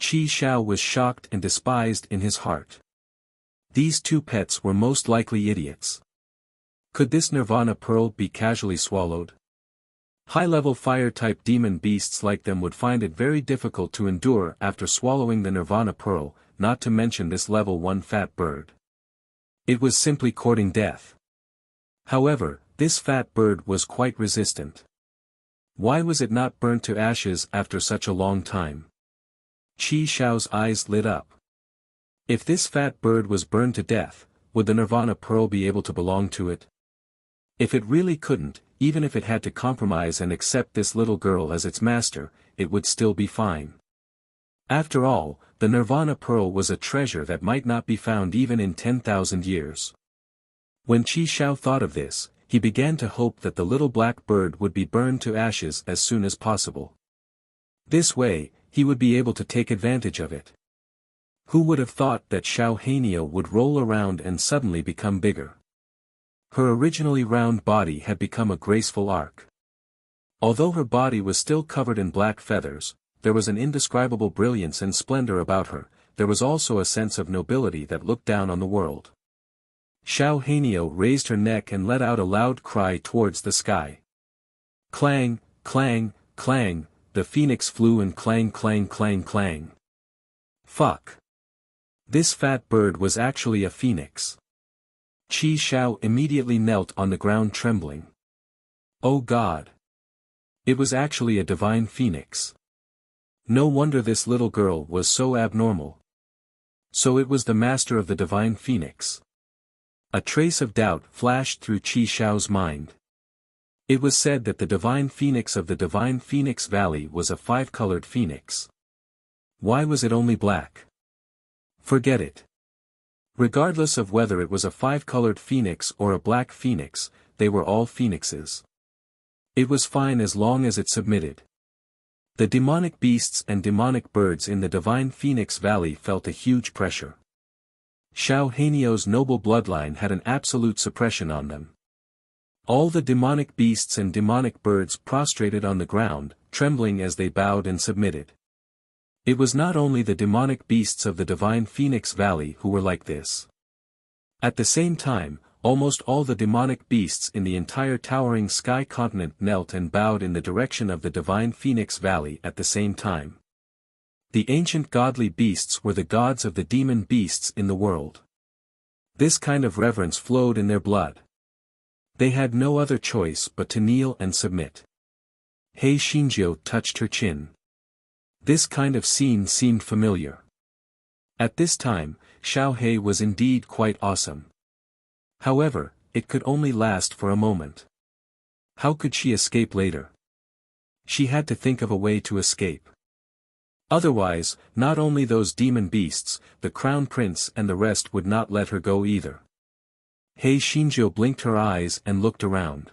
Qi Xiao was shocked and despised in his heart. These two pets were most likely idiots. Could this Nirvana pearl be casually swallowed? High-level fire-type demon beasts like them would find it very difficult to endure after swallowing the Nirvana pearl, not to mention this level 1 fat bird. It was simply courting death. However, this fat bird was quite resistant. Why was it not burnt to ashes after such a long time? Qi Xiao's eyes lit up. If this fat bird was burned to death, would the Nirvana pearl be able to belong to it? If it really couldn't, even if it had to compromise and accept this little girl as its master, it would still be fine. After all, the Nirvana pearl was a treasure that might not be found even in 10,000 years. When Qi Xiao thought of this, he began to hope that the little black bird would be burned to ashes as soon as possible. This way, he would be able to take advantage of it. Who would have thought that Xiao Haniao would roll around and suddenly become bigger? Her originally round body had become a graceful arc. Although her body was still covered in black feathers, there was an indescribable brilliance and splendor about her. There was also a sense of nobility that looked down on the world. Xiao Haniao raised her neck and let out a loud cry towards the sky. Clang, clang, clang, the phoenix flew and clang clang clang clang. Fuck. This fat bird was actually a phoenix. Qi Xiao immediately knelt on the ground trembling. Oh God! It was actually a divine phoenix. No wonder this little girl was so abnormal. So it was the master of the divine phoenix. A trace of doubt flashed through Qi Xiao's mind. It was said that the divine phoenix of the divine phoenix valley was a 5-colored phoenix. Why was it only black? Forget it. Regardless of whether it was a 5-colored phoenix or a black phoenix, they were all phoenixes. It was fine as long as it submitted. The demonic beasts and demonic birds in the divine phoenix valley felt a huge pressure. Xiao Haniao's noble bloodline had an absolute suppression on them. All the demonic beasts and demonic birds prostrated on the ground, trembling as they bowed and submitted. It was not only the demonic beasts of the divine Phoenix Valley who were like this. At the same time, almost all the demonic beasts in the entire towering sky continent knelt and bowed in the direction of the divine Phoenix Valley at the same time. The ancient godly beasts were the gods of the demon beasts in the world. This kind of reverence flowed in their blood. They had no other choice but to kneel and submit. Hei Xinjiu touched her chin. This kind of scene seemed familiar. At this time, Xiao Hei was indeed quite awesome. However, it could only last for a moment. How could she escape later? She had to think of a way to escape. Otherwise, not only those demon beasts, the crown prince and the rest would not let her go either. Hei Xinjiu blinked her eyes and looked around.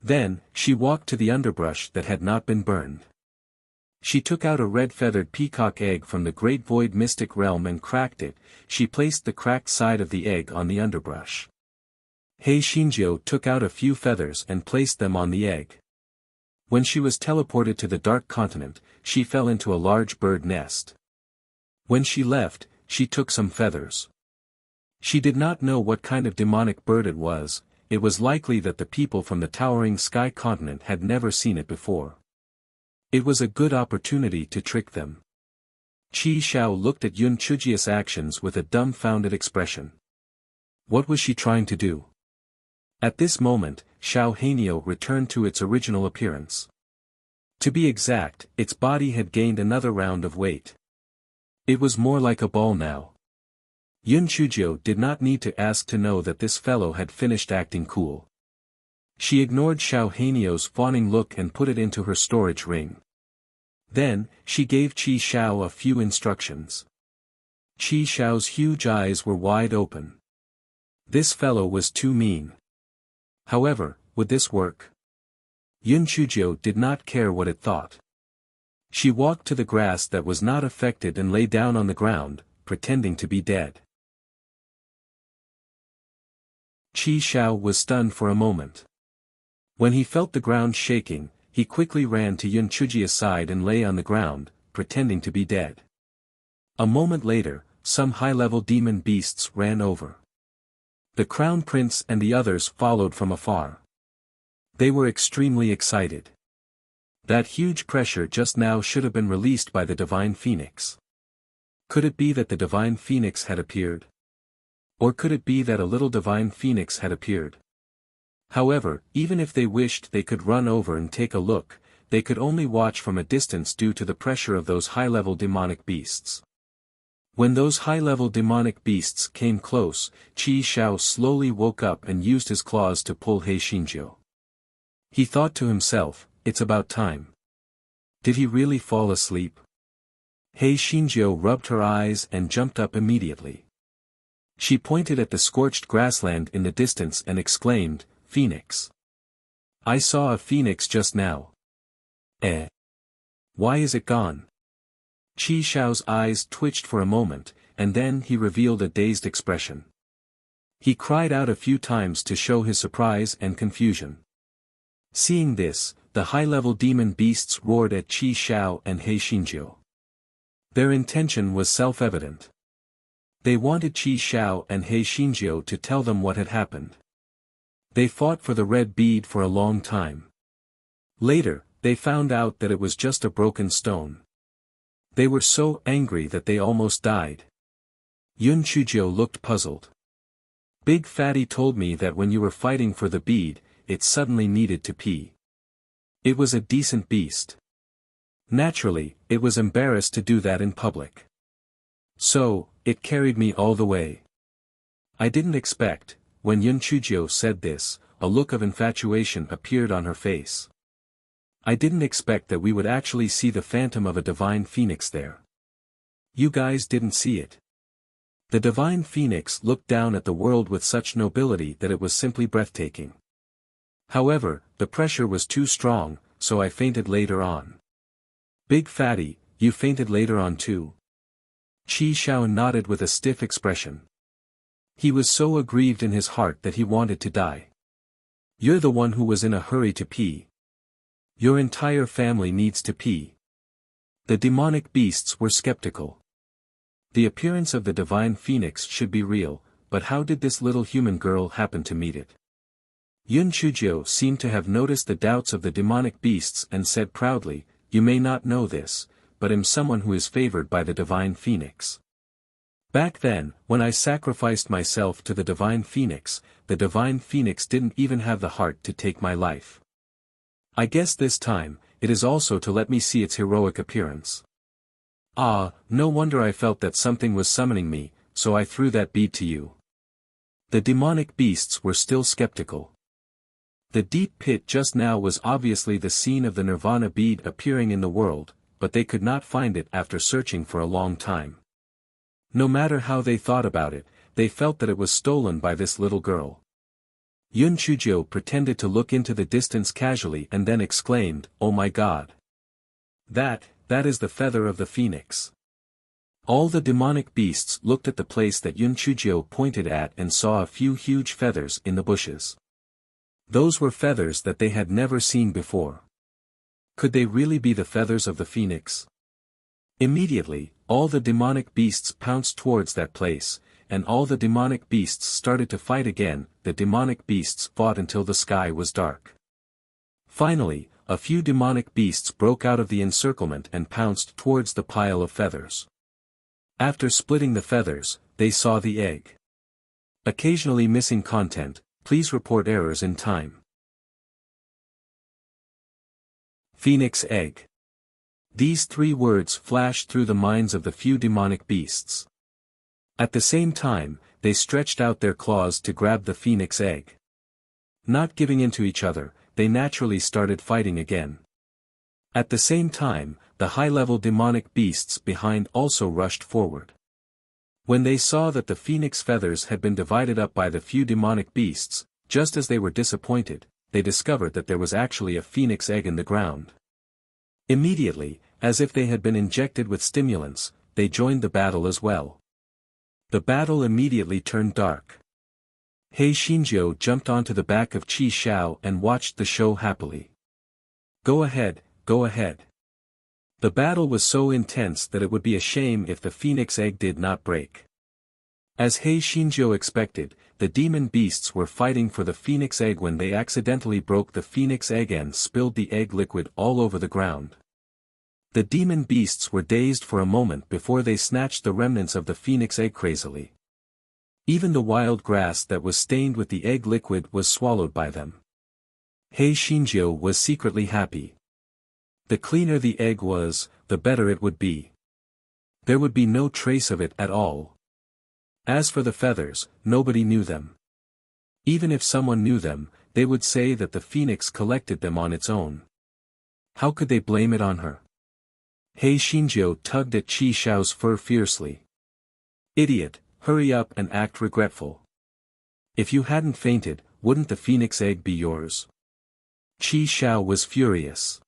Then, she walked to the underbrush that had not been burned. She took out a red-feathered peacock egg from the great void mystic realm and cracked it. She placed the cracked side of the egg on the underbrush. Hei Xinjiu took out a few feathers and placed them on the egg. When she was teleported to the dark continent, she fell into a large bird nest. When she left, she took some feathers. She did not know what kind of demonic bird it was likely that the people from the towering sky continent had never seen it before. It was a good opportunity to trick them. Qi Xiao looked at Yun Chujia's actions with a dumbfounded expression. What was she trying to do? At this moment, Xiao Haniao returned to its original appearance. To be exact, its body had gained another round of weight. It was more like a ball now. Yun Chujiu did not need to ask to know that this fellow had finished acting cool. She ignored Xiao Haniao's fawning look and put it into her storage ring. Then, she gave Qi Xiao a few instructions. Qi Xiao's huge eyes were wide open. This fellow was too mean. However, would this work? Yun Chujiu did not care what it thought. She walked to the grass that was not affected and lay down on the ground, pretending to be dead. Qi Xiao was stunned for a moment. When he felt the ground shaking, he quickly ran to Yun Chujia's side and lay on the ground, pretending to be dead. A moment later, some high-level demon beasts ran over. The crown prince and the others followed from afar. They were extremely excited. That huge pressure just now should have been released by the divine phoenix. Could it be that the divine phoenix had appeared? Or could it be that a little divine phoenix had appeared? However, even if they wished they could run over and take a look, they could only watch from a distance due to the pressure of those high-level demonic beasts. When those high-level demonic beasts came close, Qi Xiao slowly woke up and used his claws to pull He Xinjiu. He thought to himself, it's about time. Did he really fall asleep? He Xinjiu rubbed her eyes and jumped up immediately. She pointed at the scorched grassland in the distance and exclaimed, "Phoenix! I saw a phoenix just now." Why is it gone? Qi Xiao's eyes twitched for a moment, and then he revealed a dazed expression. He cried out a few times to show his surprise and confusion. Seeing this, the high-level demon beasts roared at Qi Xiao and He Xinjiu. Their intention was self-evident. They wanted Qi Xiao and He Xinjiu to tell them what had happened. They fought for the red bead for a long time. Later, they found out that it was just a broken stone. They were so angry that they almost died. Yun Chujiu looked puzzled. Big Fatty told me that when you were fighting for the bead, it suddenly needed to pee. It was a decent beast. Naturally, it was embarrassed to do that in public. So, it carried me all the way. I didn't expect, when Yun Chujiu said this, a look of infatuation appeared on her face. I didn't expect that we would actually see the phantom of a divine phoenix there. You guys didn't see it. The divine phoenix looked down at the world with such nobility that it was simply breathtaking. However, the pressure was too strong, so I fainted later on. Big Fatty, you fainted later on too? Qi Xiao nodded with a stiff expression. He was so aggrieved in his heart that he wanted to die. You're the one who was in a hurry to pee. Your entire family needs to pee. The demonic beasts were skeptical. The appearance of the divine phoenix should be real, but how did this little human girl happen to meet it? Yun Chujiu seemed to have noticed the doubts of the demonic beasts and said proudly, "You may not know this, but am someone who is favored by the divine phoenix. Back then, when I sacrificed myself to the divine phoenix didn't even have the heart to take my life. I guess this time, it is also to let me see its heroic appearance. Ah, no wonder I felt that something was summoning me, so I threw that bead to you." The demonic beasts were still skeptical. The deep pit just now was obviously the scene of the nirvana bead appearing in the world, but they could not find it after searching for a long time. No matter how they thought about it, they felt that it was stolen by this little girl. Yun Chujiu pretended to look into the distance casually and then exclaimed, "Oh my God! That is the feather of the phoenix." All the demonic beasts looked at the place that Yun Chujiu pointed at and saw a few huge feathers in the bushes. Those were feathers that they had never seen before. Could they really be the feathers of the phoenix? Immediately, all the demonic beasts pounced towards that place, and all the demonic beasts started to fight again. The demonic beasts fought until the sky was dark. Finally, a few demonic beasts broke out of the encirclement and pounced towards the pile of feathers. After splitting the feathers, they saw the egg. Occasionally missing content, please report errors in time. Phoenix egg. These three words flashed through the minds of the few demonic beasts. At the same time, they stretched out their claws to grab the phoenix egg. Not giving in to each other, they naturally started fighting again. At the same time, the high-level demonic beasts behind also rushed forward. When they saw that the phoenix feathers had been divided up by the few demonic beasts, just as they were disappointed, they discovered that there was actually a phoenix egg in the ground. Immediately, as if they had been injected with stimulants, they joined the battle as well. The battle immediately turned dark. He Xinjiu jumped onto the back of Qi Xiao and watched the show happily. Go ahead, go ahead. The battle was so intense that it would be a shame if the phoenix egg did not break. As Hei Shinjo expected, the demon beasts were fighting for the phoenix egg when they accidentally broke the phoenix egg and spilled the egg liquid all over the ground. The demon beasts were dazed for a moment before they snatched the remnants of the phoenix egg crazily. Even the wild grass that was stained with the egg liquid was swallowed by them. Hei Shinjo was secretly happy. The cleaner the egg was, the better it would be. There would be no trace of it at all. As for the feathers, nobody knew them. Even if someone knew them, they would say that the phoenix collected them on its own. How could they blame it on her? Hei Shinjo tugged at Qi Xiao's fur fiercely. Idiot, hurry up and act regretful. If you hadn't fainted, wouldn't the phoenix egg be yours? Qi Xiao was furious.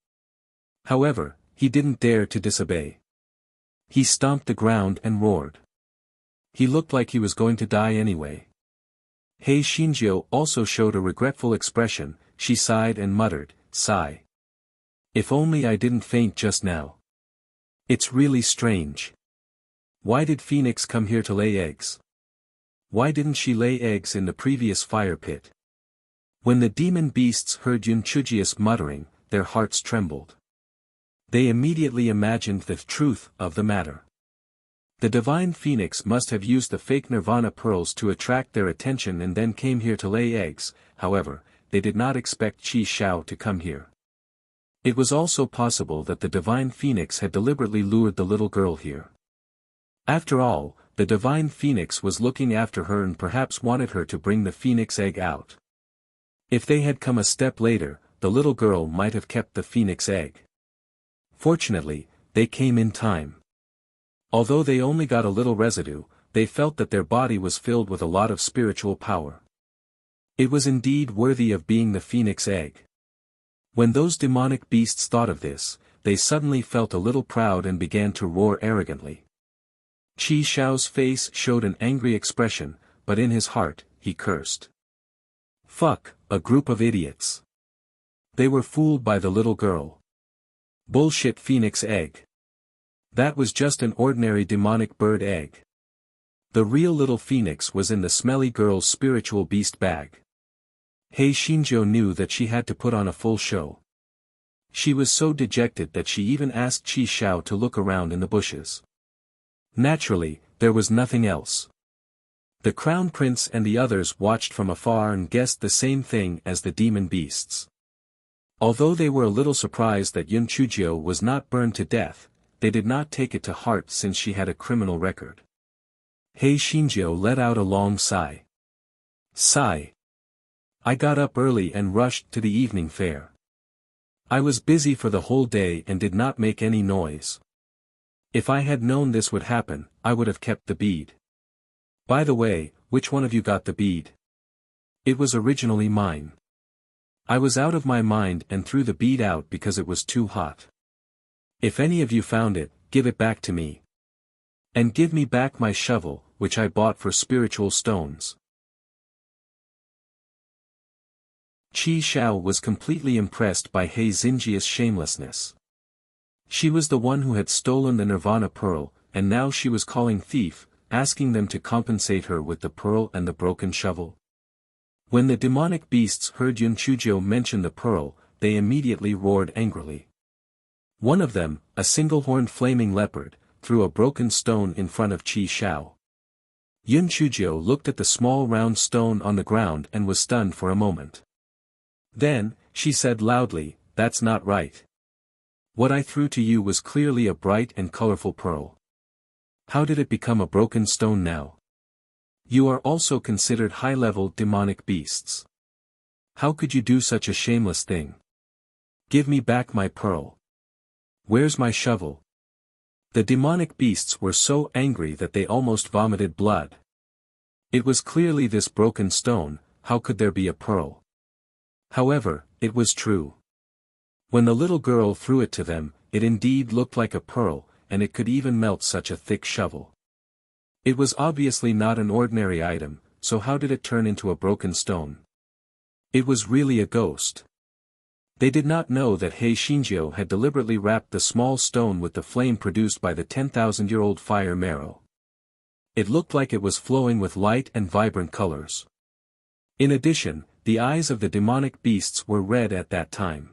However, he didn't dare to disobey. He stomped the ground and roared. He looked like he was going to die anyway. Hei Shinjo also showed a regretful expression. She sighed and muttered, "Sigh. If only I didn't faint just now. It's really strange. Why did Phoenix come here to lay eggs? Why didn't she lay eggs in the previous fire pit?" When the demon beasts heard Yunchuji's muttering, their hearts trembled. They immediately imagined the truth of the matter. The divine phoenix must have used the fake nirvana pearls to attract their attention and then came here to lay eggs. However, they did not expect Qi Xiao to come here. It was also possible that the divine phoenix had deliberately lured the little girl here. After all, the divine phoenix was looking after her and perhaps wanted her to bring the phoenix egg out. If they had come a step later, the little girl might have kept the phoenix egg. Fortunately, they came in time. Although they only got a little residue, they felt that their body was filled with a lot of spiritual power. It was indeed worthy of being the phoenix egg. When those demonic beasts thought of this, they suddenly felt a little proud and began to roar arrogantly. Qi Xiao's face showed an angry expression, but in his heart, he cursed. Fuck, a group of idiots. They were fooled by the little girl. Bullshit phoenix egg. That was just an ordinary demonic bird egg. The real little phoenix was in the smelly girl's spiritual beast bag. Hei Shinjo knew that she had to put on a full show. She was so dejected that she even asked Qi Xiao to look around in the bushes. Naturally, there was nothing else. The crown prince and the others watched from afar and guessed the same thing as the demon beasts. Although they were a little surprised that Yunchuji was not burned to death, they did not take it to heart since she had a criminal record. Hei Shinjo let out a long sigh. Sigh. I got up early and rushed to the evening fair. I was busy for the whole day and did not make any noise. If I had known this would happen, I would have kept the bead. By the way, which one of you got the bead? It was originally mine. I was out of my mind and threw the bead out because it was too hot. If any of you found it, give it back to me. And give me back my shovel, which I bought for spiritual stones. Qi Xiao was completely impressed by Hei Xinjia's shamelessness. She was the one who had stolen the Nirvana pearl, and now she was calling thief, asking them to compensate her with the pearl and the broken shovel. When the demonic beasts heard Yunchuji mention the pearl, they immediately roared angrily. One of them, a single-horned flaming leopard, threw a broken stone in front of Qi Xiao. Yunchuji looked at the small round stone on the ground and was stunned for a moment. Then, she said loudly, "That's not right. What I threw to you was clearly a bright and colorful pearl. How did it become a broken stone now? You are also considered high-level demonic beasts. How could you do such a shameless thing? Give me back my pearl. Where's my shovel?" The demonic beasts were so angry that they almost vomited blood. It was clearly this broken stone, how could there be a pearl? However, it was true. When the little girl threw it to them, it indeed looked like a pearl, and it could even melt such a thick shovel. It was obviously not an ordinary item, so how did it turn into a broken stone? It was really a ghost. They did not know that Hei Shinjio had deliberately wrapped the small stone with the flame produced by the 10,000-year-old fire marrow. It looked like it was flowing with light and vibrant colors. In addition, the eyes of the demonic beasts were red at that time.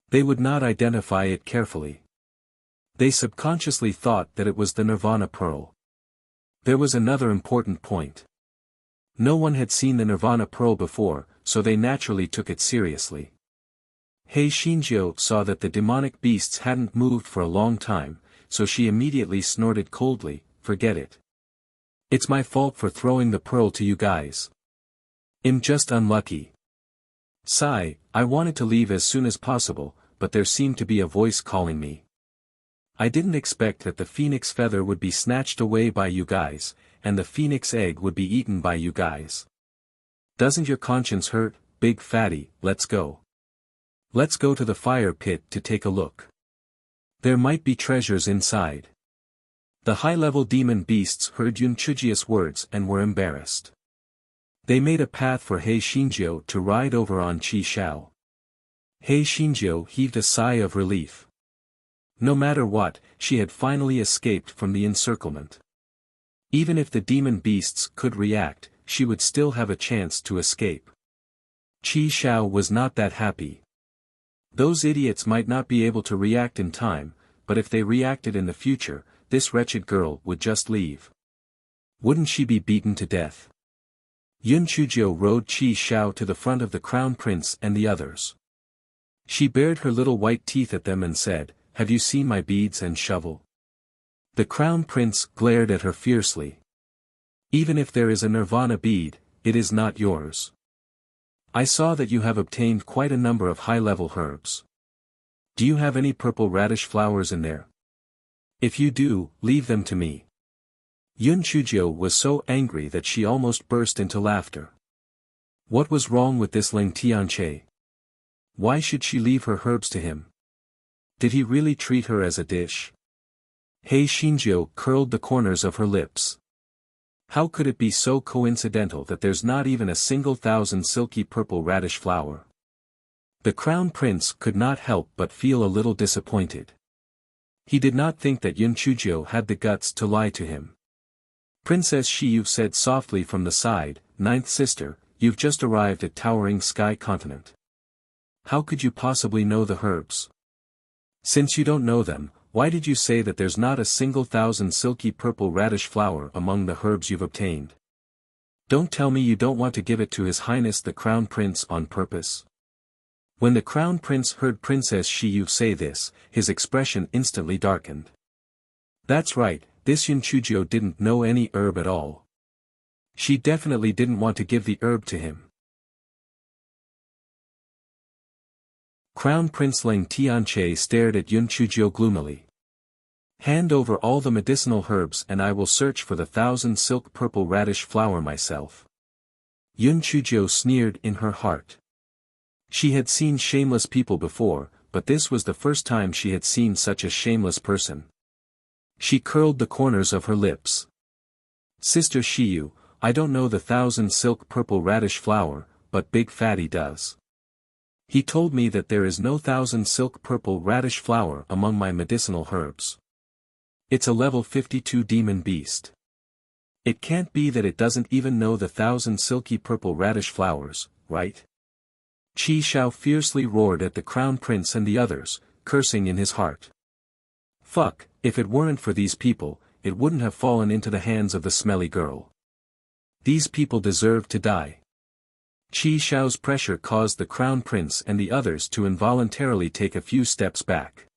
They would not identify it carefully. They subconsciously thought that it was the Nirvana Pearl. There was another important point. No one had seen the Nirvana Pearl before, so they naturally took it seriously. Hei Shinjio saw that the demonic beasts hadn't moved for a long time, so she immediately snorted coldly, "Forget it. It's my fault for throwing the pearl to you guys. I'm just unlucky. Sigh, I wanted to leave as soon as possible, but there seemed to be a voice calling me. I didn't expect that the phoenix feather would be snatched away by you guys, and the phoenix egg would be eaten by you guys. Doesn't your conscience hurt, big fatty? Let's go. Let's go to the fire pit to take a look. There might be treasures inside." The high-level demon beasts heard Yun Chujia's words and were embarrassed. They made a path for Hei Shinjio to ride over on Qi Shao. Hei Shinjio heaved a sigh of relief. No matter what, she had finally escaped from the encirclement. Even if the demon beasts could react, she would still have a chance to escape. Qi Shao was not that happy. Those idiots might not be able to react in time, but if they reacted in the future, this wretched girl would just leave. Wouldn't she be beaten to death? Yun Chujio rode Qi Shao to the front of the crown prince and the others. She bared her little white teeth at them and said, "Have you seen my beads and shovel?" The crown prince glared at her fiercely. "Even if there is a nirvana bead, it is not yours. I saw that you have obtained quite a number of high-level herbs. Do you have any purple radish flowers in there? If you do, leave them to me." Yun Chujio was so angry that she almost burst into laughter. What was wrong with this Ling Tianche? Why should she leave her herbs to him? Did he really treat her as a dish? Hei Shinjio curled the corners of her lips. How could it be so coincidental that there's not even a single thousand silky purple radish flower? The crown prince could not help but feel a little disappointed. He did not think that Yun Chujio had the guts to lie to him. Princess Shiyu said softly from the side, "Ninth sister, you've just arrived at Towering Sky Continent. How could you possibly know the herbs? Since you don't know them, why did you say that there's not a single thousand silky purple radish flower among the herbs you've obtained? Don't tell me you don't want to give it to His Highness the Crown Prince on purpose." When the Crown Prince heard Princess Shiyu say this, his expression instantly darkened. That's right, this Yun Chujio didn't know any herb at all. She definitely didn't want to give the herb to him. Crown Prince Ling Tianche stared at Yun Chujio gloomily. "Hand over all the medicinal herbs and I will search for the 1,000 silk purple radish flower myself." Yun Chujio sneered in her heart. She had seen shameless people before, but this was the first time she had seen such a shameless person. She curled the corners of her lips. "Sister Shiyu, I don't know the 1,000 silk purple radish flower, but Big Fatty does. He told me that there is no 1,000 silk purple radish flower among my medicinal herbs. It's a level 52 demon beast. It can't be that it doesn't even know the 1,000 silky purple radish flowers, right?" Qi Shao fiercely roared at the crown prince and the others, cursing in his heart. Fuck, if it weren't for these people, it wouldn't have fallen into the hands of the smelly girl. These people deserve to die. Qi Shao's pressure caused the crown prince and the others to involuntarily take a few steps back.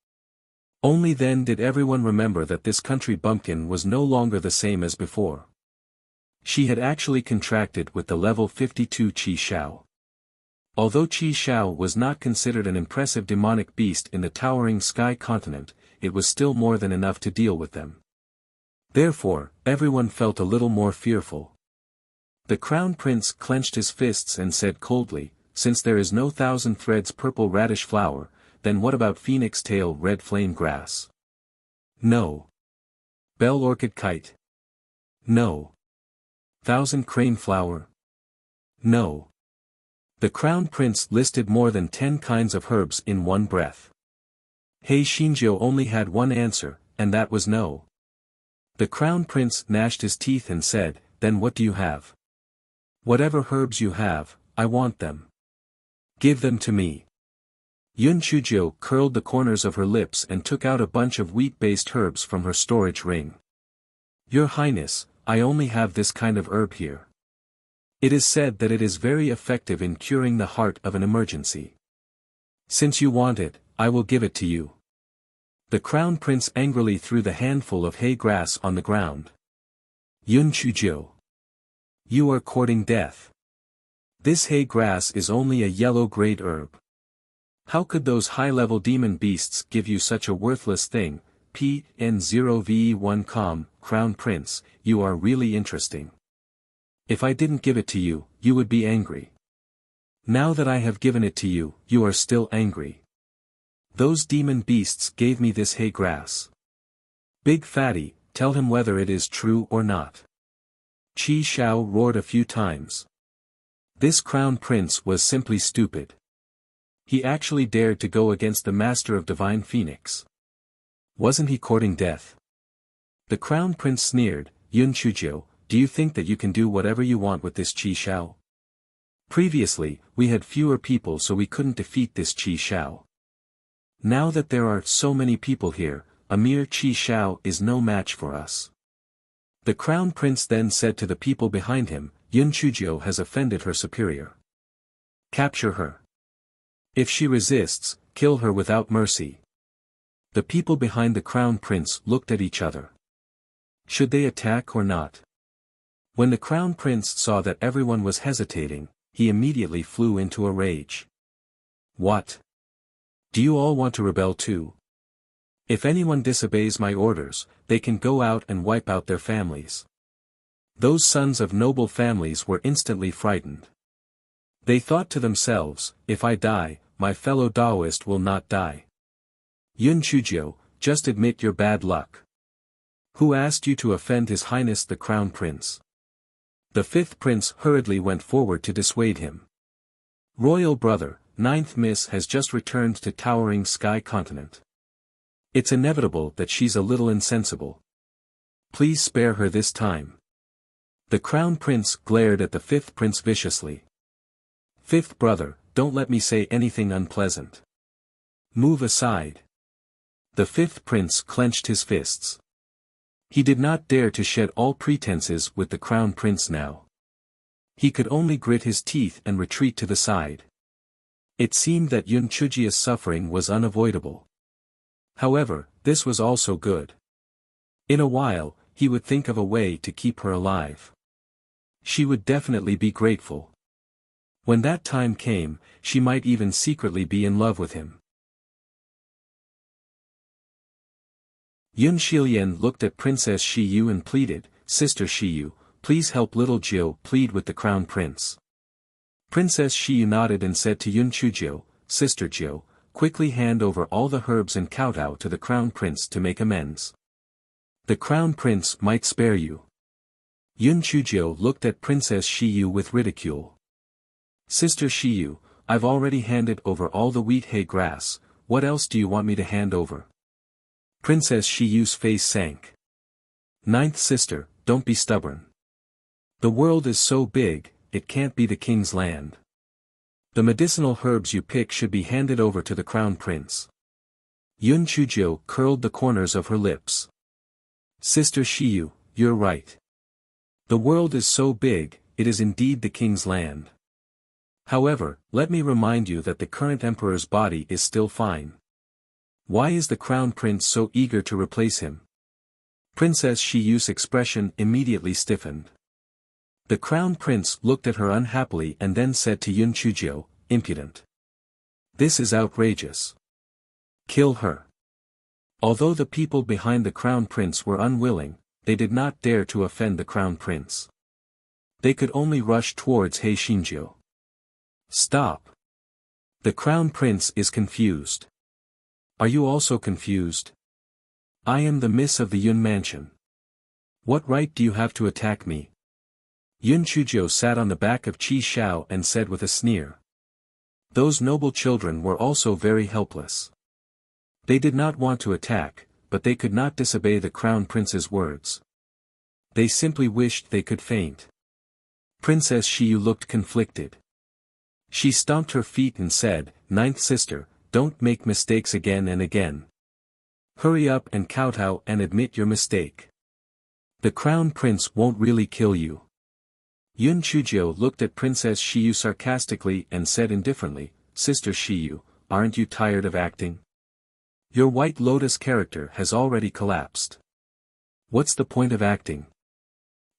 Only then did everyone remember that this country bumpkin was no longer the same as before. She had actually contracted with the level 52 Qi Shao. Although Qi Shao was not considered an impressive demonic beast in the Towering Sky Continent, it was still more than enough to deal with them. Therefore, everyone felt a little more fearful. The crown prince clenched his fists and said coldly, "Since there is no 1,000 threads purple radish flower, then what about phoenix tail red flame grass? No. Bell orchid kite? No. 1,000 crane flower? No. The Crown Prince listed more than 10 kinds of herbs in one breath. He Xinjiu only had one answer, and that was no. The Crown Prince gnashed his teeth and said, "Then what do you have? Whatever herbs you have, I want them. Give them to me." Yun Chujiu curled the corners of her lips and took out a bunch of wheat-based herbs from her storage ring. "Your Highness, I only have this kind of herb here. It is said that it is very effective in curing the heart of an emergency. Since you want it, I will give it to you." The Crown Prince angrily threw the handful of hay grass on the ground. "Yun Chujiu, you are courting death. This hay grass is only a yellow-grade herb. How could those high-level demon beasts give you such a worthless thing? PN0VE1 Crown Prince, you are really interesting. If I didn't give it to you, you would be angry. Now that I have given it to you, you are still angry. Those demon beasts gave me this hay grass. Big Fatty, tell him whether it is true or not." Qi Shao roared a few times. This Crown Prince was simply stupid. He actually dared to go against the Master of Divine Phoenix. Wasn't he courting death? The Crown Prince sneered, "Yun Chujiu, do you think that you can do whatever you want with this Qi Shao? Previously, we had fewer people so we couldn't defeat this Qi Shao. Now that there are so many people here, a mere Qi Shao is no match for us." The Crown Prince then said to the people behind him, "Yun Chujiu has offended her superior. Capture her. If she resists, kill her without mercy." The people behind the Crown Prince looked at each other. Should they attack or not? When the Crown Prince saw that everyone was hesitating, he immediately flew into a rage. "What? Do you all want to rebel too? If anyone disobeys my orders, they can go out and wipe out their families." Those sons of noble families were instantly frightened. They thought to themselves, "If I die, my fellow Taoist will not die. Yun Chujiu, just admit your bad luck. Who asked you to offend His Highness the Crown Prince?" The fifth prince hurriedly went forward to dissuade him. "Royal brother, Ninth Miss has just returned to Towering Sky Continent. It's inevitable that she's a little insensible. Please spare her this time." The Crown Prince glared at the fifth prince viciously. "Fifth brother, don't let me say anything unpleasant. Move aside." The fifth prince clenched his fists. He did not dare to shed all pretenses with the Crown Prince now. He could only grit his teeth and retreat to the side. It seemed that Yun Chujia's suffering was unavoidable. However, this was also good. In a while, he would think of a way to keep her alive. She would definitely be grateful. When that time came, she might even secretly be in love with him. Yun Shilian looked at Princess Shiyu and pleaded, "Sister Shiyu, please help little Jiu plead with the Crown Prince." Princess Shiyu nodded and said to Yun Chujiu, "Sister Jiu, quickly hand over all the herbs and kowtow to the Crown Prince to make amends. The Crown Prince might spare you." Yun Chujiu looked at Princess Shiyu with ridicule. "Sister Shiyu, I've already handed over all the wheat hay grass, what else do you want me to hand over?" Princess Shiyu's face sank. "Ninth sister, don't be stubborn. The world is so big, it can't be the king's land. The medicinal herbs you pick should be handed over to the Crown Prince." Yun Chujiu curled the corners of her lips. "Sister Shiyu, you're right. The world is so big, it is indeed the king's land. However, let me remind you that the current emperor's body is still fine. Why is the Crown Prince so eager to replace him?" Princess Shiyu's expression immediately stiffened. The Crown Prince looked at her unhappily and then said to Yun Chujiu, "Impudent. This is outrageous. Kill her." Although the people behind the Crown Prince were unwilling, they did not dare to offend the Crown Prince. They could only rush towards He Xinjiu. "Stop. The Crown Prince is confused. Are you also confused? I am the Miss of the Yun Mansion. What right do you have to attack me?" Yun Chujiu sat on the back of Qi Shao and said with a sneer. Those noble children were also very helpless. They did not want to attack, but they could not disobey the crown prince's words. They simply wished they could faint. Princess Shiyu looked conflicted. She stomped her feet and said, "Ninth sister, don't make mistakes again and again. Hurry up and kowtow and admit your mistake. The crown prince won't really kill you." Yun Chujio looked at Princess Shiyu sarcastically and said indifferently, "Sister Shiyu, aren't you tired of acting? Your White Lotus character has already collapsed. What's the point of acting?"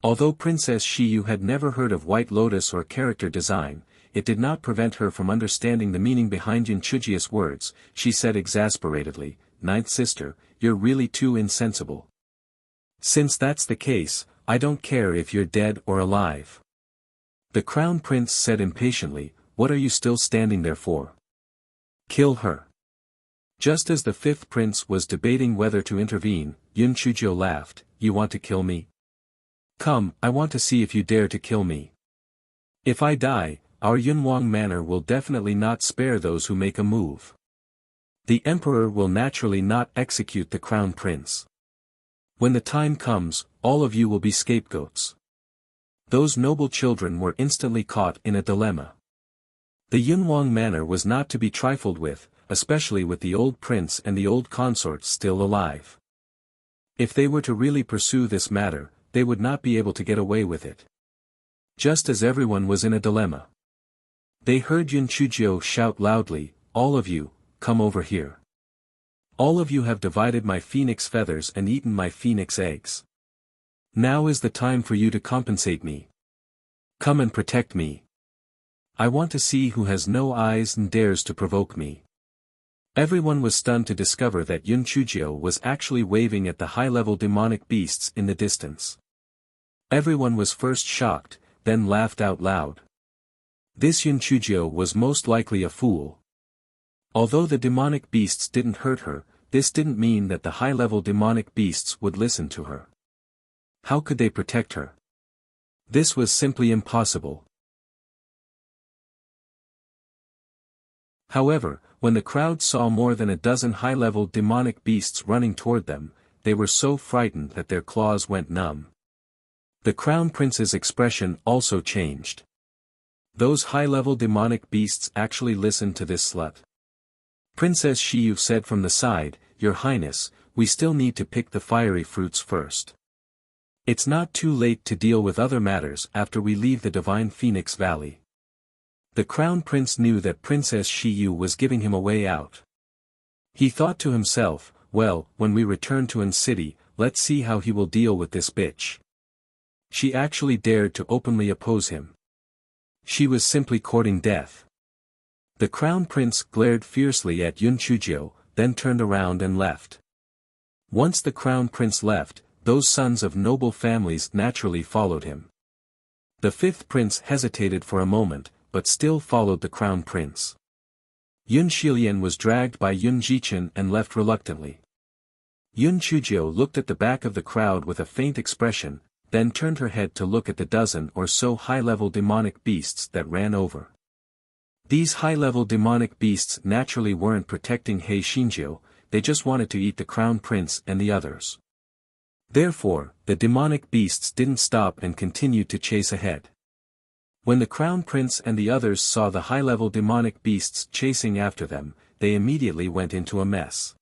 Although Princess Shiyu had never heard of White Lotus or character design, it did not prevent her from understanding the meaning behind Yun Chujio's words. She said exasperatedly, "Ninth sister, you're really too insensible. Since that's the case, I don't care if you're dead or alive." The crown prince said impatiently, "What are you still standing there for? Kill her." Just as the fifth prince was debating whether to intervene, Yun Chujio laughed, "You want to kill me? Come, I want to see if you dare to kill me. If I die, our Yunwang manor will definitely not spare those who make a move. The emperor will naturally not execute the crown prince. When the time comes, all of you will be scapegoats." Those noble children were instantly caught in a dilemma. The Yunwang manor was not to be trifled with, especially with the old prince and the old consort still alive. If they were to really pursue this matter, they would not be able to get away with it. Just as everyone was in a dilemma, they heard Yun Chujio shout loudly, "All of you, come over here. All of you have divided my phoenix feathers and eaten my phoenix eggs. Now is the time for you to compensate me. Come and protect me. I want to see who has no eyes and dares to provoke me." Everyone was stunned to discover that Yun Chujio was actually waving at the high-level demonic beasts in the distance. Everyone was first shocked, then laughed out loud. This Yun Chujio was most likely a fool. Although the demonic beasts didn't hurt her, this didn't mean that the high-level demonic beasts would listen to her. How could they protect her? This was simply impossible. However, when the crowd saw more than a dozen high-level demonic beasts running toward them, they were so frightened that their claws went numb. The crown prince's expression also changed. Those high-level demonic beasts actually listened to this slut. Princess Shiyu said from the side, "Your Highness, we still need to pick the fiery fruits first. It's not too late to deal with other matters after we leave the Divine Phoenix Valley." The crown prince knew that Princess Shiyu was giving him a way out. He thought to himself, "Well, when we return to An City, let's see how he will deal with this bitch." She actually dared to openly oppose him. She was simply courting death. The crown prince glared fiercely at Yun Chujio, then turned around and left. Once the crown prince left, those sons of noble families naturally followed him. The fifth prince hesitated for a moment, but still followed the crown prince. Yun Shilian was dragged by Yun Jichen and left reluctantly. Yun Chujio looked at the back of the crowd with a faint expression, then turned her head to look at the dozen or so high-level demonic beasts that ran over. These high-level demonic beasts naturally weren't protecting Hei Shinjio, they just wanted to eat the crown prince and the others. Therefore, the demonic beasts didn't stop and continued to chase ahead. When the crown prince and the others saw the high-level demonic beasts chasing after them, they immediately went into a mess.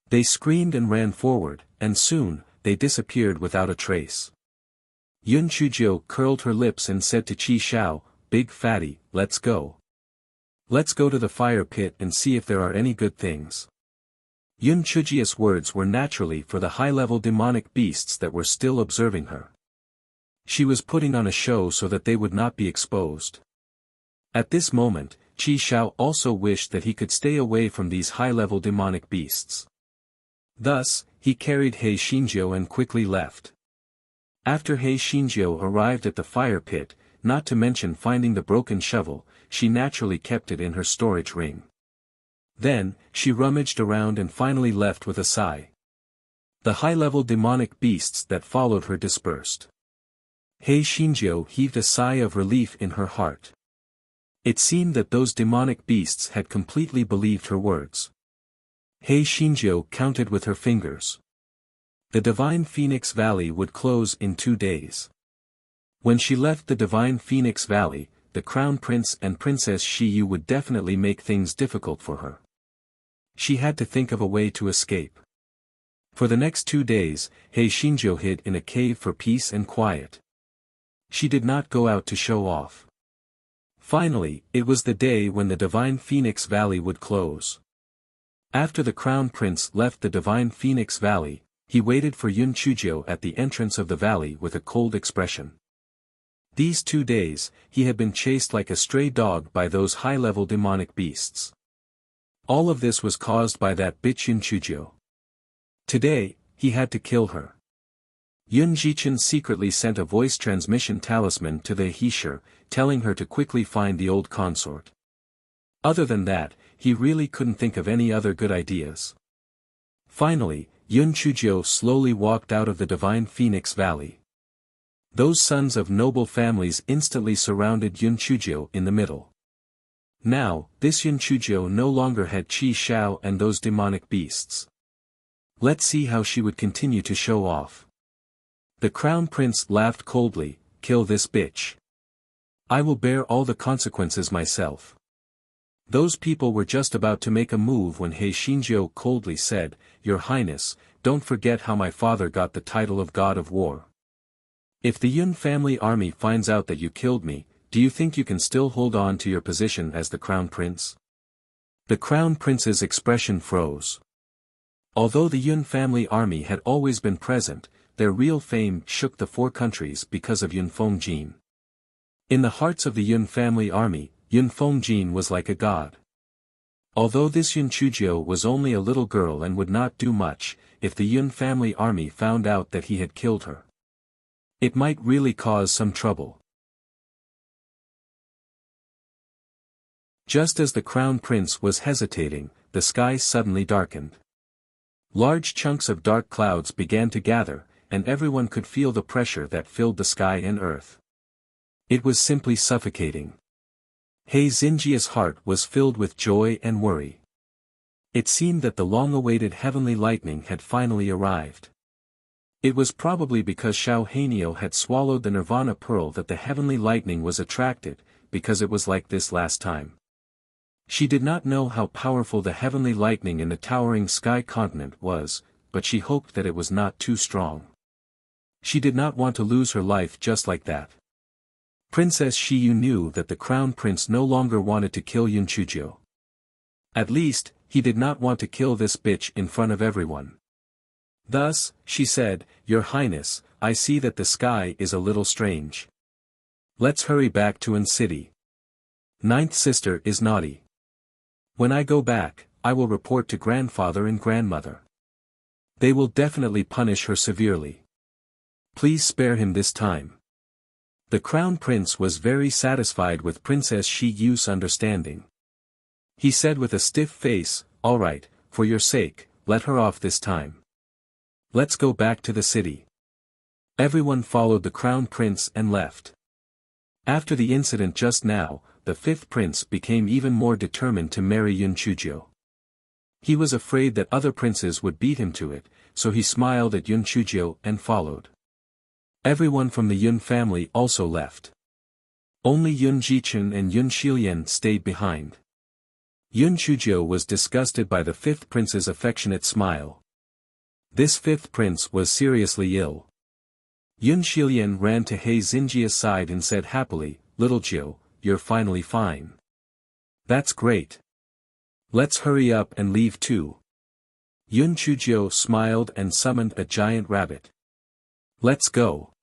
They screamed and ran forward, and soon, they disappeared without a trace. Yun Chujio curled her lips and said to Qi Shao, "Big fatty, let's go. Let's go to the fire pit and see if there are any good things." Yun Chujio's words were naturally for the high-level demonic beasts that were still observing her. She was putting on a show so that they would not be exposed. At this moment, Qi Shao also wished that he could stay away from these high-level demonic beasts. Thus, he carried Hei Shinjio and quickly left. After Hei Shinjio arrived at the fire pit, not to mention finding the broken shovel, she naturally kept it in her storage ring. Then, she rummaged around and finally left with a sigh. The high-level demonic beasts that followed her dispersed. Hei Shinjio heaved a sigh of relief in her heart. It seemed that those demonic beasts had completely believed her words. Hei Shinjo counted with her fingers. The Divine Phoenix Valley would close in 2 days. When she left the Divine Phoenix Valley, the Crown Prince and Princess Shiyu would definitely make things difficult for her. She had to think of a way to escape. For the next 2 days, Hei Shinjo hid in a cave for peace and quiet. She did not go out to show off. Finally, it was the day when the Divine Phoenix Valley would close. After the Crown Prince left the Divine Phoenix Valley, he waited for Yun Chujo at the entrance of the valley with a cold expression. These 2 days, he had been chased like a stray dog by those high-level demonic beasts. All of this was caused by that bitch Yun Chujo. Today, he had to kill her. Yun Jichen secretly sent a voice transmission talisman to the Heisher, telling her to quickly find the old consort. Other than that, he really couldn't think of any other good ideas. Finally, Yun Chujo slowly walked out of the Divine Phoenix Valley. Those sons of noble families instantly surrounded Yun Chujo in the middle. Now, this Yun Chujo no longer had Qi Shao and those demonic beasts. Let's see how she would continue to show off. The Crown Prince laughed coldly, "Kill this bitch. I will bear all the consequences myself." Those people were just about to make a move when Hei Shinjo coldly said, "Your Highness, don't forget how my father got the title of God of War. If the Yun family army finds out that you killed me, do you think you can still hold on to your position as the Crown Prince?" The Crown Prince's expression froze. Although the Yun family army had always been present, their real fame shook the 4 countries because of Yun Fengjin. In the hearts of the Yun family army, Yun Fengjin was like a god. Although this Yun Chujo was only a little girl and would not do much, if the Yun family army found out that he had killed her, it might really cause some trouble. Just as the Crown Prince was hesitating, the sky suddenly darkened. Large chunks of dark clouds began to gather, and everyone could feel the pressure that filled the sky and earth. It was simply suffocating. Hei Xinjia's heart was filled with joy and worry. It seemed that the long-awaited heavenly lightning had finally arrived. It was probably because Xiao Hanio had swallowed the Nirvana pearl that the heavenly lightning was attracted, because it was like this last time. She did not know how powerful the heavenly lightning in the towering sky continent was, but she hoped that it was not too strong. She did not want to lose her life just like that. Princess Shiyu knew that the Crown Prince no longer wanted to kill Yun Chujo. At least, he did not want to kill this bitch in front of everyone. Thus, she said, "Your Highness, I see that the sky is a little strange. Let's hurry back to An City. Ninth sister is naughty. When I go back, I will report to grandfather and grandmother. They will definitely punish her severely. Please spare him this time." The Crown Prince was very satisfied with Princess Shiyu's understanding. He said with a stiff face, "All right, for your sake, let her off this time. Let's go back to the city." Everyone followed the Crown Prince and left. After the incident just now, the 5th prince became even more determined to marry Yun Chujo. He was afraid that other princes would beat him to it, so he smiled at Yun Chujo and followed. Everyone from the Yun family also left. Only Yun Jichen and Yun Shilian stayed behind. Yun Chujo was disgusted by the 5th prince's affectionate smile. This 5th prince was seriously ill. Yun Shilian ran to Hei Xinjia's side and said happily, "Little Jiu, you're finally fine. That's great. Let's hurry up and leave too." Yun Chujo smiled and summoned a giant rabbit. "Let's go.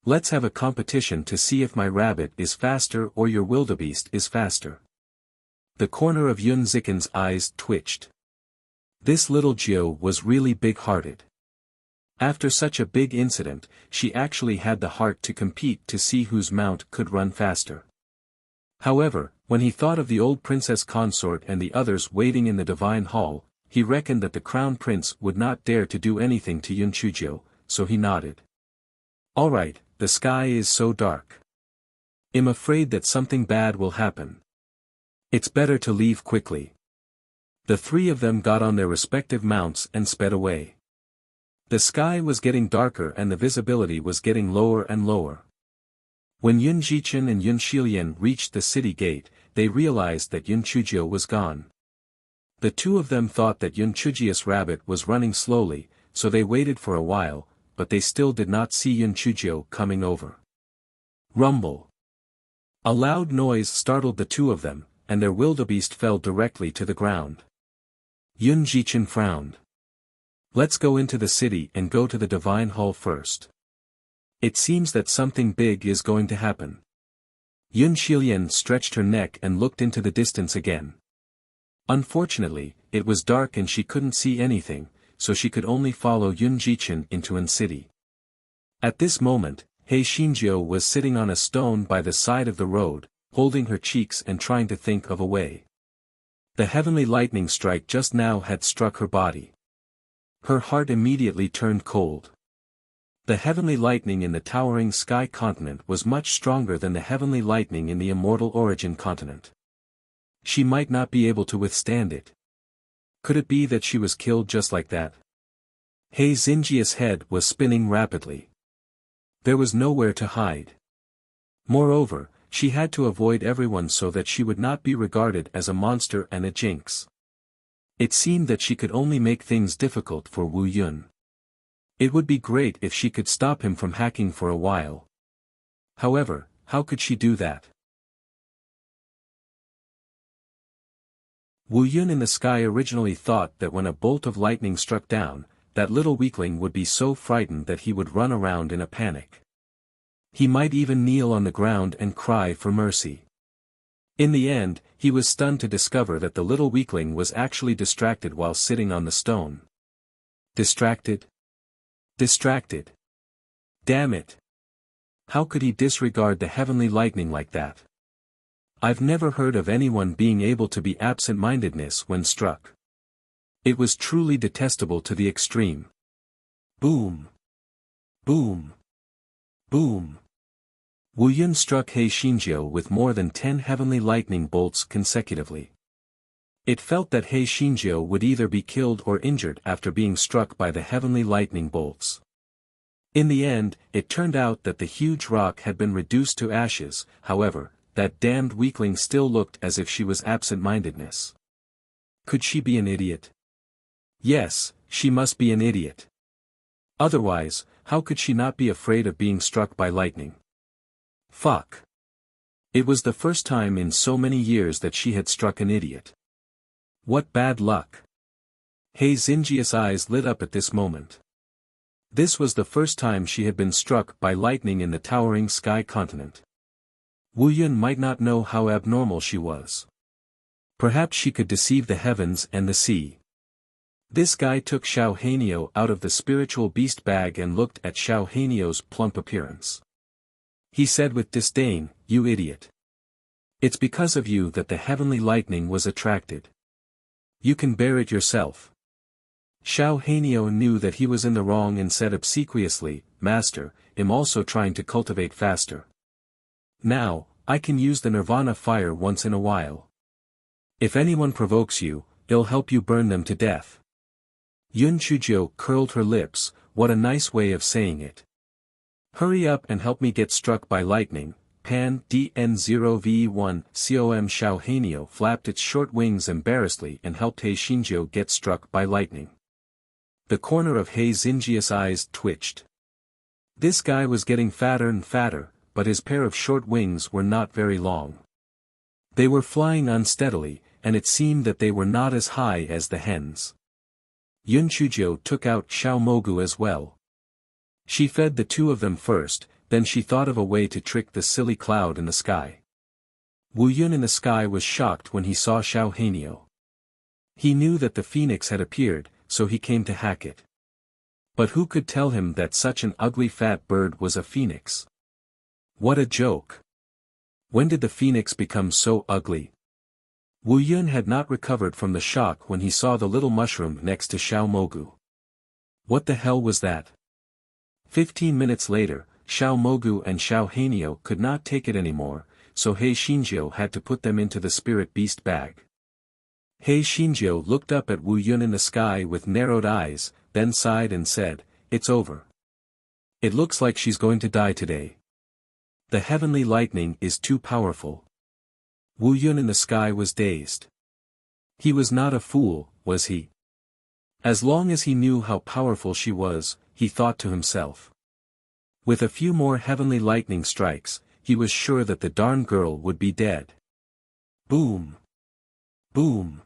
Let's have a competition to see if my rabbit is faster or your wildebeest is faster." The corner of Yun Zikin's eyes twitched. This little Jiu was really big-hearted. After such a big incident, she actually had the heart to compete to see whose mount could run faster. However, when he thought of the old princess consort and the others waiting in the divine hall, he reckoned that the crown prince would not dare to do anything to Yun Chujo, so he nodded. "All right, the sky is so dark. I'm afraid that something bad will happen. It's better to leave quickly. The three of them got on their respective mounts and sped away. The sky was getting darker and the visibility was getting lower and lower. When Yun Jichen and Yun Shilian reached the city gate, they realized that Yun Chujio was gone. The two of them thought that Yun Chujia's rabbit was running slowly, so they waited for a while, but they still did not see Yun Chujio coming over. Rumble. A loud noise startled the two of them, and their wildebeest fell directly to the ground. Yun Jichen frowned. Let's go into the city and go to the Divine Hall first. It seems that something big is going to happen. Yun Shilian stretched her neck and looked into the distance again. Unfortunately, it was dark and she couldn't see anything, so she could only follow Yun Jichen into an city. At this moment, He Xinjiu was sitting on a stone by the side of the road, holding her cheeks and trying to think of a way. The heavenly lightning strike just now had struck her body. Her heart immediately turned cold. The heavenly lightning in the towering sky continent was much stronger than the heavenly lightning in the immortal origin continent. She might not be able to withstand it. Could it be that she was killed just like that? He Xinjia's head was spinning rapidly. There was nowhere to hide. Moreover, she had to avoid everyone so that she would not be regarded as a monster and a jinx. It seemed that she could only make things difficult for Wu Yun. It would be great if she could stop him from hacking for a while. However, how could she do that? Wu Yun in the sky originally thought that when a bolt of lightning struck down, that little weakling would be so frightened that he would run around in a panic. He might even kneel on the ground and cry for mercy. In the end, he was stunned to discover that the little weakling was actually distracted while sitting on the stone. Distracted? Distracted. Damn it. How could he disregard the heavenly lightning like that? I've never heard of anyone being able to be absent-mindedness when struck. It was truly detestable to the extreme. Boom. Boom. Boom. Wu Yun struck He Xinjiu with more than 10 heavenly lightning bolts consecutively. It felt that He Xinjiu would either be killed or injured after being struck by the heavenly lightning bolts. In the end, it turned out that the huge rock had been reduced to ashes. However, that damned weakling still looked as if she was absent-mindedness. Could she be an idiot? Yes, she must be an idiot. Otherwise, how could she not be afraid of being struck by lightning? Fuck. It was the first time in so many years that she had struck an idiot. What bad luck. He Xinjia's eyes lit up at this moment. This was the first time she had been struck by lightning in the towering sky continent. Wu Yun might not know how abnormal she was. Perhaps she could deceive the heavens and the sea. This guy took Xiao Hanio out of the spiritual beast bag and looked at Xiao Hanio's plump appearance. He said with disdain, "You idiot. It's because of you that the heavenly lightning was attracted. You can bear it yourself." Xiao Hanio knew that he was in the wrong and said obsequiously, "Master, I'm also trying to cultivate faster. Now, I can use the nirvana fire once in a while. If anyone provokes you, it'll help you burn them to death." Yun Chujio curled her lips. What a nice way of saying it. "Hurry up and help me get struck by lightning." Pan DN0V1 COM Xiao Hanio flapped its short wings embarrassedly and helped He Xinjiu get struck by lightning. The corner of He Xinjia's eyes twitched. This guy was getting fatter and fatter, but his pair of short wings were not very long. They were flying unsteadily, and it seemed that they were not as high as the hens. Yun Chujio took out Xiao Mogu as well. She fed the two of them first, then she thought of a way to trick the silly cloud in the sky. Wu Yun in the sky was shocked when he saw Xiao Hanio. He knew that the phoenix had appeared, so he came to hack it. But who could tell him that such an ugly fat bird was a phoenix? What a joke. When did the phoenix become so ugly? Wu Yun had not recovered from the shock when he saw the little mushroom next to Xiao Mogu. What the hell was that? 15 minutes later, Xiao Mogu and Xiao Hanio could not take it anymore, so Hei Xinjiu had to put them into the spirit beast bag. Hei Xinjiu looked up at Wu Yun in the sky with narrowed eyes, then sighed and said, "It's over. It looks like she's going to die today. The heavenly lightning is too powerful." Wu Yun in the sky was dazed. He was not a fool, was he? As long as he knew how powerful she was, he thought to himself. With a few more heavenly lightning strikes, he was sure that the darn girl would be dead. Boom! Boom!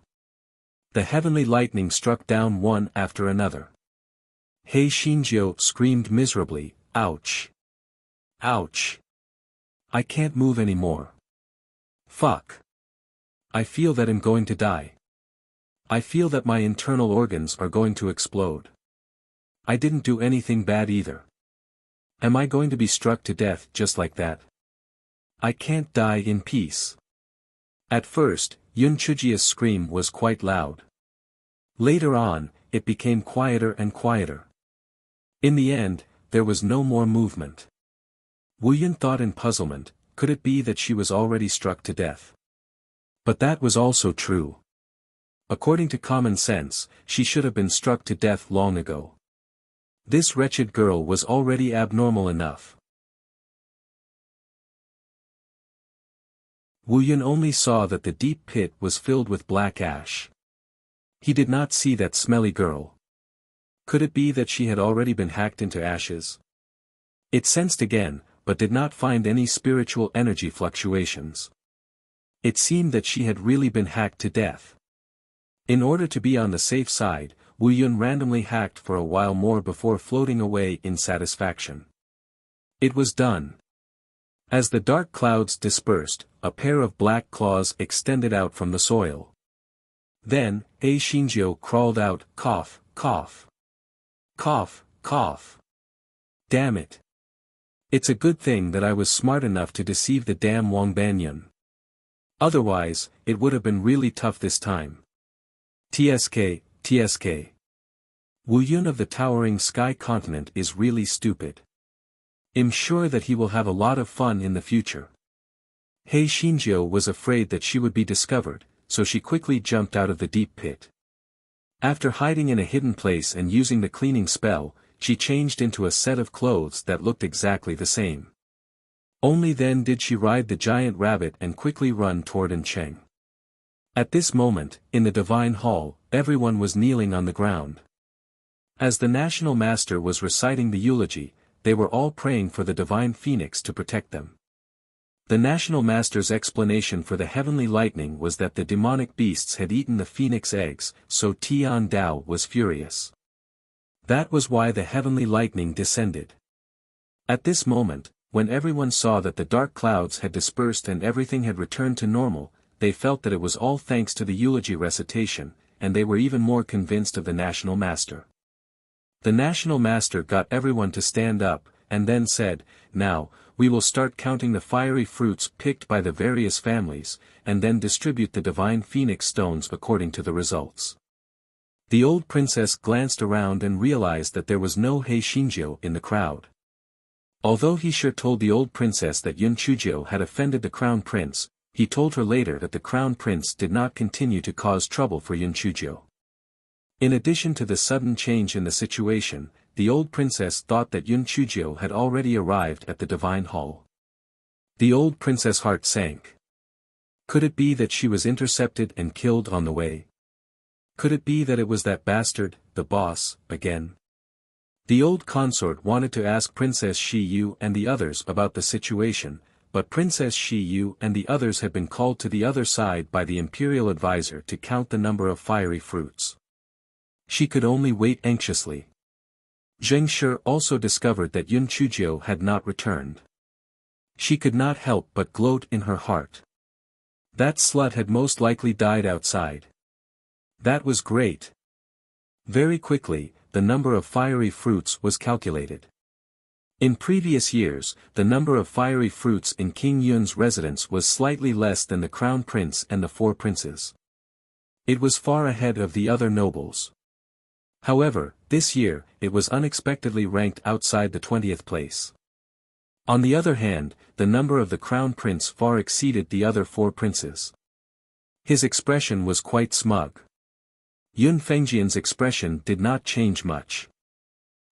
The heavenly lightning struck down one after another. Hei Xinjiu screamed miserably, "Ouch! Ouch! I can't move anymore. Fuck. I feel that I'm going to die. I feel that my internal organs are going to explode. I didn't do anything bad either. Am I going to be struck to death just like that? I can't die in peace." At first, Yun Chujia's scream was quite loud. Later on, it became quieter and quieter. In the end, there was no more movement. Wu Yun thought in puzzlement, could it be that she was already struck to death? But that was also true. According to common sense, she should have been struck to death long ago. This wretched girl was already abnormal enough. Wu Yun only saw that the deep pit was filled with black ash. He did not see that smelly girl. Could it be that she had already been hacked into ashes? It sensed again, but did not find any spiritual energy fluctuations. It seemed that she had really been hacked to death. In order to be on the safe side, Wu Yun randomly hacked for a while more before floating away in satisfaction. It was done. As the dark clouds dispersed, a pair of black claws extended out from the soil. Then, Hei Xinjiu crawled out, "Cough, cough. Cough, cough. Damn it. It's a good thing that I was smart enough to deceive the damn Wang Banyun. Otherwise, it would have been really tough this time. TSK, TSK. Wu Yun of the towering sky continent is really stupid. I'm sure that he will have a lot of fun in the future." Hei Xinjiu was afraid that she would be discovered, so she quickly jumped out of the deep pit. After hiding in a hidden place and using the cleaning spell, she changed into a set of clothes that looked exactly the same. Only then did she ride the giant rabbit and quickly run toward Encheng. At this moment, in the divine hall, everyone was kneeling on the ground. As the national master was reciting the eulogy, they were all praying for the divine phoenix to protect them. The national master's explanation for the heavenly lightning was that the demonic beasts had eaten the phoenix eggs, so Tian Dao was furious. That was why the heavenly lightning descended. At this moment, when everyone saw that the dark clouds had dispersed and everything had returned to normal, they felt that it was all thanks to the eulogy recitation, and they were even more convinced of the national master. The national master got everyone to stand up, and then said, "Now, we will start counting the fiery fruits picked by the various families, and then distribute the divine phoenix stones according to the results." The old princess glanced around and realized that there was no Hei Xinjiu in the crowd. Although he sure told the old princess that Yun Chujiu had offended the crown prince, he told her later that the crown prince did not continue to cause trouble for Yun Chujiu. In addition to the sudden change in the situation, the old princess thought that Yun Chujiu had already arrived at the divine hall. The old princess' heart sank. Could it be that she was intercepted and killed on the way? Could it be that it was that bastard, the boss, again? The old consort wanted to ask Princess Shi Yu and the others about the situation, but Princess Shi Yu and the others had been called to the other side by the imperial advisor to count the number of fiery fruits. She could only wait anxiously. Zheng Shi also discovered that Yun Chujiu had not returned. She could not help but gloat in her heart. That slut had most likely died outside. That was great. Very quickly, the number of fiery fruits was calculated. In previous years, the number of fiery fruits in King Yun's residence was slightly less than the crown prince and the four princes. It was far ahead of the other nobles. However, this year, it was unexpectedly ranked outside the 20th place. On the other hand, the number of the crown prince far exceeded the other 4 princes. His expression was quite smug. Yun Fengjian's expression did not change much.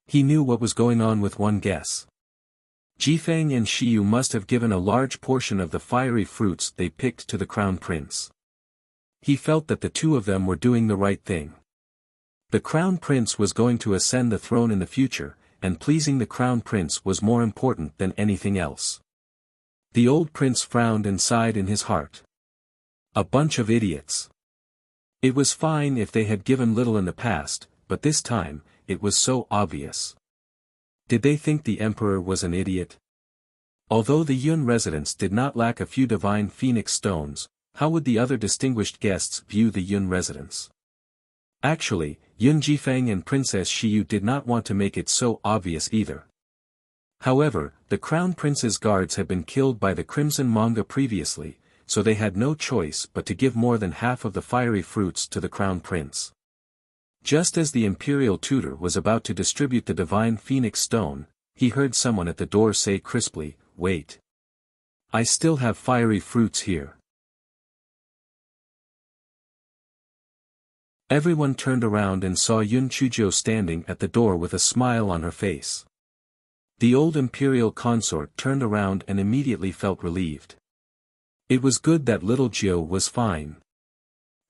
He knew what was going on with one guess. Jifeng and Shiyu must have given a large portion of the fiery fruits they picked to the crown prince. He felt that the 2 of them were doing the right thing. The crown prince was going to ascend the throne in the future, and pleasing the crown prince was more important than anything else. The old prince frowned and sighed in his heart. A bunch of idiots. It was fine if they had given little in the past, but this time, it was so obvious. Did they think the emperor was an idiot? Although the Yun residents did not lack a few divine phoenix stones, how would the other distinguished guests view the Yun residents? Actually, Yun Jifeng and Princess Shiyu did not want to make it so obvious either. However, the crown prince's guards had been killed by the Crimson Manga previously, so they had no choice but to give more than half of the fiery fruits to the crown prince. Just as the imperial tutor was about to distribute the divine phoenix stone, he heard someone at the door say crisply, "Wait. I still have fiery fruits here." Everyone turned around and saw Yun Chuzhou standing at the door with a smile on her face. The old imperial consort turned around and immediately felt relieved. It was good that little Jiu was fine.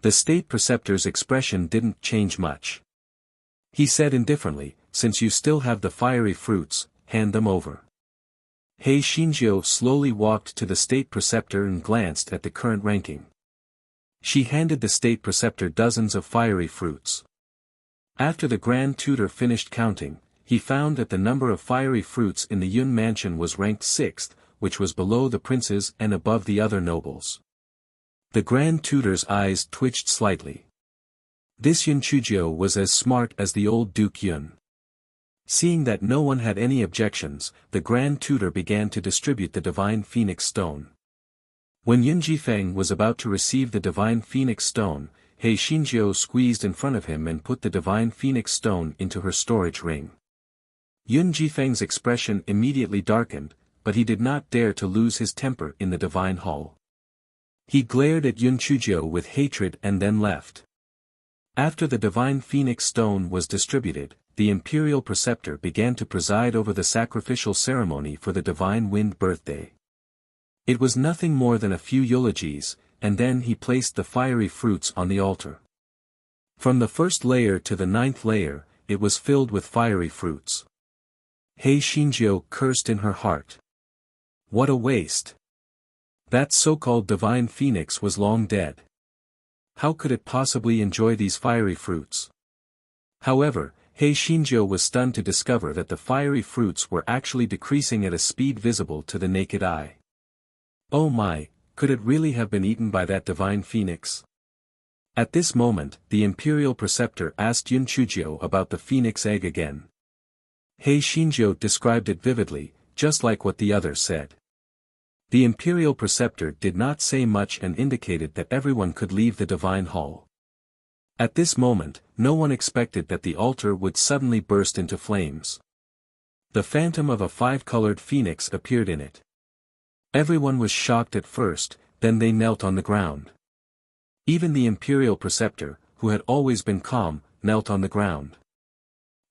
The state preceptor's expression didn't change much. He said indifferently, "Since you still have the fiery fruits, hand them over." Hei Xinjiu slowly walked to the state preceptor and glanced at the current ranking. She handed the state preceptor dozens of fiery fruits. After the grand tutor finished counting, he found that the number of fiery fruits in the Yun mansion was ranked 6th, which was below the princes and above the other nobles. The grand tutor's eyes twitched slightly. This Yun Chuzhou was as smart as the old Duke Yun. Seeing that no one had any objections, the grand tutor began to distribute the divine phoenix stone. When Yun Jifeng was about to receive the divine phoenix stone, Hei Xinjiu squeezed in front of him and put the divine phoenix stone into her storage ring. Yun Jifeng's expression immediately darkened, but he did not dare to lose his temper in the divine hall. He glared at Yun Chuzhou with hatred and then left. After the divine phoenix stone was distributed, the imperial preceptor began to preside over the sacrificial ceremony for the divine wind birthday. It was nothing more than a few eulogies, and then he placed the fiery fruits on the altar. From the 1st layer to the 9th layer, it was filled with fiery fruits. Hei Xinjiu cursed in her heart. What a waste! That so-called divine phoenix was long dead. How could it possibly enjoy these fiery fruits? However, Hei Xinjiu was stunned to discover that the fiery fruits were actually decreasing at a speed visible to the naked eye. Oh my, could it really have been eaten by that divine phoenix? At this moment, the imperial preceptor asked Yun Chuzhou about the phoenix egg again. Hei Xinjiu described it vividly, just like what the others said. The imperial preceptor did not say much and indicated that everyone could leave the divine hall. At this moment, no one expected that the altar would suddenly burst into flames. The phantom of a 5-colored phoenix appeared in it. Everyone was shocked at first, then they knelt on the ground. Even the imperial preceptor, who had always been calm, knelt on the ground.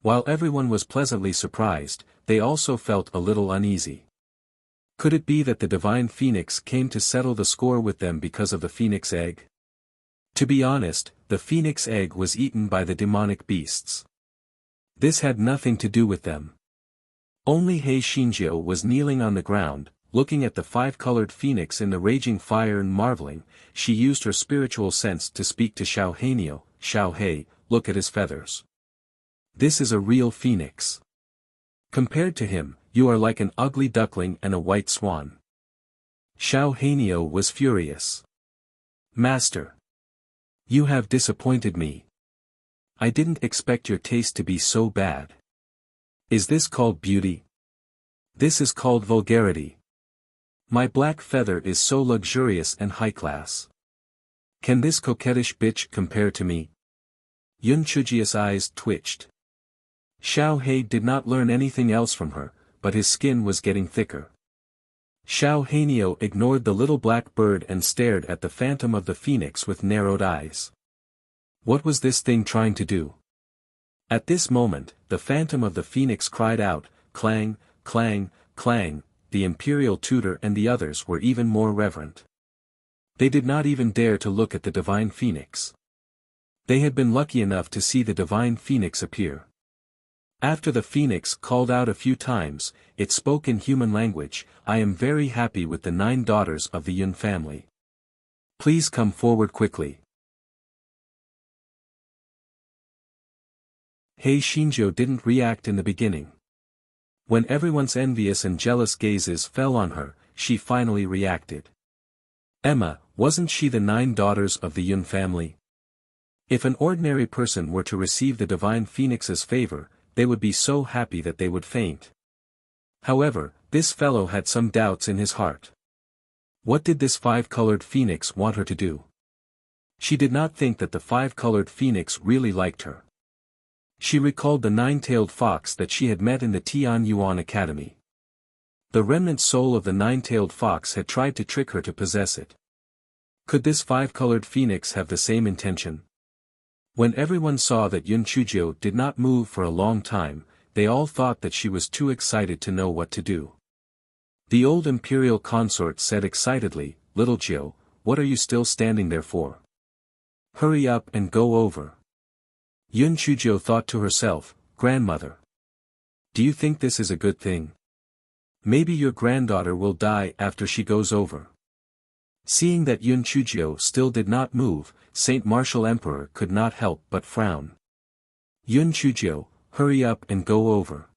While everyone was pleasantly surprised, they also felt a little uneasy. Could it be that the divine phoenix came to settle the score with them because of the phoenix egg? To be honest, the phoenix egg was eaten by the demonic beasts. This had nothing to do with them. Only Hei Xinjiu was kneeling on the ground, looking at the 5-colored phoenix in the raging fire and marveling. She used her spiritual sense to speak to Xiao Heinio. "Xiao Hei, look at his feathers. This is a real phoenix. Compared to him, you are like an ugly duckling and a white swan." Xiao Heinio was furious. "Master! You have disappointed me. I didn't expect your taste to be so bad. Is this called beauty? This is called vulgarity. My black feather is so luxurious and high-class. Can this coquettish bitch compare to me?" Yun Chuzhiu's eyes twitched. Xiao Hei did not learn anything else from her, but his skin was getting thicker. Xiao Hanio ignored the little black bird and stared at the phantom of the phoenix with narrowed eyes. What was this thing trying to do? At this moment, the phantom of the phoenix cried out, clang, clang, clang. The imperial tutor and the others were even more reverent. They did not even dare to look at the divine phoenix. They had been lucky enough to see the divine phoenix appear. After the phoenix called out a few times, it spoke in human language, "I am very happy with the 9 daughters of the Yun family. Please come forward quickly." Hei Shinjo didn't react in the beginning. When everyone's envious and jealous gazes fell on her, she finally reacted. Emma, wasn't she the 9 daughters of the Yun family? If an ordinary person were to receive the divine phoenix's favor, they would be so happy that they would faint. However, this fellow had some doubts in his heart. What did this 5-colored phoenix want her to do? She did not think that the 5-colored phoenix really liked her. She recalled the 9-tailed fox that she had met in the Tian Yuan Academy. The remnant soul of the 9-tailed fox had tried to trick her to possess it. Could this 5-colored phoenix have the same intention? When everyone saw that Yun Chujio did not move for a long time, they all thought that she was too excited to know what to do. The old imperial consort said excitedly, "Little Jiu, what are you still standing there for? Hurry up and go over." Yun Chujio thought to herself, "Grandmother. Do you think this is a good thing? Maybe your granddaughter will die after she goes over." Seeing that Yun Chujio still did not move, Saint Martial Emperor could not help but frown. "Yun Chujio, hurry up and go over.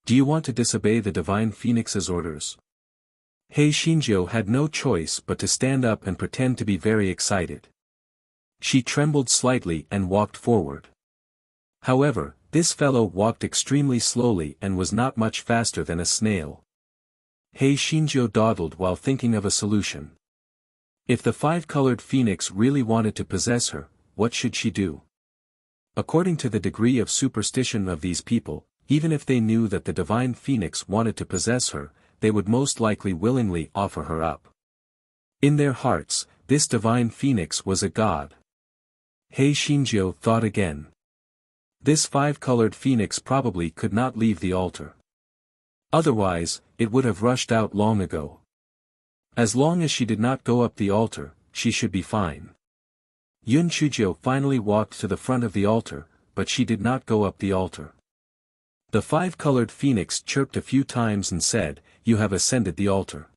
Do you want to disobey the divine phoenix's orders?" Hei Shinjo had no choice but to stand up and pretend to be very excited. She trembled slightly and walked forward. However, this fellow walked extremely slowly and was not much faster than a snail. Hei Shinjo dawdled while thinking of a solution. If the 5-colored phoenix really wanted to possess her, what should she do? According to the degree of superstition of these people, even if they knew that the divine phoenix wanted to possess her, they would most likely willingly offer her up. In their hearts, this divine phoenix was a god. Hei Shinjo thought again. This 5-colored phoenix probably could not leave the altar. Otherwise, it would have rushed out long ago. As long as she did not go up the altar, she should be fine. Yun Chujio finally walked to the front of the altar, but she did not go up the altar. The 5-colored phoenix chirped a few times and said, "You have ascended the altar.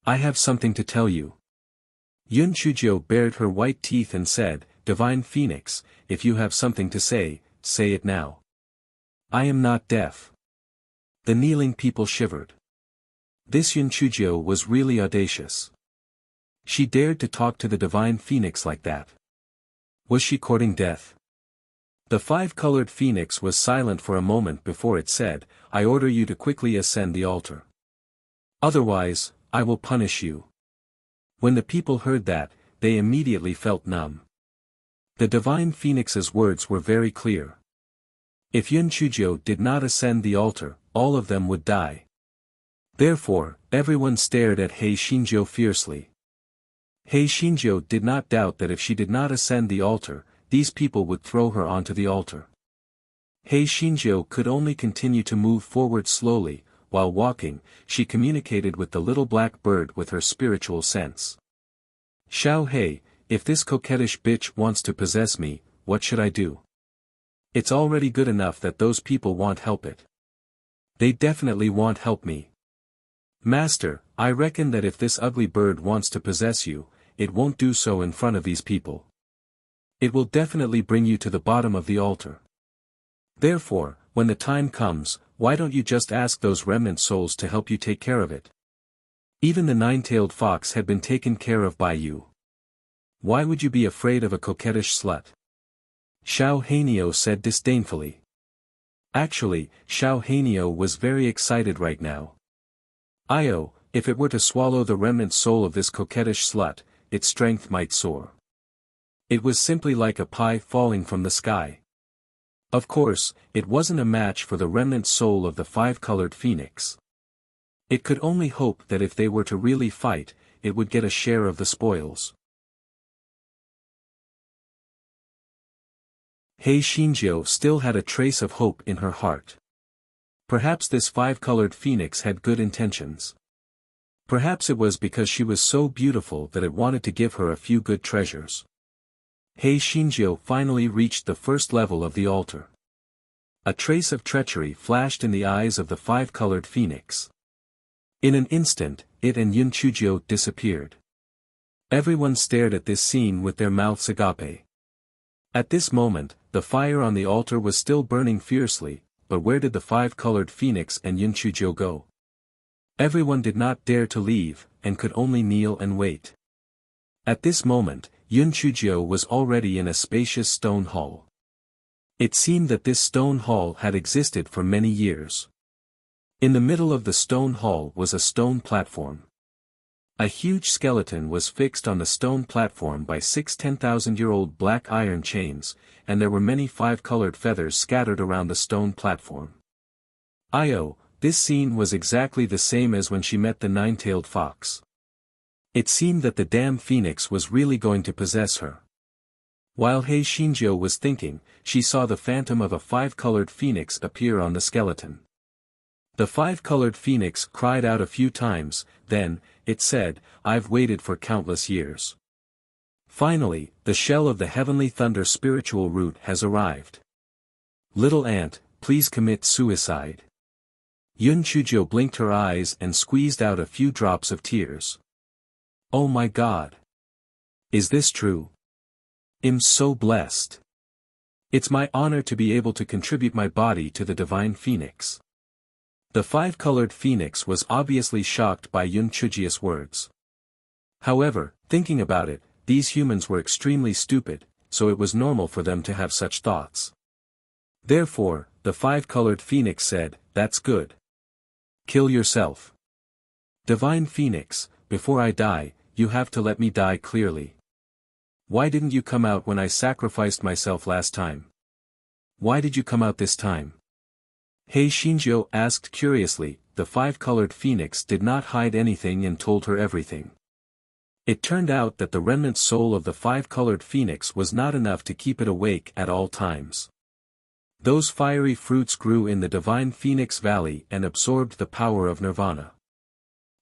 I have something to tell you." Yun Chujio bared her white teeth and said, "Divine Phoenix, if you have something to say, say it now. I am not deaf." The kneeling people shivered. This Yun Chujio was really audacious. She dared to talk to the divine phoenix like that. Was she courting death? The 5-colored phoenix was silent for a moment before it said, "I order you to quickly ascend the altar. Otherwise, I will punish you." When the people heard that, they immediately felt numb. The divine phoenix's words were very clear. If Yun Chujio did not ascend the altar, all of them would die. Therefore, everyone stared at Hei Shinjo fiercely. Hei Shinjo did not doubt that if she did not ascend the altar, these people would throw her onto the altar. Hei Shinjo could only continue to move forward slowly. While walking, she communicated with the little black bird with her spiritual sense. "Xiao Hei, if this coquettish bitch wants to possess me, what should I do? It's already good enough that those people won't help it. They definitely won't help me. Master, I reckon that if this ugly bird wants to possess you, it won't do so in front of these people. It will definitely bring you to the bottom of the altar. Therefore, when the time comes, why don't you just ask those remnant souls to help you take care of it? Even the 9-tailed fox had been taken care of by you. Why would you be afraid of a coquettish slut?" Xiao Hanio said disdainfully. Actually, Xiao Hanio was very excited right now. Io, if it were to swallow the remnant soul of this coquettish slut, its strength might soar. It was simply like a pie falling from the sky. Of course, it wasn't a match for the remnant soul of the 5-colored phoenix. It could only hope that if they were to really fight, it would get a share of the spoils. Hei Shinjio still had a trace of hope in her heart. Perhaps this five-colored phoenix had good intentions. Perhaps it was because she was so beautiful that it wanted to give her a few good treasures. Hei Shinjio finally reached the first level of the altar. A trace of treachery flashed in the eyes of the five-colored phoenix. In an instant, it and Yun Chujio disappeared. Everyone stared at this scene with their mouths agape. At this moment, the fire on the altar was still burning fiercely, but where did the five-colored phoenix and Yun Chujio go? Everyone did not dare to leave, and could only kneel and wait. At this moment, Yun Chujio was already in a spacious stone hall. It seemed that this stone hall had existed for many years. In the middle of the stone hall was a stone platform. A huge skeleton was fixed on the stone platform by 6 10,000-year-old black iron chains, and there were many five-colored feathers scattered around the stone platform. This scene was exactly the same as when she met the nine-tailed fox. It seemed that the damn phoenix was really going to possess her. While Hei Shinjio was thinking, she saw the phantom of a five-colored phoenix appear on the skeleton. The five-colored phoenix cried out a few times, then, it said, "I've waited for countless years. Finally, the shell of the heavenly thunder spiritual root has arrived. Little ant, please commit suicide." Yun Chujio blinked her eyes and squeezed out a few drops of tears. Oh my God! Is this true? I'm so blessed. It's my honor to be able to contribute my body to the divine phoenix. The five-colored phoenix was obviously shocked by Yun Chujio's words. However, thinking about it, these humans were extremely stupid, so it was normal for them to have such thoughts. Therefore, the five-colored phoenix said, "That's good. Kill yourself. Divine Phoenix, before I die, you have to let me die clearly. Why didn't you come out when I sacrificed myself last time? Why did you come out this time?" Hei Shinjio asked curiously. The five-colored phoenix did not hide anything and told her everything. It turned out that the remnant soul of the five-colored phoenix was not enough to keep it awake at all times. Those fiery fruits grew in the divine Phoenix Valley and absorbed the power of nirvana.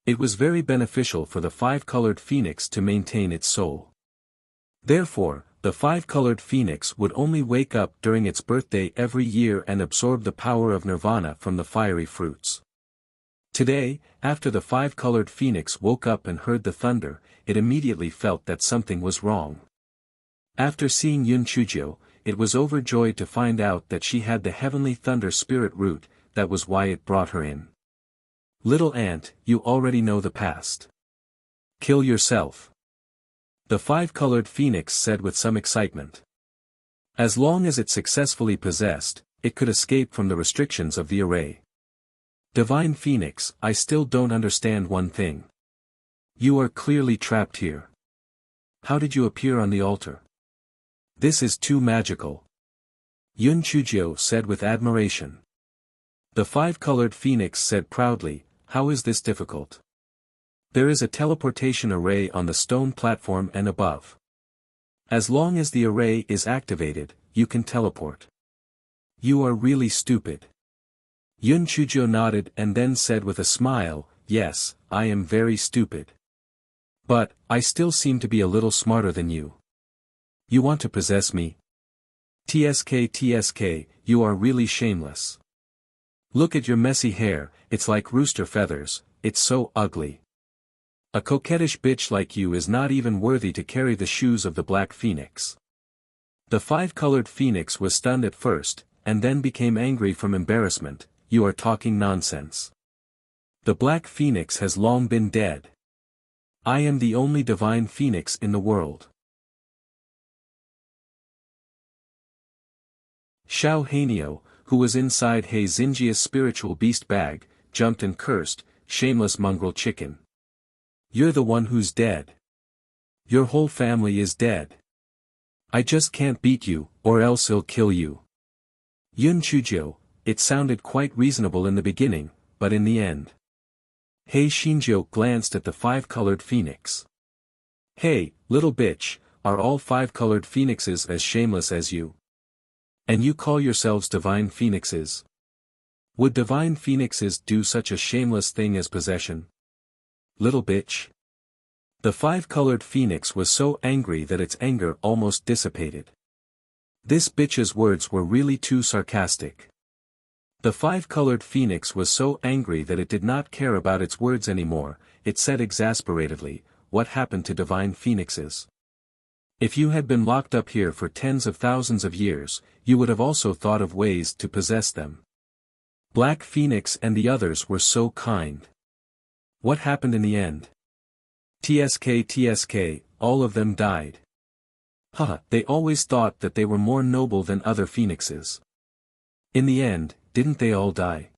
It was very beneficial for the five-colored phoenix to maintain its soul. Therefore, the five-colored phoenix would only wake up during its birthday every year and absorb the power of nirvana from the fiery fruits. Today, after the five-colored phoenix woke up and heard the thunder, it immediately felt that something was wrong. After seeing Yun Chujio, it was overjoyed to find out that she had the heavenly thunder spirit root. That was why it brought her in. "Little ant, you already know the past. Kill yourself," the five-colored phoenix said with some excitement. As long as it successfully possessed, it could escape from the restrictions of the array. "Divine Phoenix, I still don't understand one thing. You are clearly trapped here. How did you appear on the altar? This is too magical," Yun Chujio said with admiration. The five-colored phoenix said proudly, "How is this difficult? There is a teleportation array on the stone platform and above. As long as the array is activated, you can teleport." "You are really stupid." Yun Chujio nodded and then said with a smile, "Yes, I am very stupid. But, I still seem to be a little smarter than you. You want to possess me? TSK, you are really shameless. Look at your messy hair, it's like rooster feathers, it's so ugly. A coquettish bitch like you is not even worthy to carry the shoes of the black phoenix." The five-colored phoenix was stunned at first, and then became angry from embarrassment. "You are talking nonsense. The black phoenix has long been dead. I am the only divine phoenix in the world." Xiao Hanio, who was inside Hei Xinjia's spiritual beast bag, jumped and cursed, "Shameless mongrel chicken. You're the one who's dead. Your whole family is dead. I just can't beat you, or else I'll kill you." Yun Chujio, it sounded quite reasonable in the beginning, but in the end. Hei Shinjo glanced at the five-colored phoenix. Hey, little bitch, are all five-colored phoenixes as shameless as you? And you call yourselves divine phoenixes? Would divine phoenixes do such a shameless thing as possession? Little bitch. The five-colored phoenix was so angry that its anger almost dissipated. This bitch's words were really too sarcastic. The five-colored phoenix was so angry that it did not care about its words anymore. It said exasperatedly, "What happened to divine phoenixes? If you had been locked up here for tens of thousands of years, you would have also thought of ways to possess them. Black Phoenix and the others were so kind. What happened in the end? TSK, all of them died. Haha, they always thought that they were more noble than other phoenixes. In the end, didn't they all die?"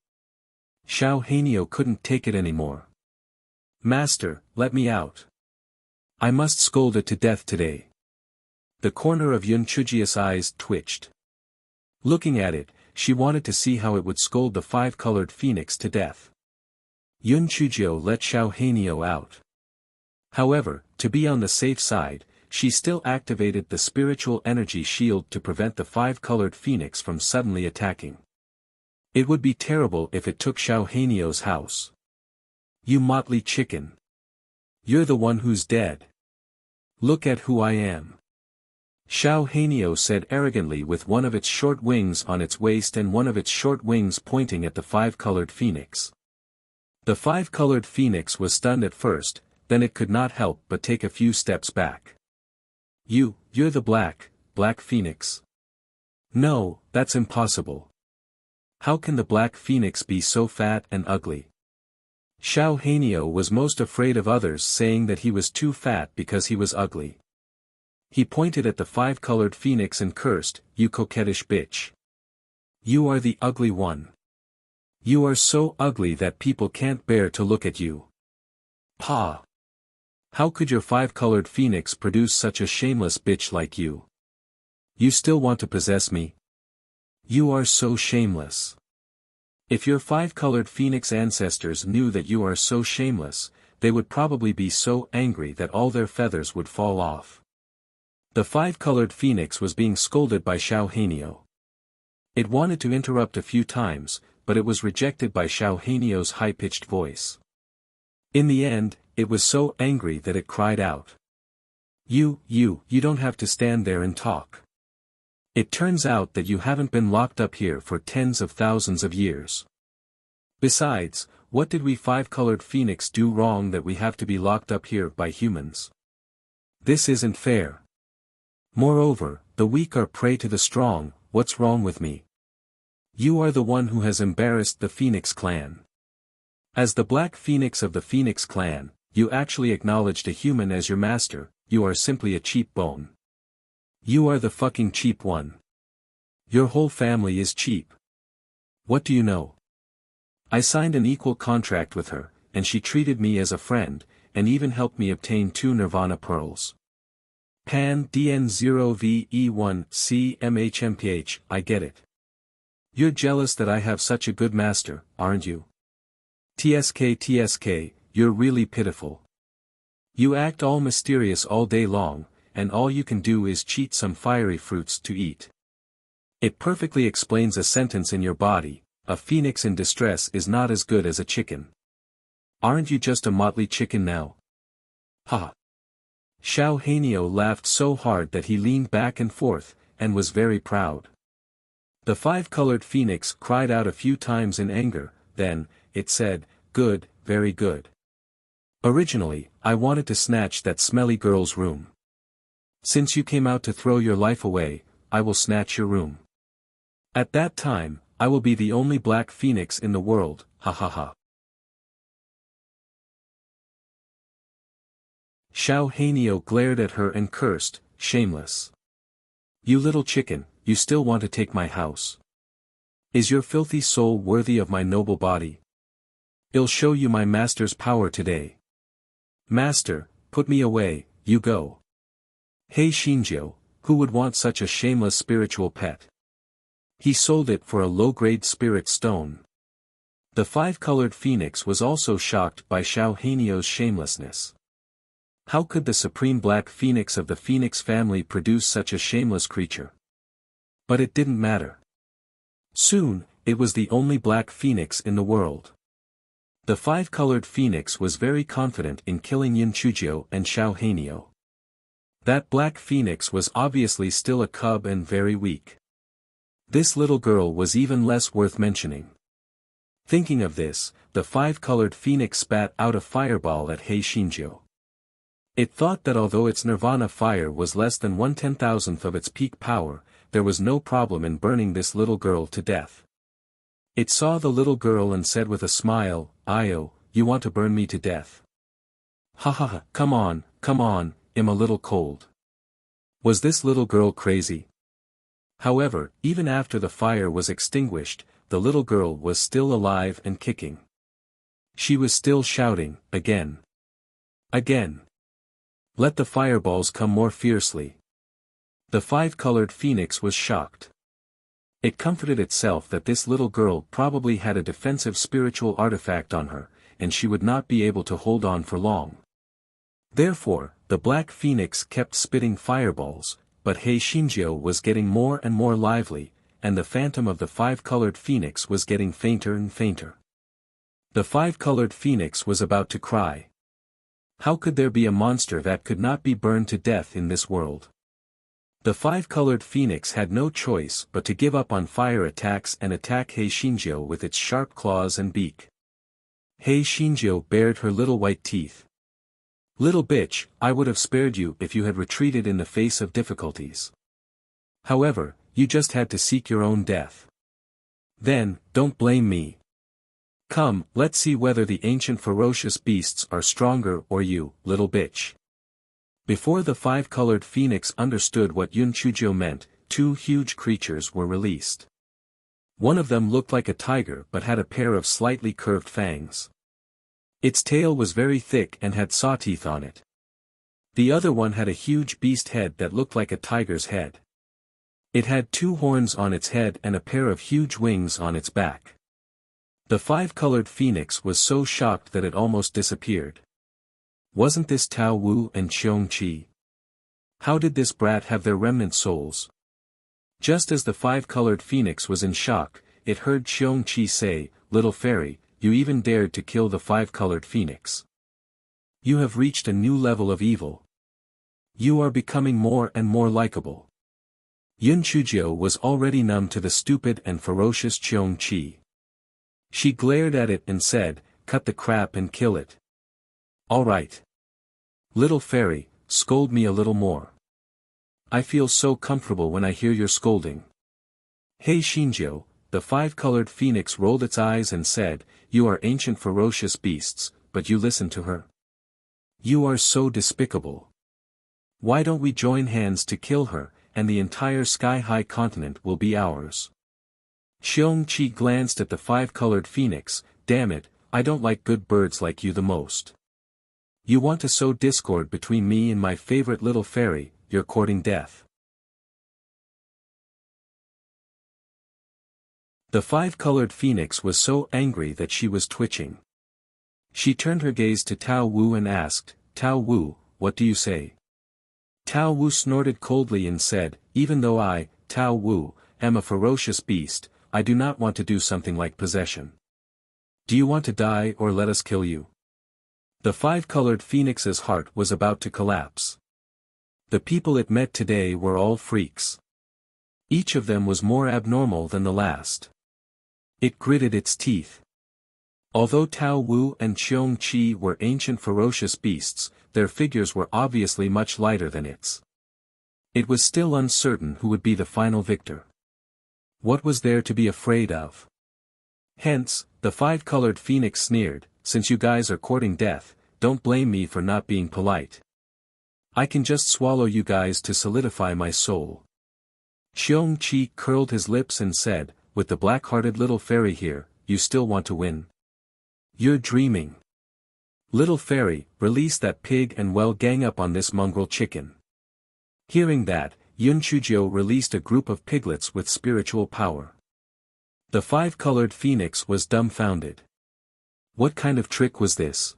Xiao Hanyo couldn't take it anymore. "Master, let me out. I must scold it to death today." The corner of Yun Chujia's eyes twitched. Looking at it, she wanted to see how it would scold the five-colored phoenix to death. Yun Chujio let Xiao Hanyo out. However, to be on the safe side, she still activated the spiritual energy shield to prevent the five-colored phoenix from suddenly attacking. It would be terrible if it took Xiao Hanyo's house. "You motley chicken. You're the one who's dead. Look at who I am." Xiao Hanyo said arrogantly with one of its short wings on its waist and one of its short wings pointing at the five-colored phoenix. The five-colored phoenix was stunned at first, then it could not help but take a few steps back. You're the black phoenix. No, that's impossible. How can the black phoenix be so fat and ugly? Xiao Hanyo was most afraid of others saying that he was too fat because he was ugly. He pointed at the five-colored phoenix and cursed, "You coquettish bitch. You are the ugly one. You are so ugly that people can't bear to look at you. Pa! How could your five-colored phoenix produce such a shameless bitch like you? You still want to possess me? You are so shameless. If your five-colored phoenix ancestors knew that you are so shameless, they would probably be so angry that all their feathers would fall off." The five-colored phoenix was being scolded by Xiao Hanyo. It wanted to interrupt a few times, but it was rejected by Xiao Hanyo's high-pitched voice. In the end, it was so angry that it cried out. You don't have to stand there and talk. It turns out that you haven't been locked up here for tens of thousands of years. Besides, what did we five-colored phoenix do wrong that we have to be locked up here by humans? This isn't fair. Moreover, the weak are prey to the strong. What's wrong with me? You are the one who has embarrassed the Phoenix clan. As the Black Phoenix of the Phoenix clan, you actually acknowledged a human as your master. You are simply a cheap bone. You are the fucking cheap one. Your whole family is cheap. What do you know? I signed an equal contract with her, and she treated me as a friend, and even helped me obtain 2 Nirvana pearls. Pan DN0VE1CMHMPH, I get it. You're jealous that I have such a good master, aren't you? TSK, you're really pitiful. You act all mysterious all day long, and all you can do is cheat some fiery fruits to eat. It perfectly explains a sentence in your body: a phoenix in distress is not as good as a chicken. Aren't you just a motley chicken now? Ha! Xiao Hanyo laughed so hard that he leaned back and forth, and was very proud. The five-colored phoenix cried out a few times in anger, then, it said, "Good, very good. Originally, I wanted to snatch that smelly girl's room. Since you came out to throw your life away, I will snatch your room. At that time, I will be the only black phoenix in the world, ha ha ha." Xiao Hanyo glared at her and cursed, "Shameless. You little chicken, you still want to take my house? Is your filthy soul worthy of my noble body? I'll show you my master's power today. Master, put me away, you go. Hey Shinjo, who would want such a shameless spiritual pet? He sold it for a low-grade spirit stone. The five-colored phoenix was also shocked by Xiao Hanio's shamelessness. How could the supreme black phoenix of the phoenix family produce such a shameless creature? But it didn't matter. Soon, it was the only black phoenix in the world. The five-colored phoenix was very confident in killing Yun Chujio and Xiao Hanio. That black phoenix was obviously still a cub and very weak. This little girl was even less worth mentioning. Thinking of this, the five-colored phoenix spat out a fireball at Hei Shinjo. It thought that although its nirvana fire was less than 1/10,000th of its peak power, there was no problem in burning this little girl to death. It saw the little girl and said with a smile, "Io, you want to burn me to death? Ha ha ha, come on, I'm a little cold." Was this little girl crazy? However, even after the fire was extinguished, the little girl was still alive and kicking. She was still shouting, "Again! Again! Let the fireballs come more fiercely." The five-colored phoenix was shocked. It comforted itself that this little girl probably had a defensive spiritual artifact on her, and she would not be able to hold on for long. Therefore, the black phoenix kept spitting fireballs, but Hei Shinjo was getting more and more lively, and the phantom of the five-colored phoenix was getting fainter and fainter. The five-colored phoenix was about to cry. How could there be a monster that could not be burned to death in this world? The five-colored phoenix had no choice but to give up on fire attacks and attack Hei Shinjo with its sharp claws and beak. Hei Shinjo bared her little white teeth. "Little bitch, I would have spared you if you had retreated in the face of difficulties. However, you just had to seek your own death. Then, don't blame me. Come, let's see whether the ancient ferocious beasts are stronger or you, little bitch." Before the five-colored phoenix understood what Yun Chujio meant, two huge creatures were released. One of them looked like a tiger but had a pair of slightly curved fangs. Its tail was very thick and had saw-teeth on it. The other one had a huge beast head that looked like a tiger's head. It had two horns on its head and a pair of huge wings on its back. The five-colored phoenix was so shocked that it almost disappeared. Wasn't this Tao Wu and Xiong Qi? How did this brat have their remnant souls? Just as the five-colored phoenix was in shock, it heard Xiong Qi say, "Little fairy, you even dared to kill the five-colored phoenix. You have reached a new level of evil. You are becoming more and more likable." Yun Chujio was already numb to the stupid and ferocious Xiong Qi. She glared at it and said, "Cut the crap and kill it. All right. Little fairy, scold me a little more. I feel so comfortable when I hear your scolding." Hei Shinjo, the five-colored phoenix rolled its eyes and said, "You are ancient ferocious beasts, but you listen to her. You are so despicable. Why don't we join hands to kill her, and the entire sky-high continent will be ours?" Xiong Qi glanced at the five-colored phoenix. "Damn it, I don't like good birds like you the most. You want to sow discord between me and my favorite little fairy, you're courting death." The five-colored phoenix was so angry that she was twitching. She turned her gaze to Tao Wu and asked, "Tao Wu, what do you say?" Tao Wu snorted coldly and said, "Even though I, Tao Wu, am a ferocious beast, I do not want to do something like possession. Do you want to die or let us kill you?" The five-colored phoenix's heart was about to collapse. The people it met today were all freaks. Each of them was more abnormal than the last. It gritted its teeth. Although Tao Wu and Xiong Qi were ancient ferocious beasts, their figures were obviously much lighter than its. It was still uncertain who would be the final victor. What was there to be afraid of? Hence, the five-colored phoenix sneered, "Since you guys are courting death, don't blame me for not being polite. I can just swallow you guys to solidify my soul." Xiong Qi curled his lips and said, "With the black-hearted little fairy here, you still want to win? You're dreaming. Little fairy, release that pig and well gang up on this mongrel chicken." Hearing that, Yun Chujio released a group of piglets with spiritual power. The five-colored phoenix was dumbfounded. What kind of trick was this?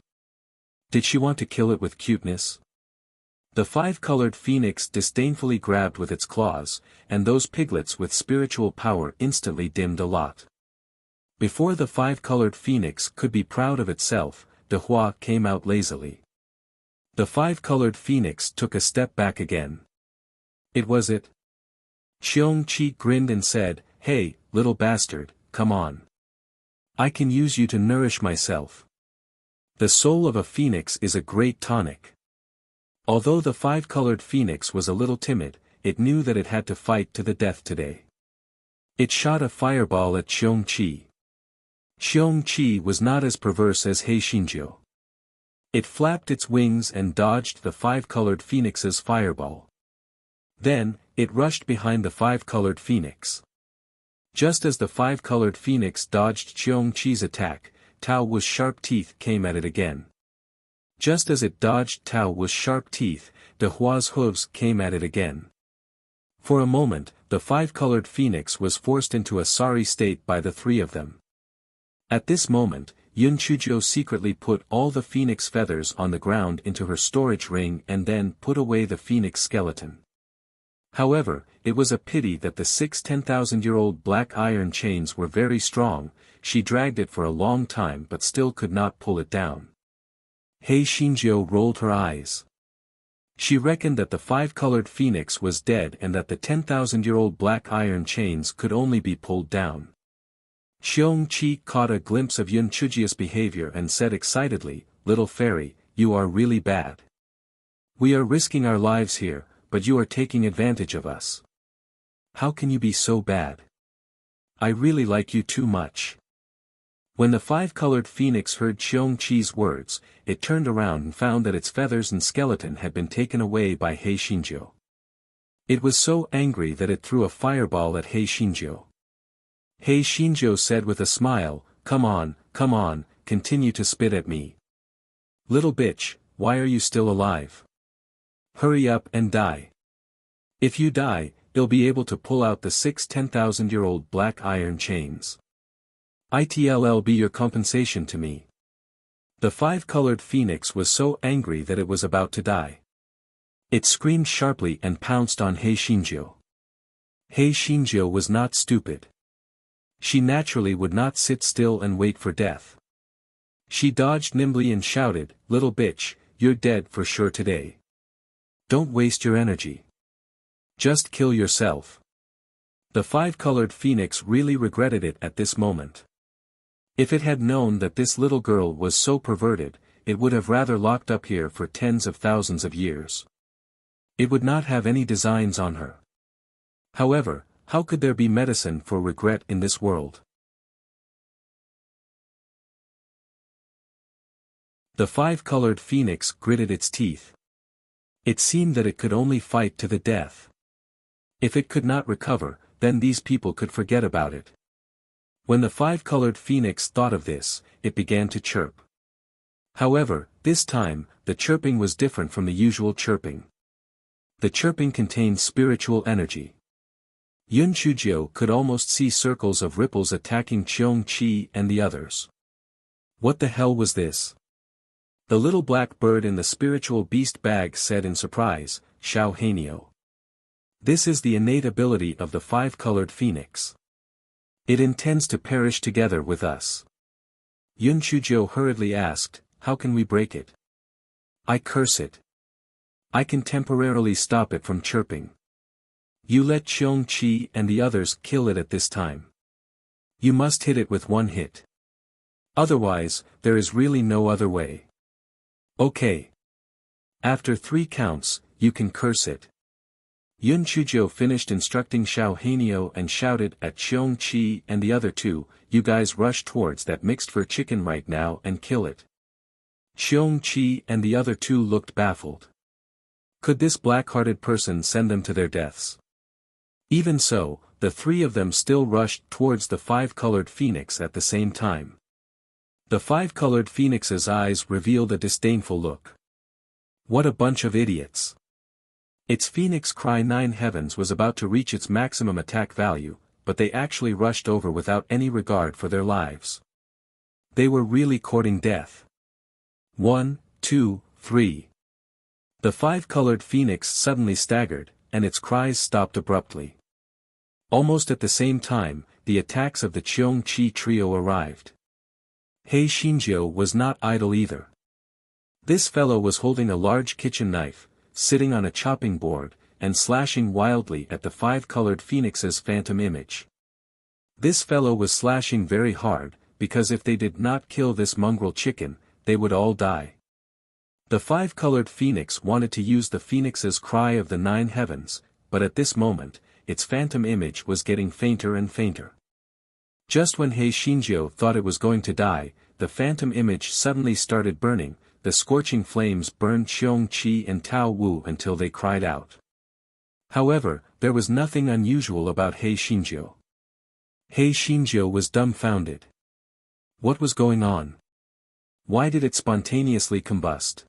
Did she want to kill it with cuteness? The five-colored phoenix disdainfully grabbed with its claws, and those piglets with spiritual power instantly dimmed a lot. Before the five-colored phoenix could be proud of itself, De Hua came out lazily. The five-colored phoenix took a step back again. It was it. Xiong Qi grinned and said, "Hey, little bastard, come on. I can use you to nourish myself. The soul of a phoenix is a great tonic." Although the five-colored phoenix was a little timid, it knew that it had to fight to the death today. It shot a fireball at Xiong Qi. Xiong Qi was not as perverse as He Xinjiu. It flapped its wings and dodged the five-colored phoenix's fireball. Then, it rushed behind the five-colored phoenix. Just as the five-colored phoenix dodged Xiong Qi's attack, Tao Wu's sharp teeth came at it again. Just as it dodged Tao Wu's sharp teeth, De Hua's hooves came at it again. For a moment, the five-colored phoenix was forced into a sorry state by the three of them. At this moment, Yun Chuzhou secretly put all the phoenix feathers on the ground into her storage ring and then put away the phoenix skeleton. However, it was a pity that the 6 10,000-year-old black iron chains were very strong. She dragged it for a long time but still could not pull it down. He Xinjiu rolled her eyes. She reckoned that the five-colored phoenix was dead and that the 10,000-year-old black iron chains could only be pulled down. Xiong Qi caught a glimpse of Yun Chujia's behavior and said excitedly, "Little fairy, you are really bad. We are risking our lives here, but you are taking advantage of us. How can you be so bad? I really like you too much." When the five-colored phoenix heard Xiong Qi's words, it turned around and found that its feathers and skeleton had been taken away by He Xinjiu. It was so angry that it threw a fireball at He Xinjiu. He Xinjiu said with a smile, come on, continue to spit at me. Little bitch, why are you still alive? Hurry up and die. If you die, you'll be able to pull out the 6 10,000-year-old black iron chains. It'll be your compensation to me. The five-colored phoenix was so angry that it was about to die. It screamed sharply and pounced on He Xinjiu. He Xinjiu was not stupid. She naturally would not sit still and wait for death. She dodged nimbly and shouted, "Little bitch, you're dead for sure today. Don't waste your energy. Just kill yourself." The five-colored phoenix really regretted it at this moment. If it had known that this little girl was so perverted, it would have rather locked up here for tens of thousands of years. It would not have any designs on her. However, how could there be medicine for regret in this world? The five-colored phoenix gritted its teeth. It seemed that it could only fight to the death. If it could not recover, then these people could forget about it. When the five-colored phoenix thought of this, it began to chirp. However, this time, the chirping was different from the usual chirping. The chirping contained spiritual energy. Yun Chuzhou could almost see circles of ripples attacking Xiong Qi and the others. What the hell was this? The little black bird in the spiritual beast bag said in surprise, "Xiao Hanio. This is the innate ability of the five-colored phoenix. It intends to perish together with us." Yun Chuzhou hurriedly asked, "How can we break it?" "I curse it. I can temporarily stop it from chirping. You let Xiong Qi and the others kill it at this time. You must hit it with one hit. Otherwise, there is really no other way. Okay. After 3 counts, you can curse it." Yun Chuzhou finished instructing Xiao Hanio and shouted at Xiong Qi and the other two, "You guys rush towards that mixed fur chicken right now and kill it." Xiong Qi and the other two looked baffled. Could this black-hearted person send them to their deaths? Even so, the three of them still rushed towards the five-colored phoenix at the same time. The five-colored phoenix's eyes revealed a disdainful look. What a bunch of idiots. Its phoenix cry 9 heavens was about to reach its maximum attack value, but they actually rushed over without any regard for their lives. They were really courting death. 1, 2, 3. The five-colored phoenix suddenly staggered, and its cries stopped abruptly. Almost at the same time, the attacks of the Cheong-Chi trio arrived. Hei Shinjiu was not idle either. This fellow was holding a large kitchen knife, sitting on a chopping board, and slashing wildly at the five-colored phoenix's phantom image. This fellow was slashing very hard, because if they did not kill this mongrel chicken, they would all die. The five-colored phoenix wanted to use the phoenix's cry of the 9 heavens, but at this moment, its phantom image was getting fainter and fainter. Just when Hei Shinjiu thought it was going to die, the phantom image suddenly started burning. The scorching flames burned Cheong-Chi and Tao Wu until they cried out. However, there was nothing unusual about Hei Shinjiu. Hei Shinjiu was dumbfounded. What was going on? Why did it spontaneously combust?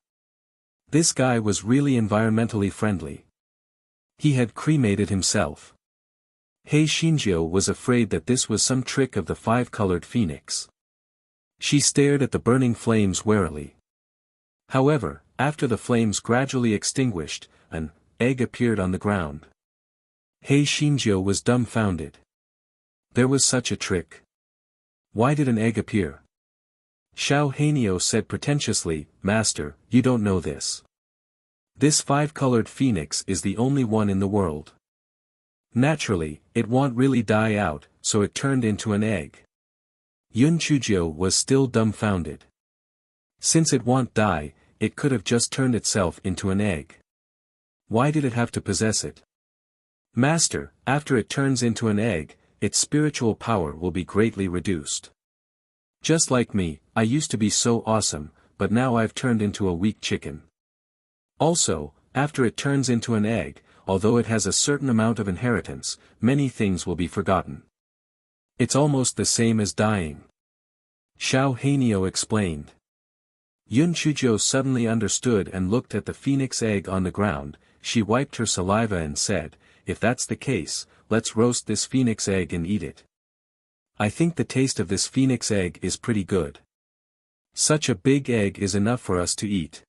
This guy was really environmentally friendly. He had cremated himself. Hei Shinjiu was afraid that this was some trick of the five-colored phoenix. She stared at the burning flames warily. However, after the flames gradually extinguished, an egg appeared on the ground. Hei Shinjiu was dumbfounded. There was such a trick. Why did an egg appear? Xiao Hanio said pretentiously, "Master, you don't know this. This five-colored phoenix is the only one in the world. Naturally, it won't really die out, so it turned into an egg." Yun Chujiu was still dumbfounded. Since it won't die, it could have just turned itself into an egg. Why did it have to possess it? "Master, after it turns into an egg, its spiritual power will be greatly reduced. Just like me, I used to be so awesome, but now I've turned into a weak chicken. Also, after it turns into an egg, although it has a certain amount of inheritance, many things will be forgotten. It's almost the same as dying." Xiao Hanio explained. Yun Chujiu suddenly understood and looked at the phoenix egg on the ground. She wiped her saliva and said, "If that's the case, let's roast this phoenix egg and eat it. I think the taste of this phoenix egg is pretty good. Such a big egg is enough for us to eat."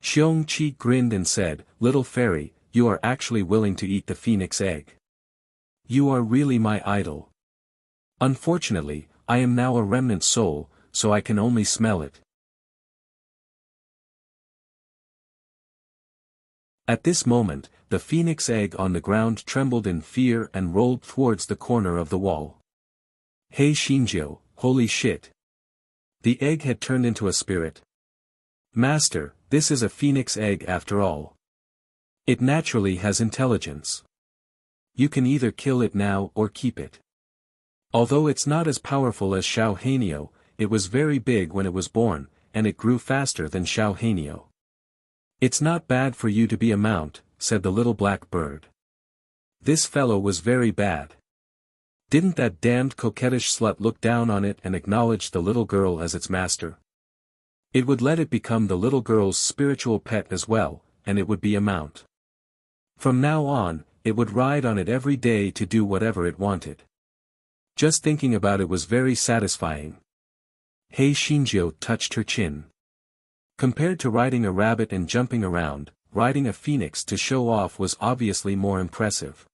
Cheong-Chi grinned and said, "Little fairy, you are actually willing to eat the phoenix egg. You are really my idol. Unfortunately, I am now a remnant soul, so I can only smell it." At this moment, the phoenix egg on the ground trembled in fear and rolled towards the corner of the wall. "Hei Shinjiu, holy shit. The egg had turned into a spirit. Master, this is a phoenix egg after all. It naturally has intelligence. You can either kill it now or keep it. Although it's not as powerful as Xiao Hanio, it was very big when it was born, and it grew faster than Xiao Hanio. It's not bad for you to be a mount," said the little black bird. This fellow was very bad. Didn't that damned coquettish slut look down on it and acknowledge the little girl as its master? It would let it become the little girl's spiritual pet as well, and it would be a mount. From now on, it would ride on it every day to do whatever it wanted. Just thinking about it was very satisfying. Hei Shinjiu touched her chin. Compared to riding a rabbit and jumping around, riding a phoenix to show off was obviously more impressive.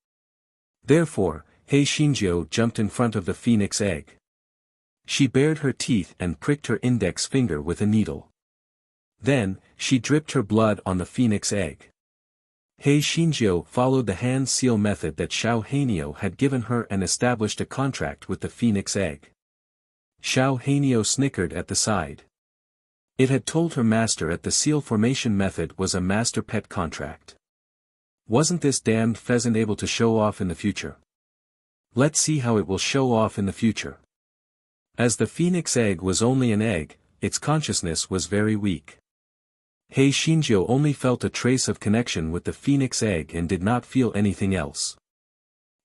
Therefore, Hei Shinjiu jumped in front of the phoenix egg. She bared her teeth and pricked her index finger with a needle. Then, she dripped her blood on the phoenix egg. Hei Shinjiu followed the hand seal method that Xiao Hanio had given her and established a contract with the phoenix egg. Xiao Hanio snickered at the side. It had told her master at the seal formation method was a master pet contract. Wasn't this damned pheasant able to show off in the future? Let's see how it will show off in the future. As the phoenix egg was only an egg, its consciousness was very weak. Hei Shinjiu only felt a trace of connection with the phoenix egg and did not feel anything else.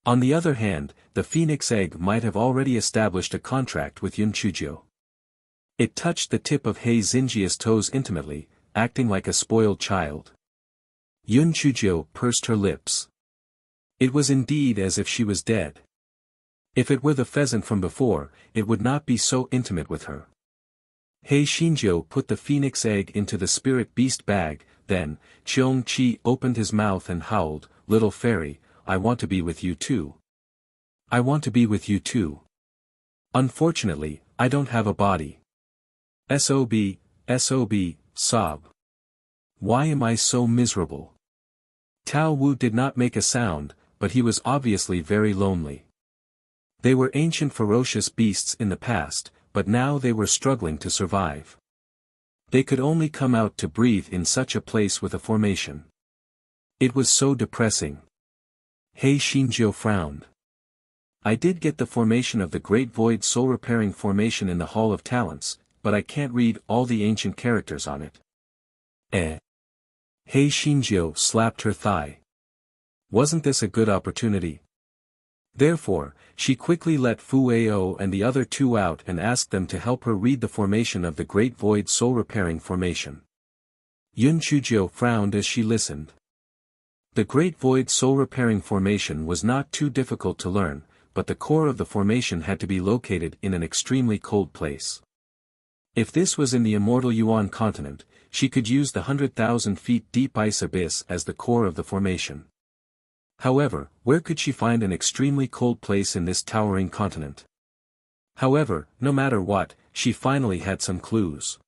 On the other hand, the phoenix egg might have already established a contract with Yun Chujiu. It touched the tip of Hei Xinjia's toes intimately, acting like a spoiled child. Yun Chujiu pursed her lips. It was indeed as if she was dead. If it were the pheasant from before, it would not be so intimate with her. He Xinjiu put the phoenix egg into the spirit beast bag, then, Qiong-Chi opened his mouth and howled, "Little fairy, I want to be with you too. I want to be with you too. Unfortunately, I don't have a body. SOB, SOB, sob. Why am I so miserable?" Tao Wu did not make a sound, but he was obviously very lonely. They were ancient ferocious beasts in the past, but now they were struggling to survive. They could only come out to breathe in such a place with a formation. It was so depressing. He Xinjiu frowned. "I did get the formation of the Great Void Soul Repairing Formation in the Hall of Talents, but I can't read all the ancient characters on it." He Xinjiu slapped her thigh. Wasn't this a good opportunity? Therefore, she quickly let Fu Ao and the other two out and asked them to help her read the formation of the Great Void Soul Repairing Formation. Yun Chujiu frowned as she listened. The Great Void Soul Repairing Formation was not too difficult to learn, but the core of the formation had to be located in an extremely cold place. If this was in the immortal Yuan continent, she could use the 100,000 feet deep ice abyss as the core of the formation. However, where could she find an extremely cold place in this towering continent? However, no matter what, she finally had some clues.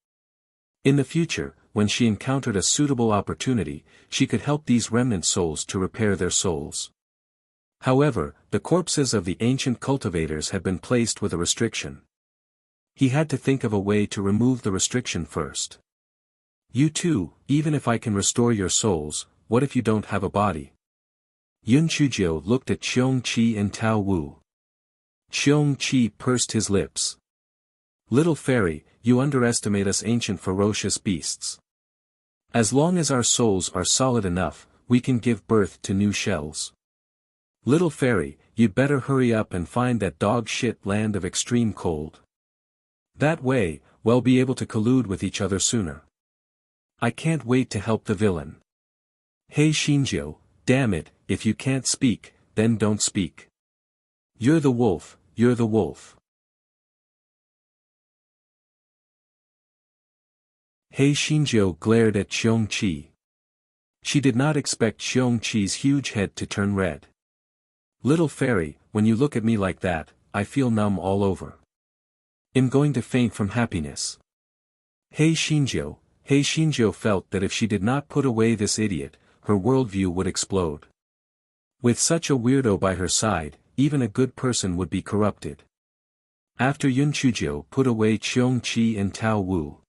In the future, when she encountered a suitable opportunity, she could help these remnant souls to repair their souls. However, the corpses of the ancient cultivators had been placed with a restriction. He had to think of a way to remove the restriction first. "You too, even if I can restore your souls, what if you don't have a body?" Yun Chujiu looked at Qiong-Chi and Tao Wu. Qiong-Chi pursed his lips. "Little fairy, you underestimate us ancient ferocious beasts. As long as our souls are solid enough, we can give birth to new shells. Little fairy, you'd better hurry up and find that dog shit land of extreme cold. That way, we'll be able to collude with each other sooner. I can't wait to help the villain. He Xinjiu, damn it, if you can't speak, then don't speak. You're the wolf, you're the wolf." He Xinjiu glared at Qiong-Chi. She did not expect Qiong-Chi's huge head to turn red. "Little fairy, when you look at me like that, I feel numb all over. I'm going to faint from happiness." He Xinjiu felt that if she did not put away this idiot, her worldview would explode. With such a weirdo by her side, even a good person would be corrupted. After Yun Chujiu put away Qiong-Chi and Tao Wu,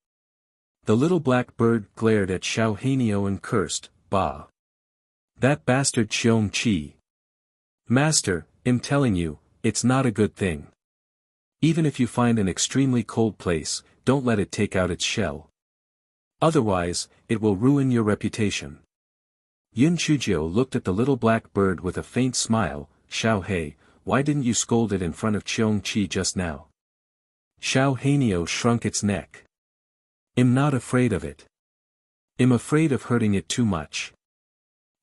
the little black bird glared at Xiao Hanio and cursed, "Bah! That bastard Qiong-Chi. Master, I'm telling you, it's not a good thing. Even if you find an extremely cold place, don't let it take out its shell. Otherwise, it will ruin your reputation." Yun Chujiu looked at the little black bird with a faint smile. "Xiao He, why didn't you scold it in front of Qiong-Chi just now?" Xiao Hanio shrunk its neck. "I'm not afraid of it. I'm afraid of hurting it too much.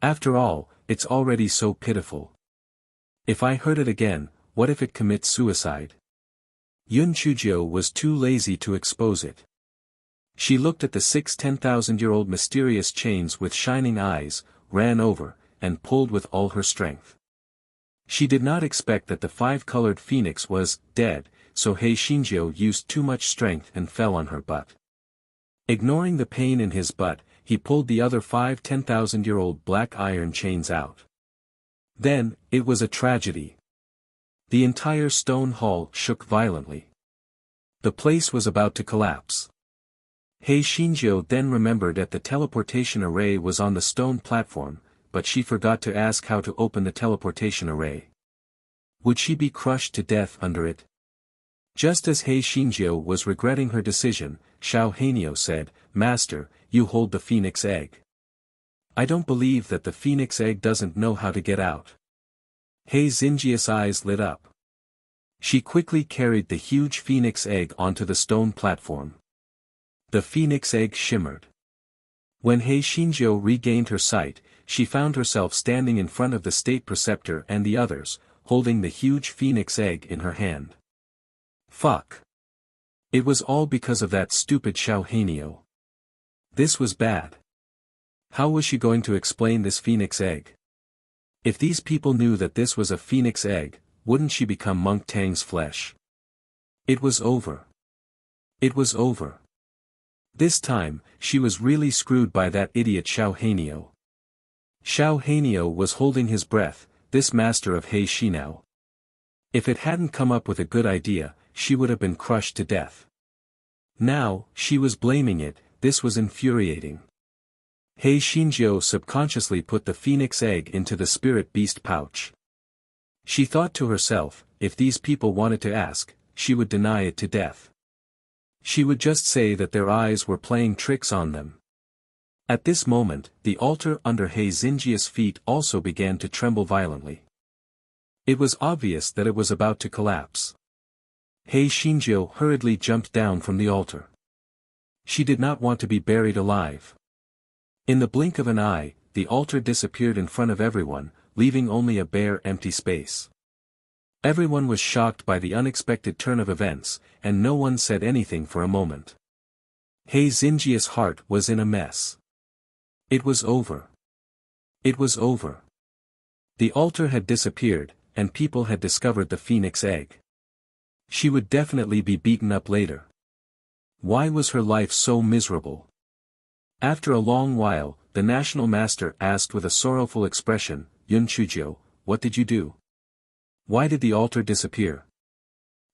After all, it's already so pitiful. If I hurt it again, what if it commits suicide?" Yun Chujiu was too lazy to expose it. She looked at the 6 10,000-year-old mysterious chains with shining eyes, ran over, and pulled with all her strength. She did not expect that the 5-colored phoenix was dead, so He Xinjiu used too much strength and fell on her butt. Ignoring the pain in his butt, he pulled the other 5 10,000-year-old black iron chains out. Then, it was a tragedy. The entire stone hall shook violently. The place was about to collapse. He Xinjiu then remembered that the teleportation array was on the stone platform, but she forgot to ask how to open the teleportation array. Would she be crushed to death under it? Just as He Xinjiu was regretting her decision, Xiao Hanio said, "Master, you hold the phoenix egg. I don't believe that the phoenix egg doesn't know how to get out." He Xinjiu's eyes lit up. She quickly carried the huge phoenix egg onto the stone platform. The phoenix egg shimmered. When He Xinjiu regained her sight, she found herself standing in front of the state preceptor and the others, holding the huge phoenix egg in her hand. "Fuck! It was all because of that stupid Xiao Hanio. This was bad. How was she going to explain this phoenix egg? If these people knew that this was a phoenix egg, wouldn't she become Monk Tang's flesh? It was over. It was over. This time, she was really screwed by that idiot Xiao Hanio. Xiao Hanio was holding his breath, this master of He Shinao. If it hadn't come up with a good idea, she would have been crushed to death. Now, she was blaming it, this was infuriating. He Shinjiu subconsciously put the phoenix egg into the spirit beast pouch. She thought to herself, if these people wanted to ask, she would deny it to death. She would just say that their eyes were playing tricks on them. At this moment, the altar under He Xinjia's feet also began to tremble violently. It was obvious that it was about to collapse. He Shinjiu hurriedly jumped down from the altar. She did not want to be buried alive. In the blink of an eye, the altar disappeared in front of everyone, leaving only a bare empty space. Everyone was shocked by the unexpected turn of events, and no one said anything for a moment. He Xinjia's heart was in a mess. It was over. It was over. The altar had disappeared, and people had discovered the phoenix egg. She would definitely be beaten up later. Why was her life so miserable? After a long while, the national master asked with a sorrowful expression, Yun Chujiu, what did you do? Why did the altar disappear?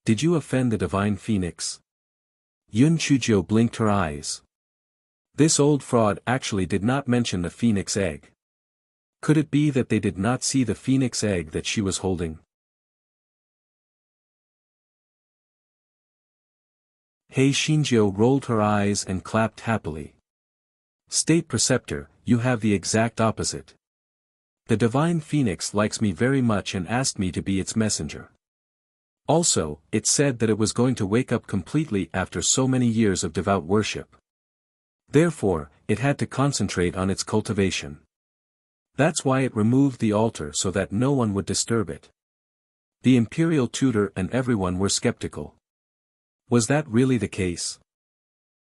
Did you offend the divine phoenix? Yun Chujiu blinked her eyes. This old fraud actually did not mention the phoenix egg. Could it be that they did not see the phoenix egg that she was holding? He Shinjiu rolled her eyes and clapped happily. State Preceptor, you have the exact opposite. The divine phoenix likes me very much and asked me to be its messenger. Also, it said that it was going to wake up completely after so many years of devout worship. Therefore, it had to concentrate on its cultivation. That's why it removed the altar so that no one would disturb it. The imperial tutor and everyone were skeptical. Was that really the case?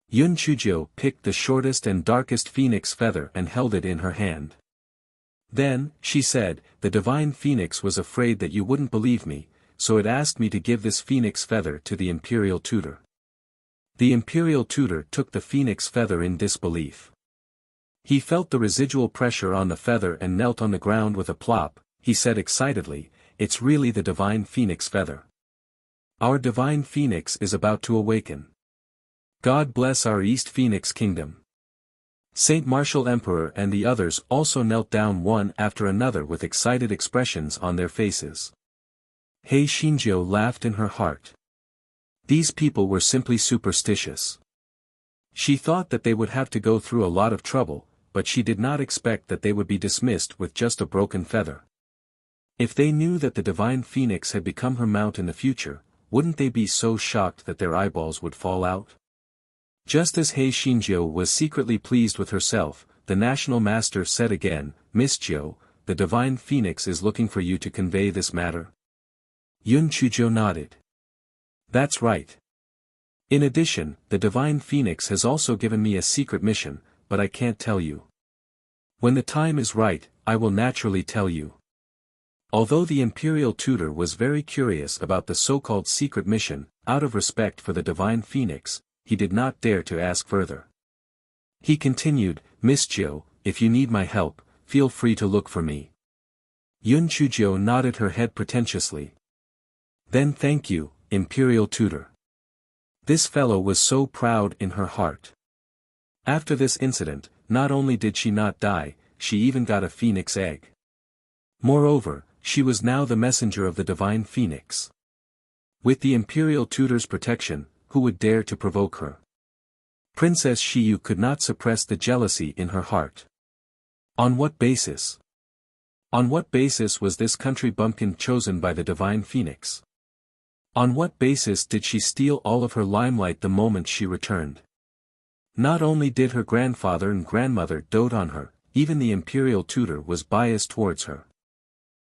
Yun Chujiu picked the shortest and darkest phoenix feather and held it in her hand. Then, she said, the divine phoenix was afraid that you wouldn't believe me, so it asked me to give this phoenix feather to the imperial tutor. The imperial tutor took the phoenix feather in disbelief. He felt the residual pressure on the feather and knelt on the ground with a plop. He said excitedly, it's really the divine phoenix feather. Our divine phoenix is about to awaken. God bless our East Phoenix Kingdom. Saint Martial Emperor and the others also knelt down one after another with excited expressions on their faces. He Shinjiu laughed in her heart. These people were simply superstitious. She thought that they would have to go through a lot of trouble, but she did not expect that they would be dismissed with just a broken feather. If they knew that the divine phoenix had become her mount in the future, wouldn't they be so shocked that their eyeballs would fall out? Just as He Shinjiu was secretly pleased with herself, the national master said again, Miss Jiu, the divine phoenix is looking for you to convey this matter. Yun Chujiu nodded. That's right. In addition, the divine phoenix has also given me a secret mission, but I can't tell you. When the time is right, I will naturally tell you. Although the imperial tutor was very curious about the so-called secret mission, out of respect for the divine phoenix, he did not dare to ask further. He continued, Miss Jiu, if you need my help, feel free to look for me. Yun Chujiu nodded her head pretentiously. Then thank you, imperial tutor. This fellow was so proud in her heart. After this incident, not only did she not die, she even got a phoenix egg. Moreover, she was now the messenger of the divine phoenix. With the imperial tutor's protection, who would dare to provoke her? Princess Shiyu could not suppress the jealousy in her heart. On what basis? On what basis was this country bumpkin chosen by the divine phoenix? On what basis did she steal all of her limelight the moment she returned? Not only did her grandfather and grandmother dote on her, even the imperial tutor was biased towards her.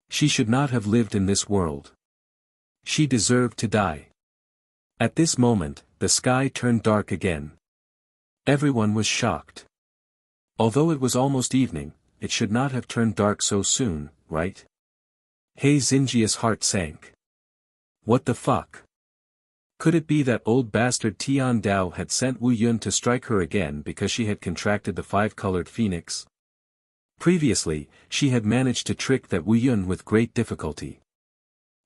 She should not have lived in this world. She deserved to die. At this moment, the sky turned dark again. Everyone was shocked. Although it was almost evening, it should not have turned dark so soon, right? He Xingjia's heart sank. What the fuck? Could it be that old bastard Tian Dao had sent Wu Yun to strike her again because she had contracted the five-colored phoenix? Previously, she had managed to trick that Wu Yun with great difficulty.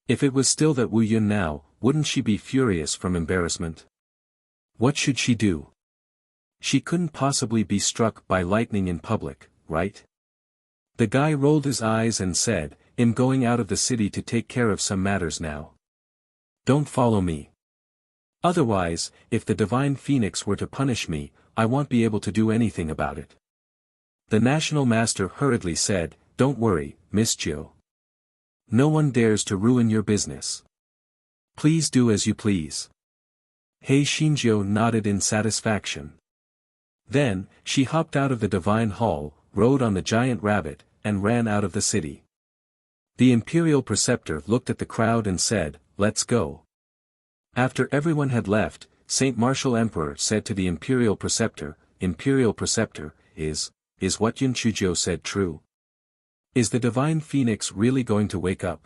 If it was still that Wu Yun now, wouldn't she be furious from embarrassment? What should she do? She couldn't possibly be struck by lightning in public, right? The guy rolled his eyes and said, "I'm going out of the city to take care of some matters now. Don't follow me. Otherwise, if the divine phoenix were to punish me, I won't be able to do anything about it." The national master hurriedly said, "Don't worry, Miss Jiu. No one dares to ruin your business. Please do as you please." He Xingjiu nodded in satisfaction. Then, she hopped out of the divine hall, rode on the giant rabbit, and ran out of the city. The imperial preceptor looked at the crowd and said, "Let's go." After everyone had left, Saint Martial Emperor said to the imperial preceptor, "Imperial preceptor, is what Yun Chujiu said true? Is the divine phoenix really going to wake up?"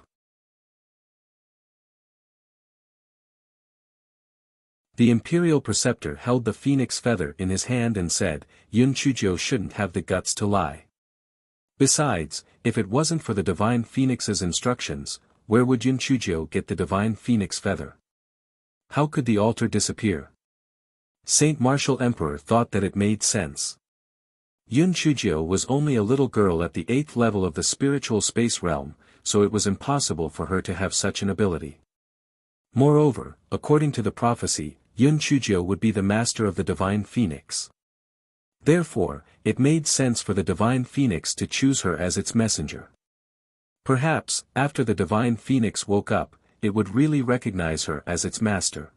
The imperial preceptor held the phoenix feather in his hand and said, "Yun Chujiu shouldn't have the guts to lie. Besides, if it wasn't for the divine phoenix's instructions, where would Yun Chujiu get the divine phoenix feather? How could the altar disappear?" Saint Martial Emperor thought that it made sense. Yun Chujiu was only a little girl at the 8th level of the spiritual space realm, so it was impossible for her to have such an ability. Moreover, according to the prophecy, Yun Chujiu would be the master of the divine phoenix. Therefore, it made sense for the divine phoenix to choose her as its messenger. Perhaps, after the divine phoenix woke up, it would really recognize her as its master.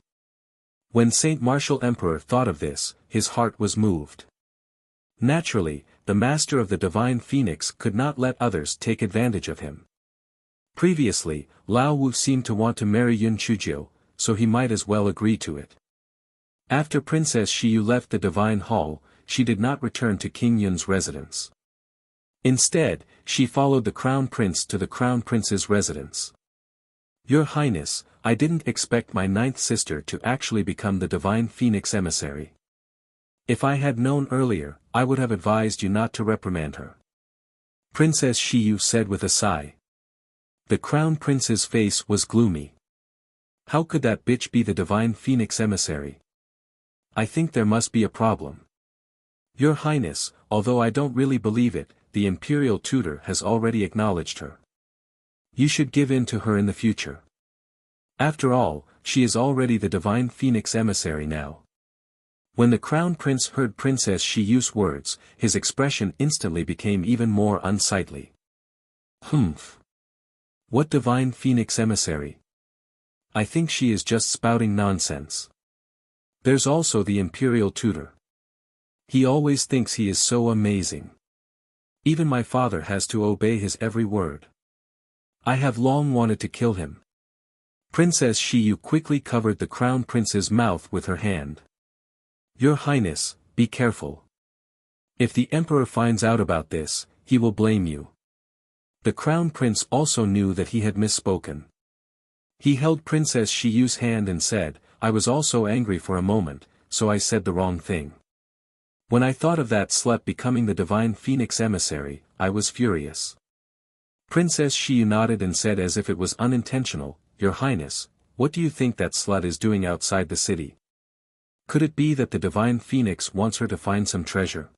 When Saint Martial Emperor thought of this, his heart was moved. Naturally, the master of the divine phoenix could not let others take advantage of him. Previously, Lao Wu seemed to want to marry Yun Chujiu, so he might as well agree to it. After Princess Shiyu left the divine hall, she did not return to King Yun's residence. Instead, she followed the crown prince to the crown prince's residence. "Your Highness, I didn't expect my 9th sister to actually become the divine phoenix emissary. If I had known earlier, I would have advised you not to reprimand her," Princess Shiyu said with a sigh. The crown prince's face was gloomy. How could that bitch be the divine phoenix emissary? I think there must be a problem. "Your Highness, although I don't really believe it, the imperial tutor has already acknowledged her. You should give in to her in the future. After all, she is already the divine phoenix emissary now." When the crown prince heard Princess Shiyu's words, his expression instantly became even more unsightly. "Humph. What divine phoenix emissary? I think she is just spouting nonsense. There's also the imperial tutor. He always thinks he is so amazing. Even my father has to obey his every word. I have long wanted to kill him." Princess Shiyu quickly covered the crown prince's mouth with her hand. "Your Highness, be careful. If the emperor finds out about this, he will blame you." The crown prince also knew that he had misspoken. He held Princess Shiyu's hand and said, "I was also angry for a moment, so I said the wrong thing. When I thought of that slut becoming the divine phoenix emissary, I was furious." Princess Shiyu nodded and said as if it was unintentional, "Your Highness, what do you think that slut is doing outside the city? Could it be that the divine phoenix wants her to find some treasure?"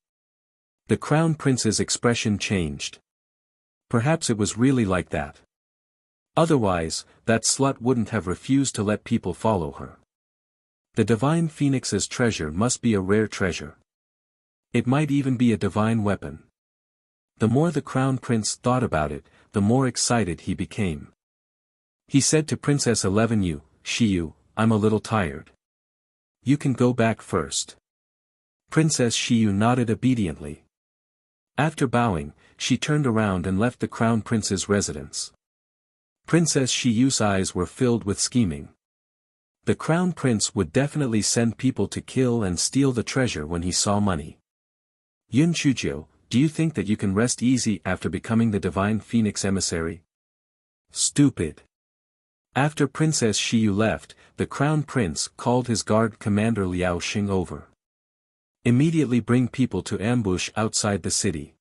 The crown prince's expression changed. Perhaps it was really like that. Otherwise, that slut wouldn't have refused to let people follow her. The divine phoenix's treasure must be a rare treasure. It might even be a divine weapon. The more the crown prince thought about it, the more excited he became. He said to Princess 11 Shiyu, "I'm a little tired. You can go back first." Princess Shiyu nodded obediently. After bowing, she turned around and left the crown prince's residence. Princess Shiyu's eyes were filled with scheming. The crown prince would definitely send people to kill and steal the treasure when he saw money. Yun Chuzhou, do you think that you can rest easy after becoming the divine phoenix emissary? Stupid. After Princess Shiyu left, the crown prince called his guard commander Liao Xing over. Immediately bring people to ambush outside the city.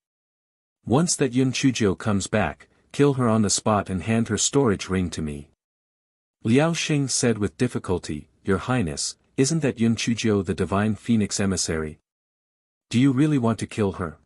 Once that Yun Chuzhou comes back, kill her on the spot and hand her storage ring to me. Liao Xing said with difficulty, Your Highness, isn't that Yun Chuzhou the divine phoenix emissary? Do you really want to kill her?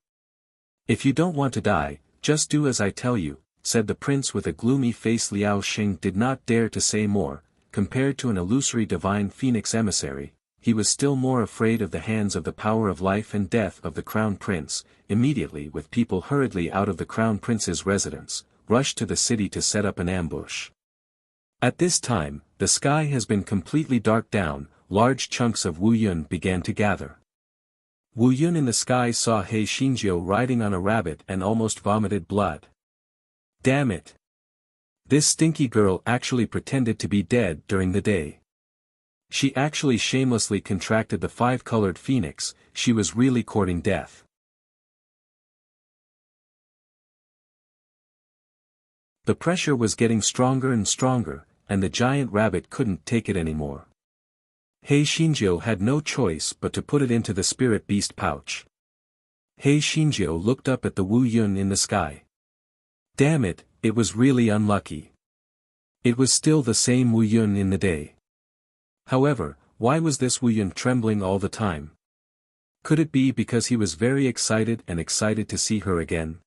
If you don't want to die, just do as I tell you, said the prince with a gloomy face. Liao Xing did not dare to say more. Compared to an illusory divine phoenix emissary, he was still more afraid of the hands of the power of life and death of the crown prince. Immediately, with people hurriedly out of the crown prince's residence, rushed to the city to set up an ambush. At this time, the sky has been completely dark down. Large chunks of Wu Yun began to gather. Wu Yun in the sky saw He Xingjiu riding on a rabbit and almost vomited blood. Damn it! This stinky girl actually pretended to be dead during the day. She actually shamelessly contracted the five-colored phoenix. She was really courting death. The pressure was getting stronger and stronger, and the giant rabbit couldn't take it anymore. He Xingjiu had no choice but to put it into the spirit beast pouch. He Xingjiu looked up at the Wu Yun in the sky. Damn it, it was really unlucky. It was still the same Wu Yun in the day. However, why was this Wu Yun trembling all the time? Could it be because he was very excited to see her again?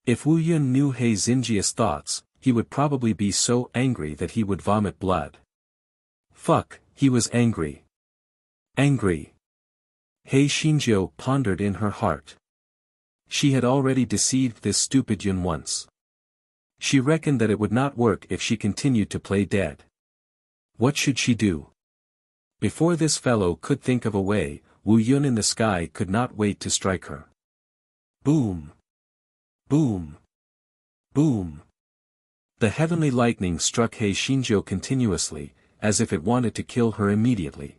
If Wu Yun knew He Xingjiu's thoughts, he would probably be so angry that he would vomit blood. Fuck, he was angry. Angry. He Xingjiu pondered in her heart. She had already deceived this stupid Yun once. She reckoned that it would not work if she continued to play dead. What should she do? Before this fellow could think of a way, Wu Yun in the sky could not wait to strike her. Boom! Boom! Boom! The heavenly lightning struck He Xingjiu continuously, as if it wanted to kill her immediately.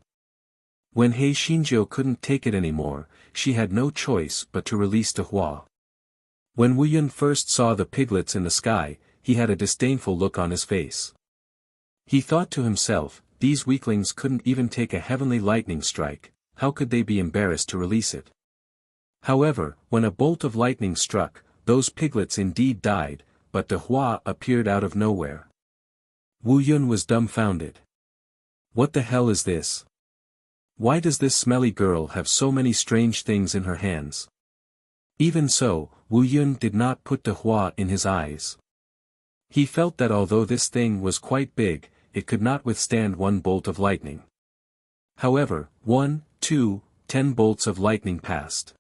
When He Xingjiu couldn't take it anymore, she had no choice but to release De Hua. When Wu Yun first saw the piglets in the sky, he had a disdainful look on his face. He thought to himself, these weaklings couldn't even take a heavenly lightning strike, how could they be embarrassed to release it? However, when a bolt of lightning struck, those piglets indeed died, but De Hua appeared out of nowhere. Wu Yun was dumbfounded. What the hell is this? Why does this smelly girl have so many strange things in her hands? Even so, Wu Yun did not put De Hua in his eyes. He felt that although this thing was quite big, it could not withstand one bolt of lightning. However, 1, 2, 10 bolts of lightning passed.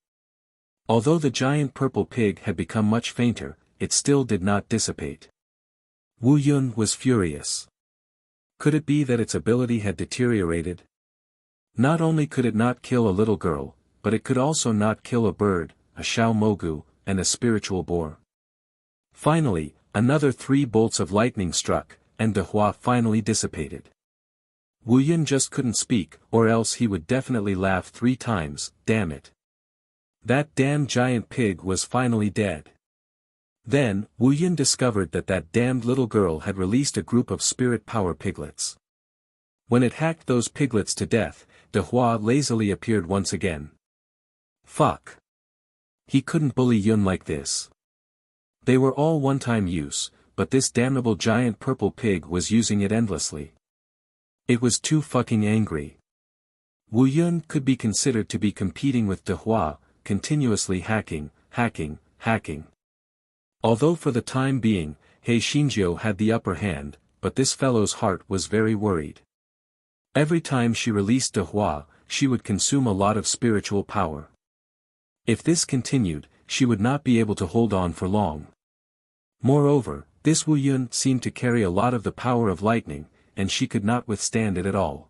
Although the giant purple pig had become much fainter, it still did not dissipate. Wu Yun was furious. Could it be that its ability had deteriorated? Not only could it not kill a little girl, but it could also not kill a bird, a Xiao Mogu, and a spiritual boar. Finally, another 3 bolts of lightning struck, and De Hua finally dissipated. Wu Yun just couldn't speak, or else he would definitely laugh 3 times, damn it. That damn giant pig was finally dead. Then, Wu Yun discovered that that damned little girl had released a group of spirit power piglets. When it hacked those piglets to death, De Hua lazily appeared once again. Fuck. He couldn't bully Yun like this. They were all one-time use, but this damnable giant purple pig was using it endlessly. It was too fucking angry. Wu Yun could be considered to be competing with De Hua, continuously hacking. Although for the time being, He Xingjiu had the upper hand, but this fellow's heart was very worried. Every time she released De Hua, she would consume a lot of spiritual power. If this continued, she would not be able to hold on for long. Moreover, this Wu Yun seemed to carry a lot of the power of lightning, and she could not withstand it at all.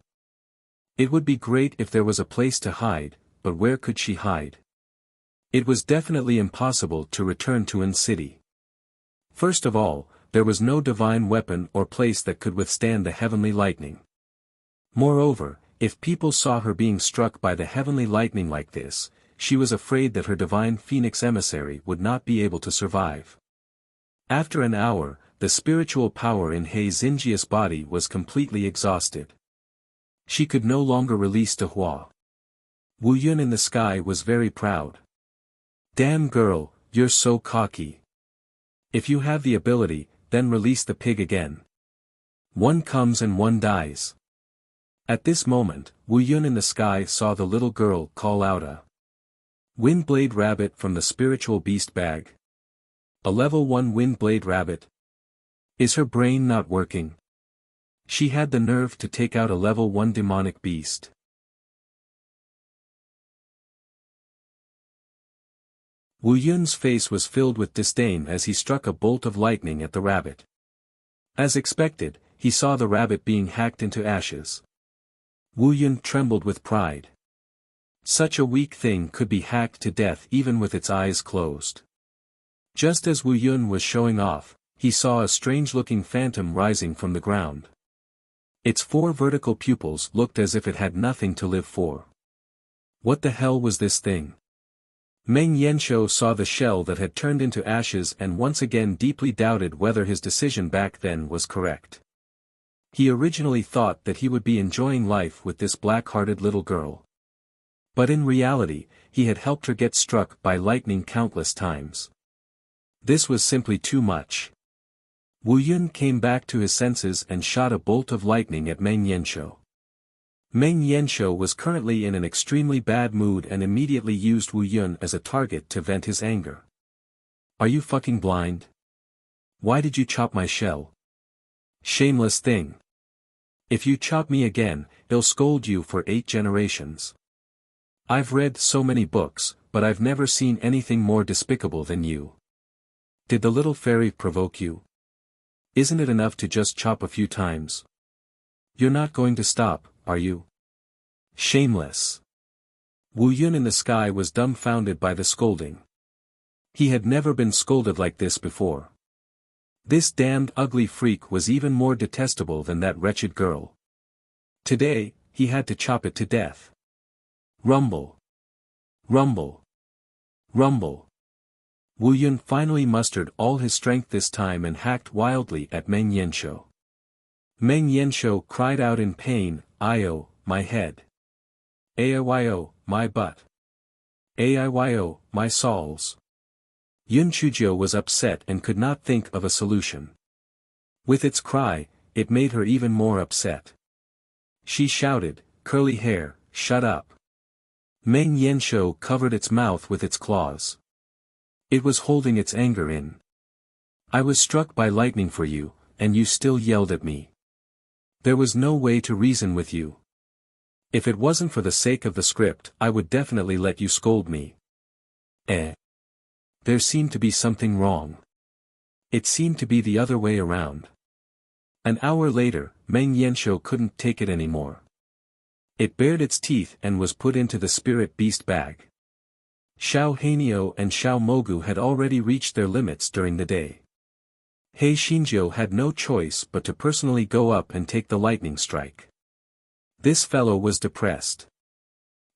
It would be great if there was a place to hide, but where could she hide? It was definitely impossible to return to An City. First of all, there was no divine weapon or place that could withstand the heavenly lightning. Moreover, if people saw her being struck by the heavenly lightning like this, she was afraid that her divine phoenix emissary would not be able to survive. After an hour, the spiritual power in He Xinjia's body was completely exhausted. She could no longer release De Hua. Wu Yun in the sky was very proud. Damn girl, you're so cocky. If you have the ability, then release the pig again. One comes and one dies. At this moment, Wu Yun in the sky saw the little girl call out a Windblade rabbit from the spiritual beast bag. A level 1 Windblade rabbit. Is her brain not working? She had the nerve to take out a level 1 demonic beast. Wu Yun's face was filled with disdain as he struck a bolt of lightning at the rabbit. As expected, he saw the rabbit being hacked into ashes. Wu Yun trembled with pride. Such a weak thing could be hacked to death even with its eyes closed. Just as Wu Yun was showing off, he saw a strange-looking phantom rising from the ground. Its 4 vertical pupils looked as if it had nothing to live for. What the hell was this thing? Meng Yanshou saw the shell that had turned into ashes and once again deeply doubted whether his decision back then was correct. He originally thought that he would be enjoying life with this black-hearted little girl. But in reality, he had helped her get struck by lightning countless times. This was simply too much. Wu Yun came back to his senses and shot a bolt of lightning at Meng Yanshou. Meng Yanshou was currently in an extremely bad mood and immediately used Wu Yun as a target to vent his anger. Are you fucking blind? Why did you chop my shell? Shameless thing. If you chop me again, I'll scold you for 8 generations. I've read so many books, but I've never seen anything more despicable than you. Did the little fairy provoke you? Isn't it enough to just chop a few times? You're not going to stop, are you? Shameless. Wu Yun in the sky was dumbfounded by the scolding. He had never been scolded like this before. This damned ugly freak was even more detestable than that wretched girl. Today, he had to chop it to death. Rumble. Rumble. Rumble. Wu Yun finally mustered all his strength this time and hacked wildly at Meng Yanshou. Meng Yanshou cried out in pain, "Ayo, my head. Aiyo, my butt. Aiyo, my soles." Yun Chuzhou was upset and could not think of a solution. With its cry, it made her even more upset. She shouted, "Curly hair, shut up." Meng Yanshou covered its mouth with its claws. It was holding its anger in. I was struck by lightning for you, and you still yelled at me. There was no way to reason with you. If it wasn't for the sake of the script, I would definitely let you scold me. There seemed to be something wrong. It seemed to be the other way around. An hour later, Meng Yanshou couldn't take it anymore. It bared its teeth and was put into the spirit beast bag. Xiao Hanio and Xiao Mogu had already reached their limits during the day. He Xinjiu had no choice but to personally go up and take the lightning strike. This fellow was depressed.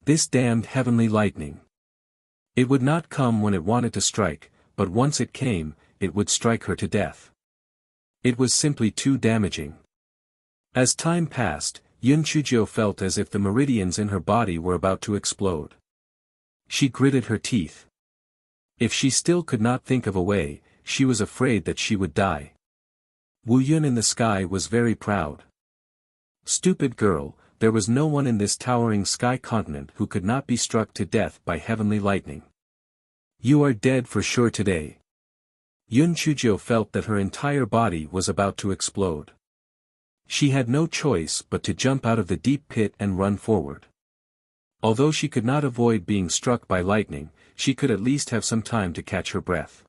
This damned heavenly lightning. It would not come when it wanted to strike, but once it came, it would strike her to death. It was simply too damaging. As time passed, Yun Chuzhou felt as if the meridians in her body were about to explode. She gritted her teeth. If she still could not think of a way, she was afraid that she would die. Wu Yun in the sky was very proud. Stupid girl, there was no one in this towering sky continent who could not be struck to death by heavenly lightning. You are dead for sure today. Yun Chuzhou felt that her entire body was about to explode. She had no choice but to jump out of the deep pit and run forward. Although she could not avoid being struck by lightning, she could at least have some time to catch her breath.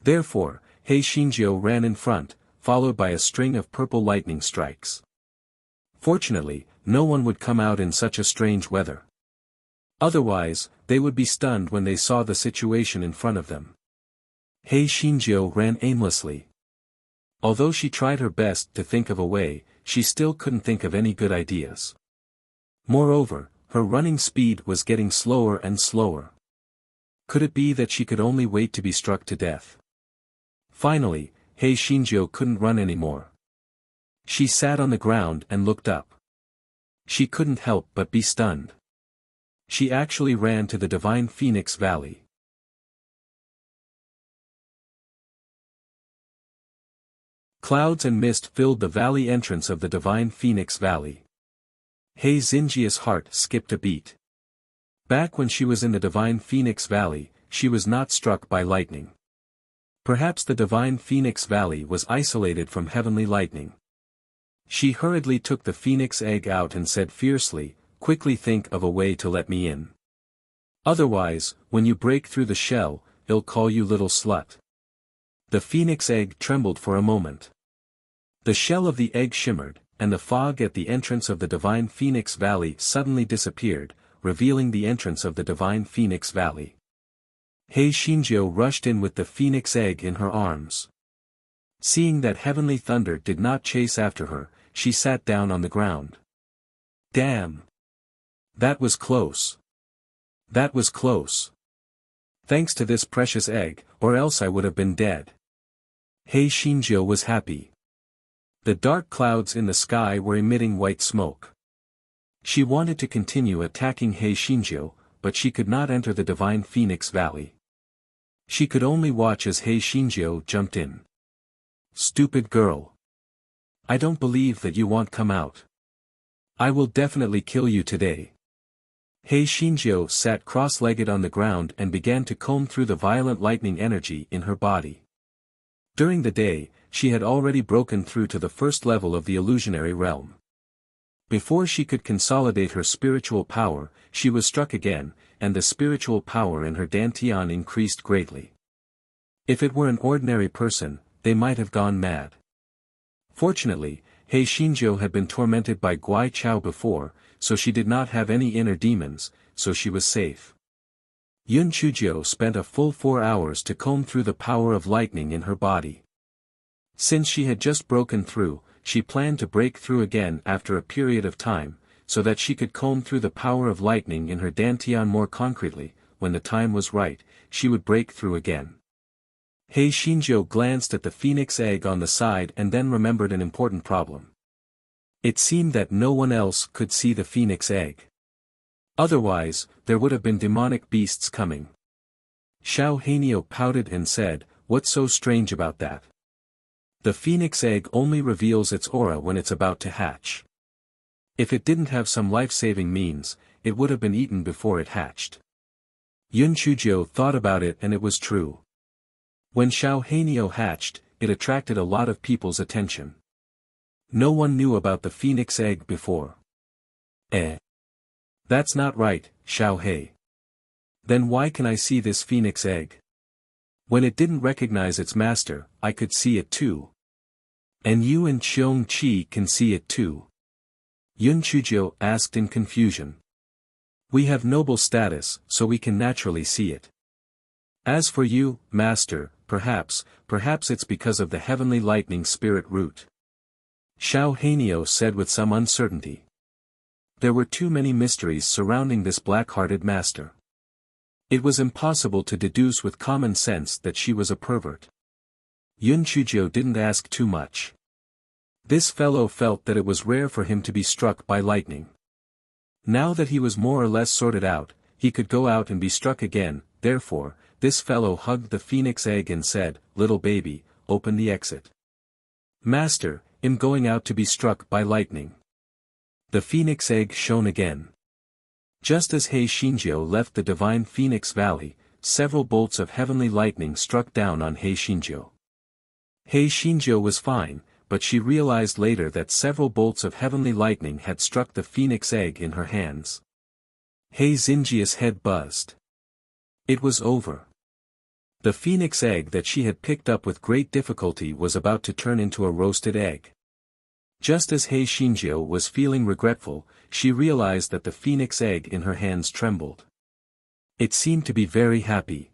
Therefore, He Xinjiu ran in front, followed by a string of purple lightning strikes. Fortunately, no one would come out in such a strange weather. Otherwise, they would be stunned when they saw the situation in front of them. He Xinjiu ran aimlessly. Although she tried her best to think of a way, she still couldn't think of any good ideas. Moreover, her running speed was getting slower and slower. Could it be that she could only wait to be struck to death? Finally, Hei Shinjo couldn't run anymore. She sat on the ground and looked up. She couldn't help but be stunned. She actually ran to the Divine Phoenix Valley. Clouds and mist filled the valley entrance of the Divine Phoenix Valley. Hei Xinjia's heart skipped a beat. Back when she was in the Divine Phoenix Valley, she was not struck by lightning. Perhaps the Divine Phoenix Valley was isolated from heavenly lightning. She hurriedly took the phoenix egg out and said fiercely, "Quickly think of a way to let me in. Otherwise, when you break through the shell, I'll call you little slut." The phoenix egg trembled for a moment. The shell of the egg shimmered, and the fog at the entrance of the Divine Phoenix Valley suddenly disappeared, revealing the entrance of the Divine Phoenix Valley. Hei Shinjo rushed in with the phoenix egg in her arms. Seeing that heavenly thunder did not chase after her, she sat down on the ground. Damn! That was close. That was close. Thanks to this precious egg, or else I would have been dead. Hei Shinjo was happy. The dark clouds in the sky were emitting white smoke. She wanted to continue attacking Hei Shinjo, but she could not enter the Divine Phoenix Valley. She could only watch as Hei Shinjo jumped in. Stupid girl. I don't believe that you won't come out. I will definitely kill you today. Hei Shinjo sat cross-legged on the ground and began to comb through the violent lightning energy in her body. During the day, she had already broken through to the first level of the illusionary realm. Before she could consolidate her spiritual power, she was struck again, and the spiritual power in her dantian increased greatly. If it were an ordinary person, they might have gone mad. Fortunately, Hei Shinjo had been tormented by Guai Chao before, so she did not have any inner demons, so she was safe. Yun Chujio spent a full 4 hours to comb through the power of lightning in her body. Since she had just broken through, she planned to break through again after a period of time, so that she could comb through the power of lightning in her dantian more concretely. When the time was right, she would break through again. Hei Shinjo glanced at the phoenix egg on the side and then remembered an important problem. It seemed that no one else could see the phoenix egg. Otherwise, there would have been demonic beasts coming. Xiao Hanio pouted and said, "What's so strange about that? The phoenix egg only reveals its aura when it's about to hatch. If it didn't have some life-saving means, it would have been eaten before it hatched." Yun Chujio thought about it and it was true. When Xiao Hanio hatched, it attracted a lot of people's attention. No one knew about the phoenix egg before. That's not right, Xiao Hei. Then why can I see this phoenix egg? When it didn't recognize its master, I could see it too. And you and Xiong Qi can see it too? Yun Chujio asked in confusion. We have noble status, so we can naturally see it. As for you, master, perhaps it's because of the heavenly lightning spirit root. Xiao Hanio said with some uncertainty. There were too many mysteries surrounding this black-hearted master. It was impossible to deduce with common sense that she was a pervert. Yun Chujio didn't ask too much. This fellow felt that it was rare for him to be struck by lightning. Now that he was more or less sorted out, he could go out and be struck again. Therefore, this fellow hugged the phoenix egg and said, "Little baby, open the exit." "Master, I'm going out to be struck by lightning." The phoenix egg shone again. Just as Hei Shinjo left the Divine Phoenix Valley, several bolts of heavenly lightning struck down on Hei Shinjo. Hei Shinjo was fine, but she realized later that several bolts of heavenly lightning had struck the phoenix egg in her hands. Hei Xinjia's head buzzed. It was over. The phoenix egg that she had picked up with great difficulty was about to turn into a roasted egg. Just as Hei Shinjo was feeling regretful, she realized that the phoenix egg in her hands trembled. It seemed to be very happy.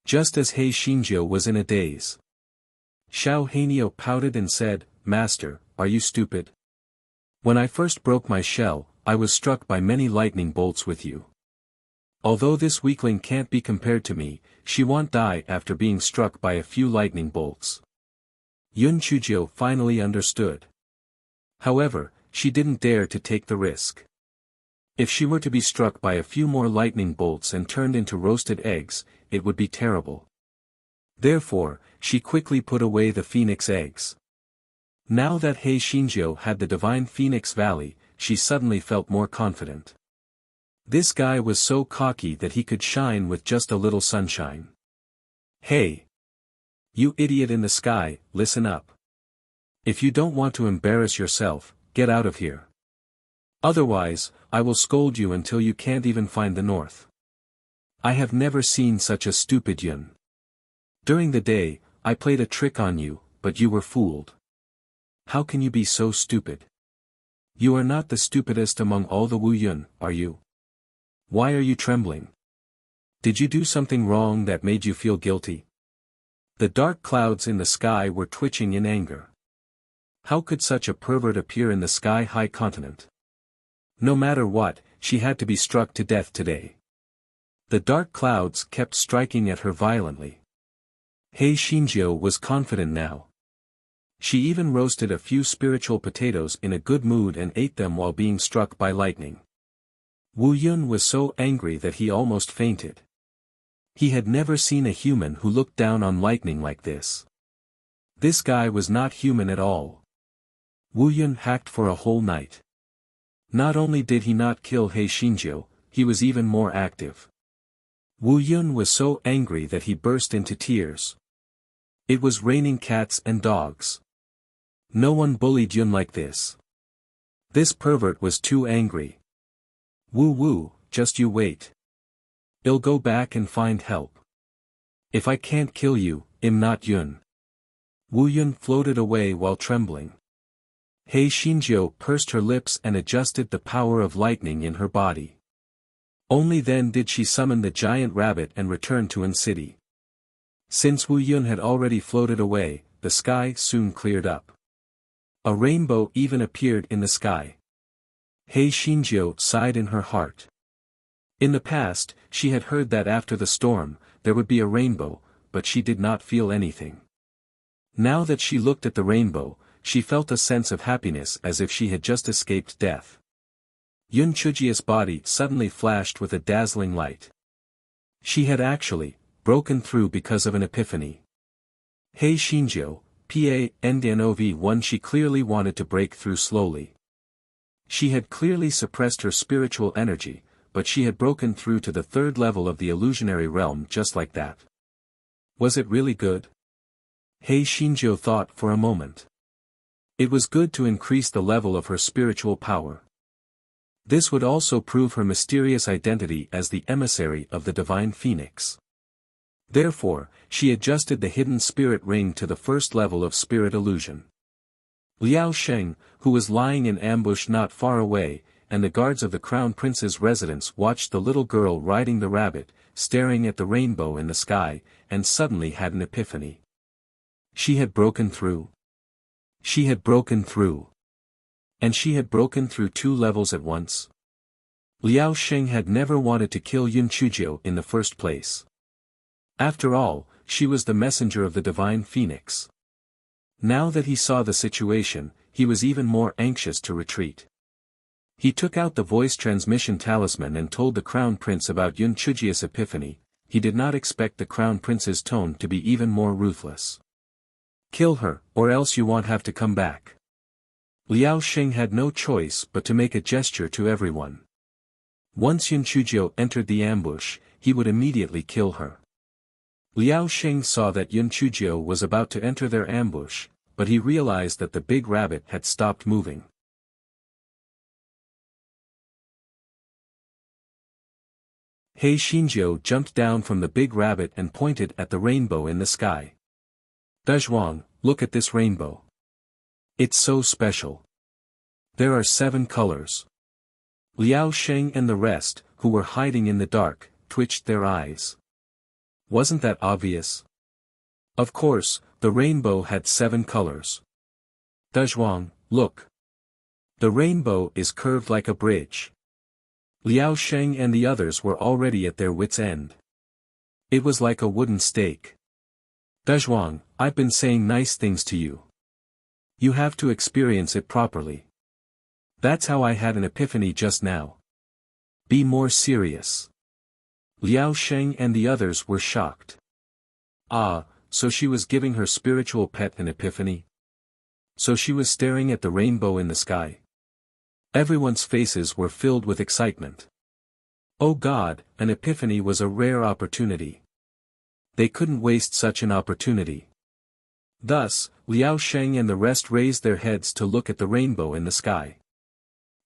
Just as He Xinjiu was in a daze. Xiao Hanio pouted and said, "Master, are you stupid? When I first broke my shell, I was struck by many lightning bolts with you. Although this weakling can't be compared to me, she won't die after being struck by a few lightning bolts." Yun Chujiu finally understood. However, she didn't dare to take the risk. If she were to be struck by a few more lightning bolts and turned into roasted eggs, it would be terrible. Therefore, she quickly put away the phoenix eggs. Now that He Xinjiu had the divine Phoenix Valley, she suddenly felt more confident. This guy was so cocky that he could shine with just a little sunshine. "Hey! You idiot in the sky, listen up. If you don't want to embarrass yourself, get out of here. Otherwise, I will scold you until you can't even find the north. I have never seen such a stupid Yun. During the day, I played a trick on you, but you were fooled. How can you be so stupid? You are not the stupidest among all the Wu Yun, are you? Why are you trembling? Did you do something wrong that made you feel guilty?" The dark clouds in the sky were twitching in anger. How could such a pervert appear in the sky-high continent? No matter what, she had to be struck to death today. The dark clouds kept striking at her violently. He Xinjiu was confident now. She even roasted a few spiritual potatoes in a good mood and ate them while being struck by lightning. Wu Yun was so angry that he almost fainted. He had never seen a human who looked down on lightning like this. This guy was not human at all. Wu Yun hacked for a whole night. Not only did he not kill He Xinjiu, he was even more active. Wu Yun was so angry that he burst into tears. It was raining cats and dogs. No one bullied Yun like this. This pervert was too angry. "Wu, just you wait. I'll go back and find help. If I can't kill you, I'm not Yun." Wu Yun floated away while trembling. He Xinjiu pursed her lips and adjusted the power of lightning in her body. Only then did she summon the giant rabbit and return to An City. Since Wu Yun had already floated away, the sky soon cleared up. A rainbow even appeared in the sky. He Xinjiu sighed in her heart. In the past, she had heard that after the storm, there would be a rainbow, but she did not feel anything. Now that she looked at the rainbow, she felt a sense of happiness as if she had just escaped death. Yun Chujia's body suddenly flashed with a dazzling light. She had actually broken through because of an epiphany. He Xinjiu, PANDNOV1. She clearly wanted to break through slowly. She had clearly suppressed her spiritual energy, but she had broken through to the third level of the illusionary realm just like that. Was it really good? He Xinjiu thought for a moment. It was good to increase the level of her spiritual power. This would also prove her mysterious identity as the emissary of the divine phoenix. Therefore, she adjusted the hidden spirit ring to the first level of spirit illusion. Liao Sheng, who was lying in ambush not far away, and the guards of the crown prince's residence watched the little girl riding the rabbit, staring at the rainbow in the sky, and suddenly had an epiphany. She had broken through. She had broken through. And she had broken through 2 levels at once. Liao Sheng had never wanted to kill Yun Chujiu in the first place. After all, she was the messenger of the divine phoenix. Now that he saw the situation, he was even more anxious to retreat. He took out the voice transmission talisman and told the crown prince about Yun Chujia's epiphany. He did not expect the crown prince's tone to be even more ruthless. "Kill her, or else you won't have to come back." Liao Sheng had no choice but to make a gesture to everyone. Once Yun Chujiu entered the ambush, he would immediately kill her. Liao Sheng saw that Yun Chujiu was about to enter their ambush, but he realized that the big rabbit had stopped moving. He Xinjiu jumped down from the big rabbit and pointed at the rainbow in the sky. "Dezhuang, look at this rainbow. It's so special. There are 7 colors." Liao Sheng and the rest, who were hiding in the dark, twitched their eyes. Wasn't that obvious? Of course, the rainbow had 7 colors. Dezhuang, look. The rainbow is curved like a bridge. Liao Sheng and the others were already at their wits' end. It was like a wooden stake. Dezhuang, I've been saying nice things to you. You have to experience it properly. That's how I had an epiphany just now. Be more serious. Liao Sheng and the others were shocked. Ah, so she was giving her spiritual pet an epiphany? So she was staring at the rainbow in the sky. Everyone's faces were filled with excitement. Oh God, an epiphany was a rare opportunity. They couldn't waste such an opportunity. Thus, Liao Sheng and the rest raised their heads to look at the rainbow in the sky.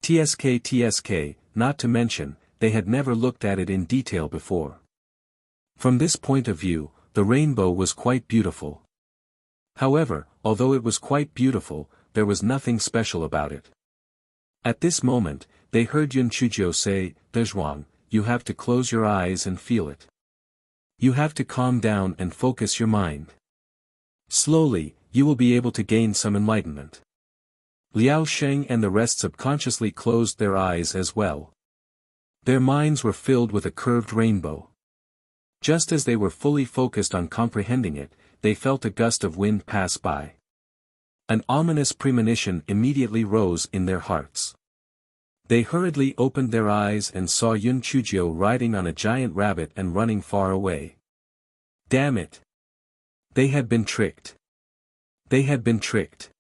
TSK, not to mention, they had never looked at it in detail before. From this point of view, the rainbow was quite beautiful. However, although it was quite beautiful, there was nothing special about it. At this moment, they heard Yun Chuzhou say, Dezhuang, you have to close your eyes and feel it. You have to calm down and focus your mind. Slowly, you will be able to gain some enlightenment. Liao Sheng and the rest subconsciously closed their eyes as well. Their minds were filled with a curved rainbow. Just as they were fully focused on comprehending it, they felt a gust of wind pass by. An ominous premonition immediately rose in their hearts. They hurriedly opened their eyes and saw Yun Chuzhou riding on a giant rabbit and running far away. Damn it! They had been tricked. They had been tricked.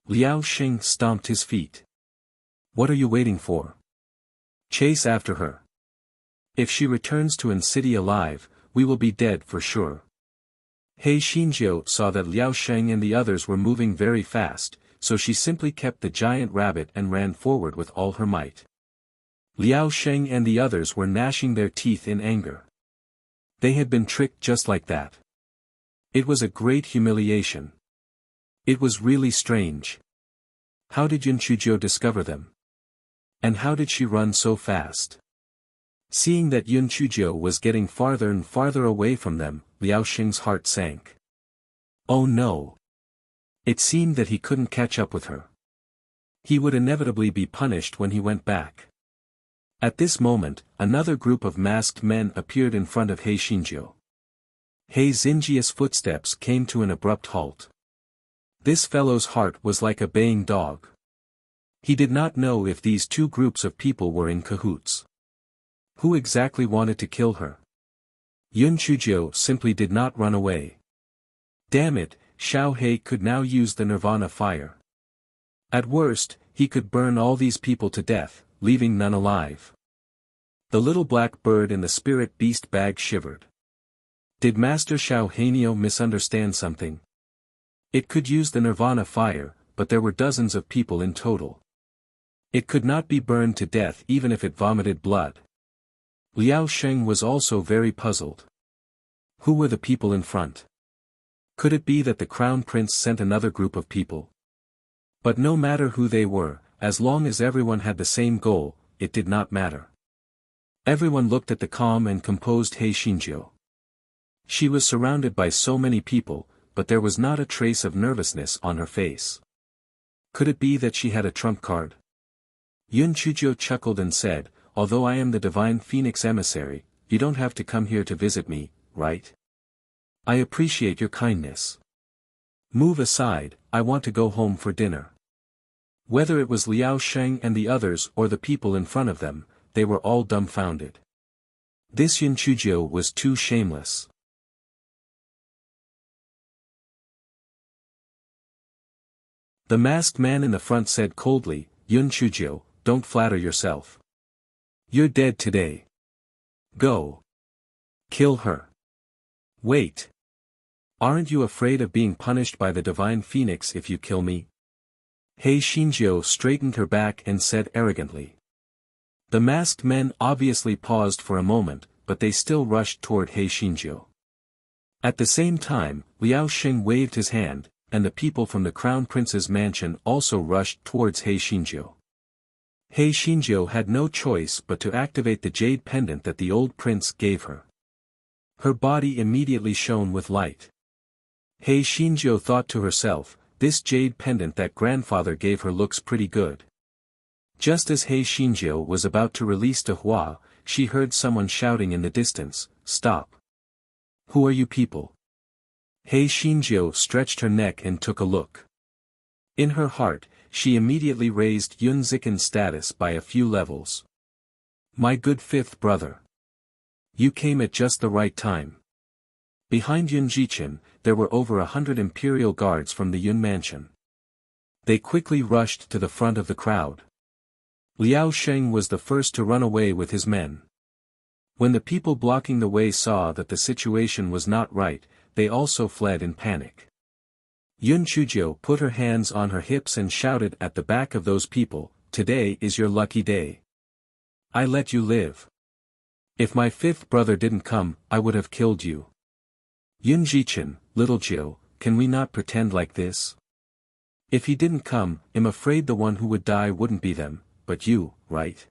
Liao Sheng stomped his feet. What are you waiting for? Chase after her. If she returns to An City alive, we will be dead for sure. He Xinjiu saw that Liao Sheng and the others were moving very fast, so she simply kept the giant rabbit and ran forward with all her might. Liao Sheng and the others were gnashing their teeth in anger. They had been tricked just like that. It was a great humiliation. It was really strange. How did Yun Chuzhou discover them? And how did she run so fast? Seeing that Yun Chuzhou was getting farther and farther away from them, Liao Sheng's heart sank. Oh no! It seemed that he couldn't catch up with her. He would inevitably be punished when he went back. At this moment, another group of masked men appeared in front of He Xinjiu. He Xinjia's footsteps came to an abrupt halt. This fellow's heart was like a baying dog. He did not know if these two groups of people were in cahoots. Who exactly wanted to kill her? Yun Chuzhou simply did not run away. Damn it, Xiao He could now use the nirvana fire. At worst, he could burn all these people to death, leaving none alive. The little black bird in the spirit beast bag shivered. Did Master Xiao Hanio misunderstand something? It could use the nirvana fire, but there were dozens of people in total. It could not be burned to death even if it vomited blood. Liao Sheng was also very puzzled. Who were the people in front? Could it be that the crown prince sent another group of people? But no matter who they were, as long as everyone had the same goal, it did not matter. Everyone looked at the calm and composed He Xinjiu. She was surrounded by so many people, but there was not a trace of nervousness on her face. Could it be that she had a trump card? Yun Chuzhou chuckled and said, although I am the divine phoenix emissary, you don't have to come here to visit me, right? I appreciate your kindness. Move aside, I want to go home for dinner. Whether it was Liao Sheng and the others or the people in front of them, they were all dumbfounded. This Yun Chuzhou was too shameless. The masked man in the front said coldly, Yun Chuzhou, don't flatter yourself. You're dead today. Go. Kill her. Wait. Aren't you afraid of being punished by the divine phoenix if you kill me? He Xinjiu straightened her back and said arrogantly. The masked men obviously paused for a moment, but they still rushed toward He Xinjiu. At the same time, Liao Sheng waved his hand, and the people from the crown prince's mansion also rushed towards He Xinjiu. He Xinjiu had no choice but to activate the jade pendant that the old prince gave her. Her body immediately shone with light. Hei Xinjiu thought to herself, this jade pendant that grandfather gave her looks pretty good. Just as Hei Xinjiu was about to release De Hua, she heard someone shouting in the distance, "Stop! Who are you people?" Hei Xinjiu stretched her neck and took a look. In her heart, she immediately raised Yun Zikin's status by a few levels. My good fifth brother. You came at just the right time. Behind Yun Jichin, there were over 100 imperial guards from the Yun mansion. They quickly rushed to the front of the crowd. Liao Sheng was the first to run away with his men. When the people blocking the way saw that the situation was not right, they also fled in panic. Yun Chujiu put her hands on her hips and shouted at the back of those people, "Today is your lucky day. I let you live. If my fifth brother didn't come, I would have killed you. Yun Jichin, little Jiu, can we not pretend like this? If he didn't come, I'm afraid the one who would die wouldn't be them, but you, right?"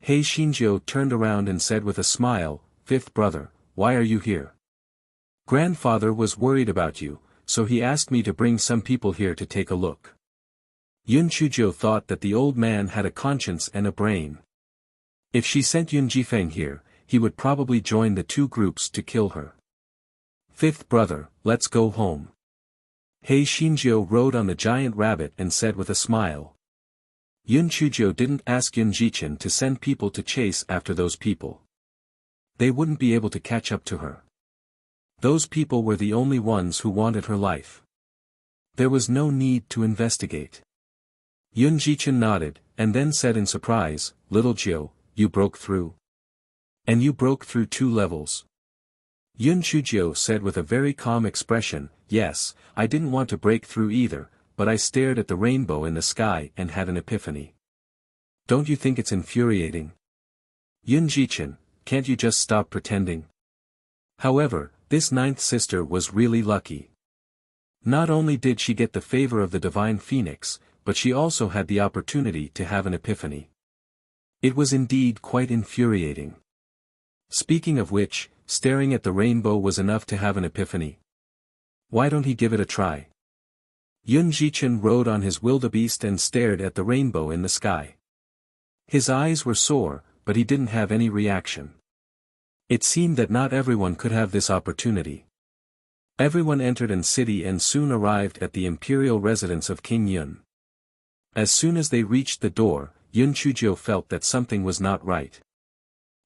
Hei Xinjiu turned around and said with a smile, "Fifth brother, why are you here?" "Grandfather was worried about you, so he asked me to bring some people here to take a look." Yun Chujiu thought that the old man had a conscience and a brain. If she sent Yun Jifeng here, he would probably join the two groups to kill her. "Fifth brother, let's go home." Hei Xinjiu rode on the giant rabbit and said with a smile. Yun Chujiu didn't ask Yun Jichin to send people to chase after those people. They wouldn't be able to catch up to her. Those people were the only ones who wanted her life. There was no need to investigate. Yun Jichin nodded, and then said in surprise, "Little Jiu, you broke through. And you broke through 2 levels. Yun Chujiu said with a very calm expression, "Yes, I didn't want to break through either, but I stared at the rainbow in the sky and had an epiphany. Don't you think it's infuriating? Yun Jichin, can't you just stop pretending?" However, this 9th sister was really lucky. Not only did she get the favor of the divine phoenix, but she also had the opportunity to have an epiphany. It was indeed quite infuriating. Speaking of which, staring at the rainbow was enough to have an epiphany. Why don't he give it a try? Yun Jichin rode on his wildebeest and stared at the rainbow in the sky. His eyes were sore, but he didn't have any reaction. It seemed that not everyone could have this opportunity. Everyone entered the city and soon arrived at the imperial residence of King Yun. As soon as they reached the door, Yun Chujiu felt that something was not right.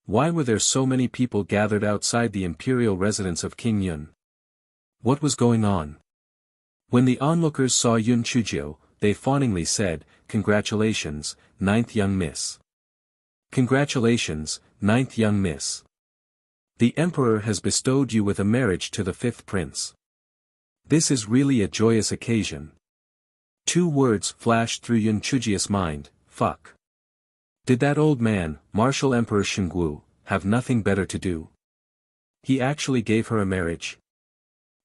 Why were there so many people gathered outside the imperial residence of King Yun? What was going on? When the onlookers saw Yun Chujiu, they fawningly said, "Congratulations, 9th young miss. Congratulations, 9th young miss. The emperor has bestowed you with a marriage to the 5th prince. This is really a joyous occasion." 2 words flashed through Yun Chujiu's mind, "Fuck." Did that old man, Martial Emperor Shengwu, have nothing better to do? He actually gave her a marriage.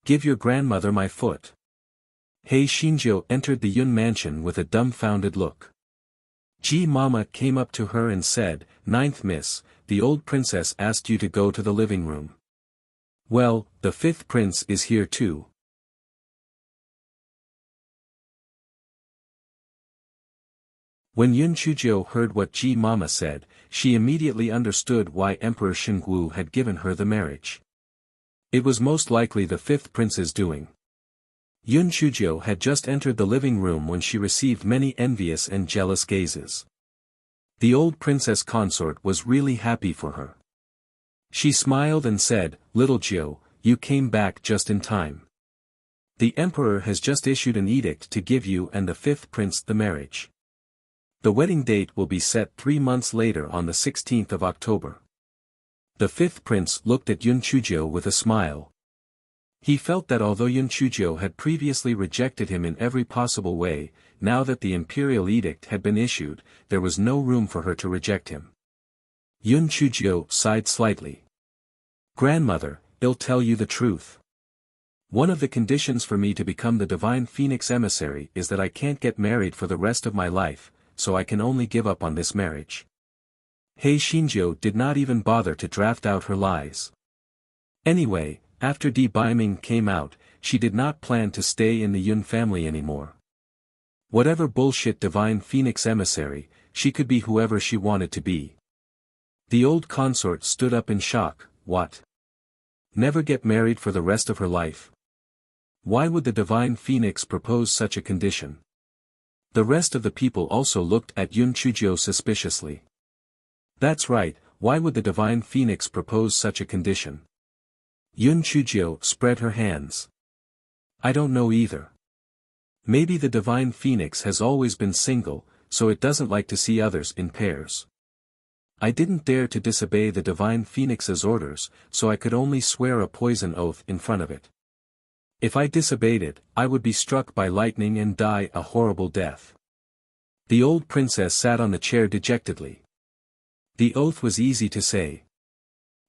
"Give your grandmother my foot." Hei Xinjiu entered the Yun mansion with a dumbfounded look. Ji Mama came up to her and said, "9th miss, the old princess asked you to go to the living room." "Well, the 5th prince is here too." When Yun Chujiu heard what Ji Mama said, she immediately understood why Emperor Shengwu had given her the marriage. It was most likely the 5th prince's doing. Yun Chujiu had just entered the living room when she received many envious and jealous gazes. The old princess consort was really happy for her. She smiled and said, "Little Jiu, you came back just in time. The emperor has just issued an edict to give you and the 5th prince the marriage. The wedding date will be set 3 months later on the 16th of October." The 5th prince looked at Yun Chujiu with a smile. He felt that although Yun Chujiu had previously rejected him in every possible way, now that the imperial edict had been issued, there was no room for her to reject him. Yun Chujiu sighed slightly. "Grandmother, I'll tell you the truth. One of the conditions for me to become the divine phoenix emissary is that I can't get married for the rest of my life, so I can only give up on this marriage." Hei Xinjiu did not even bother to draft out her lies. Anyway, after Di Baiming came out, she did not plan to stay in the Yun family anymore. Whatever bullshit divine phoenix emissary, she could be whoever she wanted to be. The old consort stood up in shock. What? Never get married for the rest of her life? Why would the divine phoenix propose such a condition? The rest of the people also looked at Yun Chujio suspiciously. That's right, why would the divine phoenix propose such a condition? Yun Chujio spread her hands. I don't know either. Maybe the divine phoenix has always been single, so it doesn't like to see others in pairs. I didn't dare to disobey the divine phoenix's orders, so I could only swear a poison oath in front of it. If I disobeyed it, I would be struck by lightning and die a horrible death. The old princess sat on the chair dejectedly. The oath was easy to say.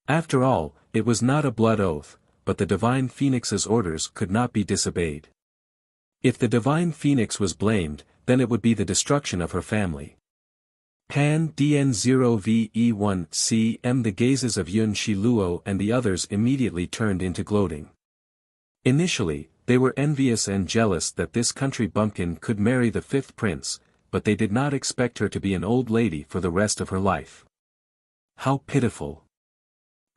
After all, it was not a blood oath, but the divine phoenix's orders could not be disobeyed. If the divine phoenix was blamed, then it would be the destruction of her family. Pan DN0VE1CM. The gazes of Yun Shiluo and the others immediately turned into gloating. Initially, they were envious and jealous that this country bumpkin could marry the fifth prince, but they did not expect her to be an old lady for the rest of her life. How pitiful!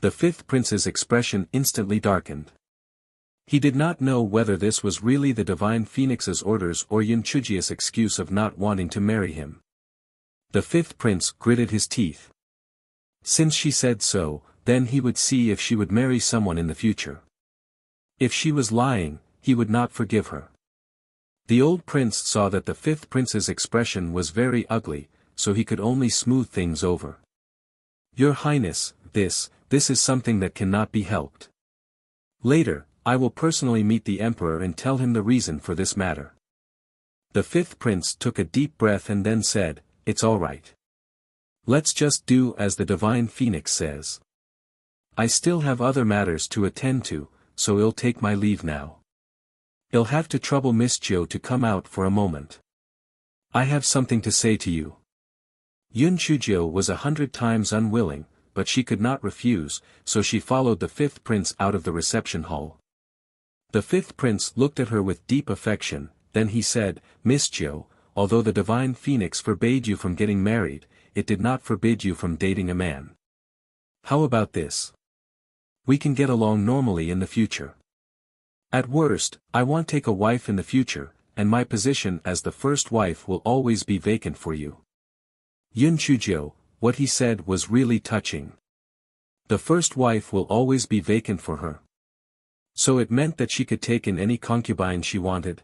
The fifth prince's expression instantly darkened. He did not know whether this was really the divine phoenix's orders or Yun Chujia's excuse of not wanting to marry him. The fifth prince gritted his teeth. Since she said so, then he would see if she would marry someone in the future. If she was lying, he would not forgive her. The old prince saw that the fifth prince's expression was very ugly, so he could only smooth things over. Your Highness, this is something that cannot be helped. Later, I will personally meet the emperor and tell him the reason for this matter. The fifth prince took a deep breath and then said, It's all right. Let's just do as the divine phoenix says. I still have other matters to attend to, so I'll take my leave now. I'll have to trouble Miss Chiu to come out for a moment. I have something to say to you. Yun Chujio was 100 times unwilling, but she could not refuse, so she followed the fifth prince out of the reception hall. The fifth prince looked at her with deep affection, then he said, Miss Chiu, although the divine phoenix forbade you from getting married, it did not forbid you from dating a man. How about this? We can get along normally in the future. At worst, I won't take a wife in the future, and my position as the first wife will always be vacant for you. Yun Chujio, what he said was really touching. The first wife will always be vacant for her. So it meant that she could take in any concubine she wanted.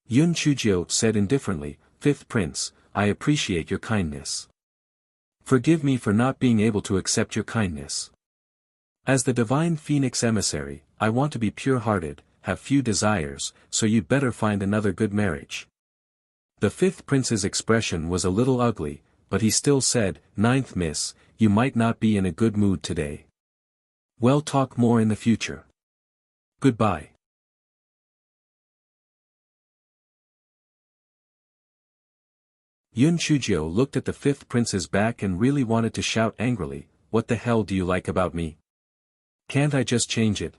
Yun Chujio said indifferently, Fifth Prince, I appreciate your kindness. Forgive me for not being able to accept your kindness. As the divine phoenix emissary, I want to be pure-hearted, have few desires, so you'd better find another good marriage. The fifth prince's expression was a little ugly, but he still said, Ninth Miss, you might not be in a good mood today. We'll talk more in the future. Goodbye. Yun Chujio looked at the fifth prince's back and really wanted to shout angrily, What the hell do you like about me? Can't I just change it?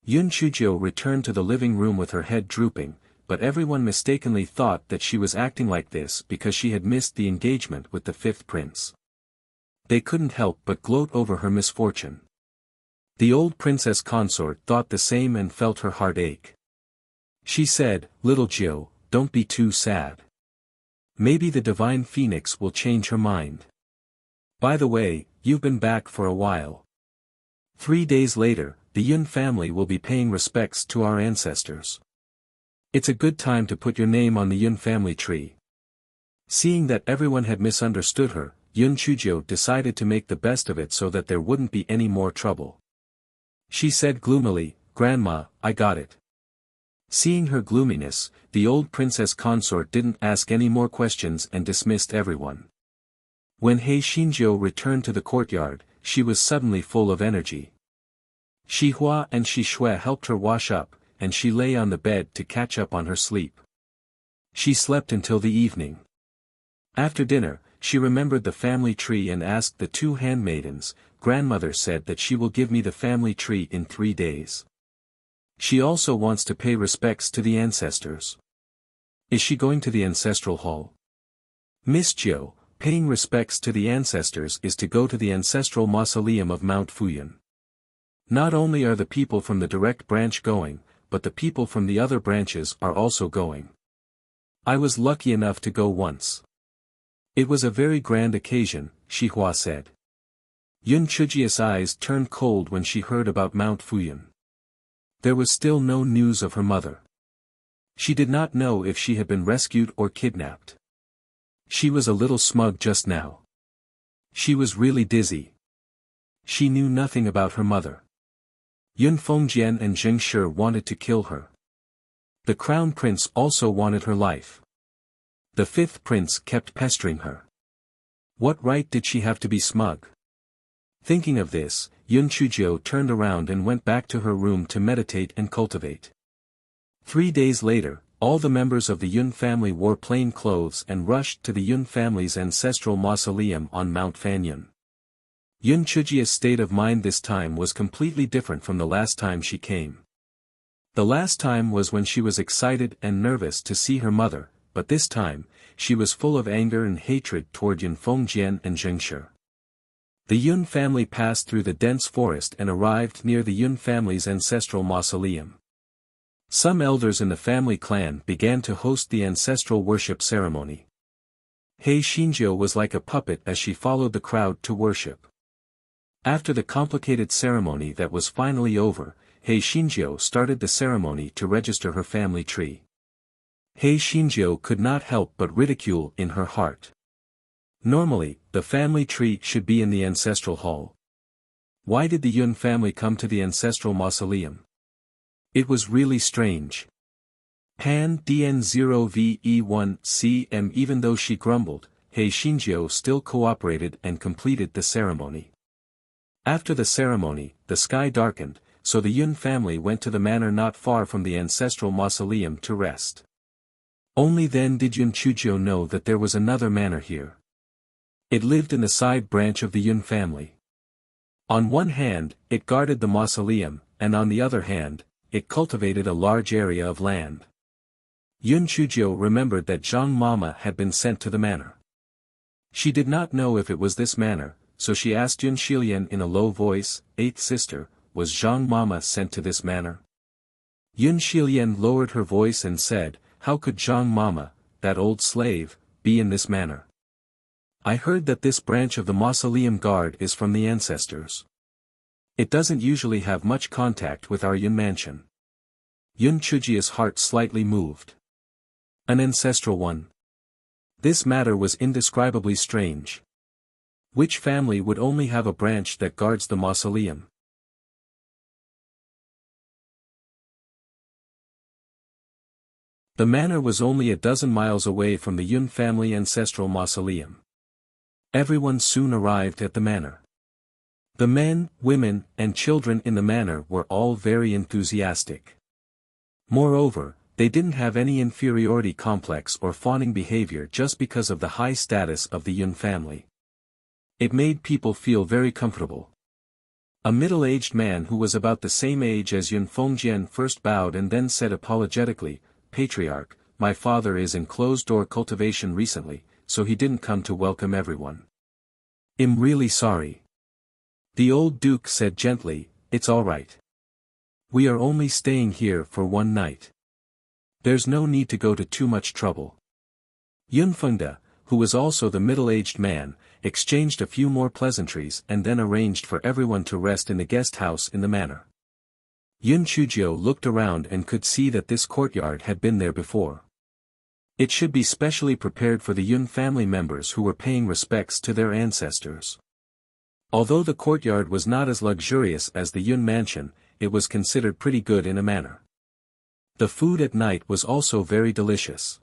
Yun Chujio returned to the living room with her head drooping, but everyone mistakenly thought that she was acting like this because she had missed the engagement with the fifth prince. They couldn't help but gloat over her misfortune. The old princess consort thought the same and felt her heart ache. She said, Little Jiu, don't be too sad. Maybe the divine phoenix will change her mind. By the way, you've been back for a while. 3 days later, the Yun family will be paying respects to our ancestors. It's a good time to put your name on the Yun family tree. Seeing that everyone had misunderstood her, Yun Chujio decided to make the best of it so that there wouldn't be any more trouble. She said gloomily, Grandma, I got it. Seeing her gloominess, the old princess consort didn't ask any more questions and dismissed everyone. When He Xinjiu returned to the courtyard, she was suddenly full of energy. Shi Hua and Shi Shui helped her wash up, and she lay on the bed to catch up on her sleep. She slept until the evening. After dinner, she remembered the family tree and asked the two handmaidens. Grandmother said that she will give me the family tree in 3 days. She also wants to pay respects to the ancestors. Is she going to the ancestral hall? Miss Jiu, paying respects to the ancestors is to go to the ancestral mausoleum of Mount Fuyan. Not only are the people from the direct branch going, but the people from the other branches are also going. I was lucky enough to go once. It was a very grand occasion, Xihua said. Yun Chujia's eyes turned cold when she heard about Mount Fuyan. There was still no news of her mother. She did not know if she had been rescued or kidnapped. She was a little smug just now. She was really dizzy. She knew nothing about her mother. Yun Fengjian and Zheng Shi wanted to kill her. The crown prince also wanted her life. The fifth prince kept pestering her. What right did she have to be smug? Thinking of this, Yun Chuzhou turned around and went back to her room to meditate and cultivate. 3 days later, all the members of the Yun family wore plain clothes and rushed to the Yun family's ancestral mausoleum on Mount Fanyun. Yun Chujia's state of mind this time was completely different from the last time she came. The last time was when she was excited and nervous to see her mother, but this time, she was full of anger and hatred toward Yun Fengjian and Zheng Shi. The Yun family passed through the dense forest and arrived near the Yun family's ancestral mausoleum. Some elders in the family clan began to host the ancestral worship ceremony. He Xinjiu was like a puppet as she followed the crowd to worship. After the complicated ceremony that was finally over, He Xinjiu started the ceremony to register her family tree. He Xinjiu could not help but ridicule in her heart. Normally, the family tree should be in the ancestral hall. Why did the Yun family come to the ancestral mausoleum? It was really strange. Han DN0VE1CM. Even though she grumbled, He Xinjiu still cooperated and completed the ceremony. After the ceremony, the sky darkened, so the Yun family went to the manor not far from the ancestral mausoleum to rest. Only then did Yun Chuzhou know that there was another manor here. It lived in the side branch of the Yun family. On one hand, it guarded the mausoleum, and on the other hand, it cultivated a large area of land. Yun Chuzhou remembered that Zhang Mama had been sent to the manor. She did not know if it was this manor, so she asked Yun Shilian in a low voice, "Eighth sister, was Zhang Mama sent to this manor?" Yun Shilian lowered her voice and said, "How could Zhang Mama, that old slave, be in this manor? I heard that this branch of the mausoleum guard is from the ancestors. It doesn't usually have much contact with our Yun mansion." Yun Chujia's heart slightly moved. An ancestral one. This matter was indescribably strange. Which family would only have a branch that guards the mausoleum? The manor was only a dozen miles away from the Yun family ancestral mausoleum. Everyone soon arrived at the manor. The men, women, and children in the manor were all very enthusiastic. Moreover, they didn't have any inferiority complex or fawning behavior just because of the high status of the Yun family. It made people feel very comfortable. A middle-aged man who was about the same age as Yun Fengjian first bowed and then said apologetically, "Patriarch, my father is in closed-door cultivation recently, so he didn't come to welcome everyone. I'm really sorry." The old duke said gently, "It's all right. We are only staying here for one night. There's no need to go to too much trouble." Yun Fengda, who was also the middle-aged man, exchanged a few more pleasantries and then arranged for everyone to rest in the guest house in the manor. Yun Chuzhou looked around and could see that this courtyard had been there before. It should be specially prepared for the Yun family members who were paying respects to their ancestors. Although the courtyard was not as luxurious as the Yun mansion, it was considered pretty good in a manner. The food at night was also very delicious.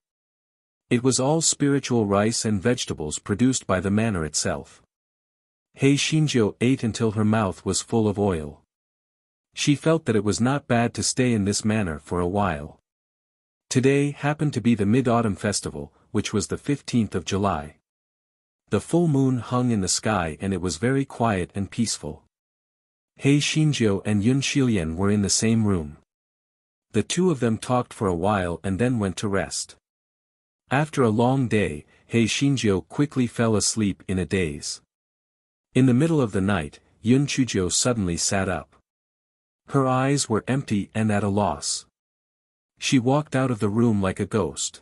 It was all spiritual rice and vegetables produced by the manor itself. He Xinjiu ate until her mouth was full of oil. She felt that it was not bad to stay in this manor for a while. Today happened to be the Mid-Autumn Festival, which was the 15th of July. The full moon hung in the sky and it was very quiet and peaceful. He Xinjiu and Yun Shilian were in the same room. The two of them talked for a while and then went to rest. After a long day, He Xinjiu quickly fell asleep in a daze. In the middle of the night, Yun Chujiu suddenly sat up. Her eyes were empty and at a loss. She walked out of the room like a ghost.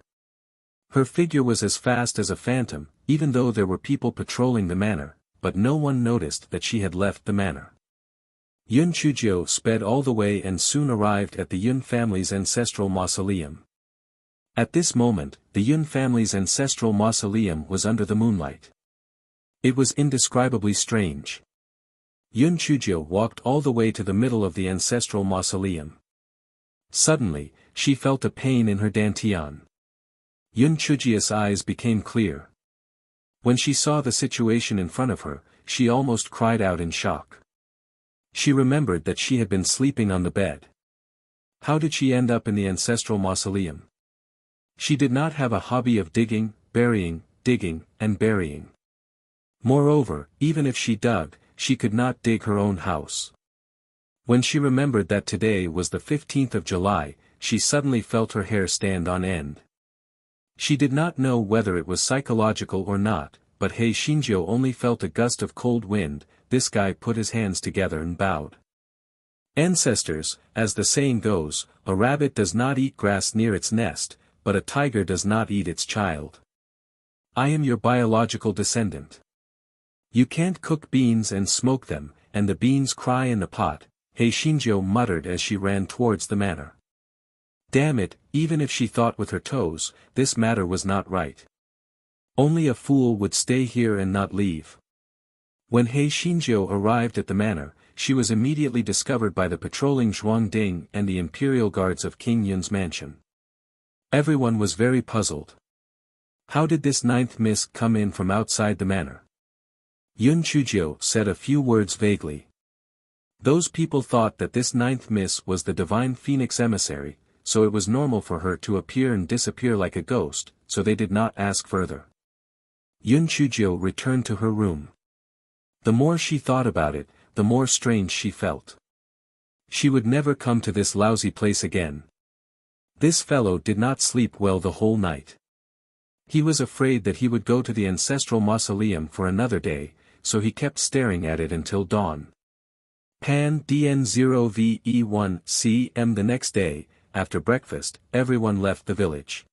Her figure was as fast as a phantom, even though there were people patrolling the manor, but no one noticed that she had left the manor. Yun Chujiu sped all the way and soon arrived at the Yun family's ancestral mausoleum. At this moment, the Yun family's ancestral mausoleum was under the moonlight. It was indescribably strange. Yun Chujiu walked all the way to the middle of the ancestral mausoleum. Suddenly, she felt a pain in her dantian. Yun Chujiu's eyes became clear. When she saw the situation in front of her, she almost cried out in shock. She remembered that she had been sleeping on the bed. How did she end up in the ancestral mausoleum? She did not have a hobby of digging, burying, digging, and burying. Moreover, even if she dug, she could not dig her own house. When she remembered that today was the 15th of July, she suddenly felt her hair stand on end. She did not know whether it was psychological or not, but He Xinjiu only felt a gust of cold wind. This guy put his hands together and bowed. Ancestors, as the saying goes, a rabbit does not eat grass near its nest, but a tiger does not eat its child. I am your biological descendant. You can't cook beans and smoke them, and the beans cry in the pot, He Xinjiu muttered as she ran towards the manor. Damn it, even if she thought with her toes, this matter was not right. Only a fool would stay here and not leave. When He Xinjiu arrived at the manor, she was immediately discovered by the patrolling Zhuang Ding and the imperial guards of King Yun's mansion. Everyone was very puzzled. How did this ninth miss come in from outside the manor? Yun Chujiu said a few words vaguely. Those people thought that this ninth miss was the divine phoenix emissary, so it was normal for her to appear and disappear like a ghost, so they did not ask further. Yun Chujiu returned to her room. The more she thought about it, the more strange she felt. She would never come to this lousy place again. This fellow did not sleep well the whole night. He was afraid that he would go to the ancestral mausoleum for another day, so he kept staring at it until dawn. Pan DN0VE1 CM. The next day, after breakfast, everyone left the village.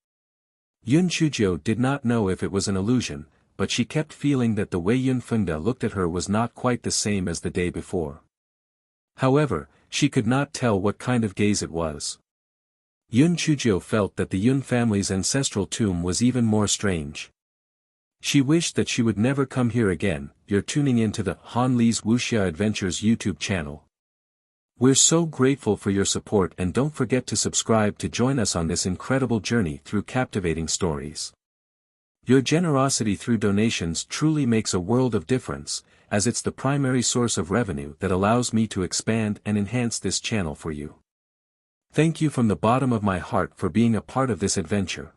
Yun Chujiu did not know if it was an illusion, but she kept feeling that the way Yun Fengda looked at her was not quite the same as the day before. However, she could not tell what kind of gaze it was. Yun Chujiu felt that the Yun family's ancestral tomb was even more strange. She wished that she would never come here again. You're tuning into the Han Li's Wuxia Adventures YouTube channel. We're so grateful for your support, and don't forget to subscribe to join us on this incredible journey through captivating stories. Your generosity through donations truly makes a world of difference, as it's the primary source of revenue that allows me to expand and enhance this channel for you. Thank you from the bottom of my heart for being a part of this adventure.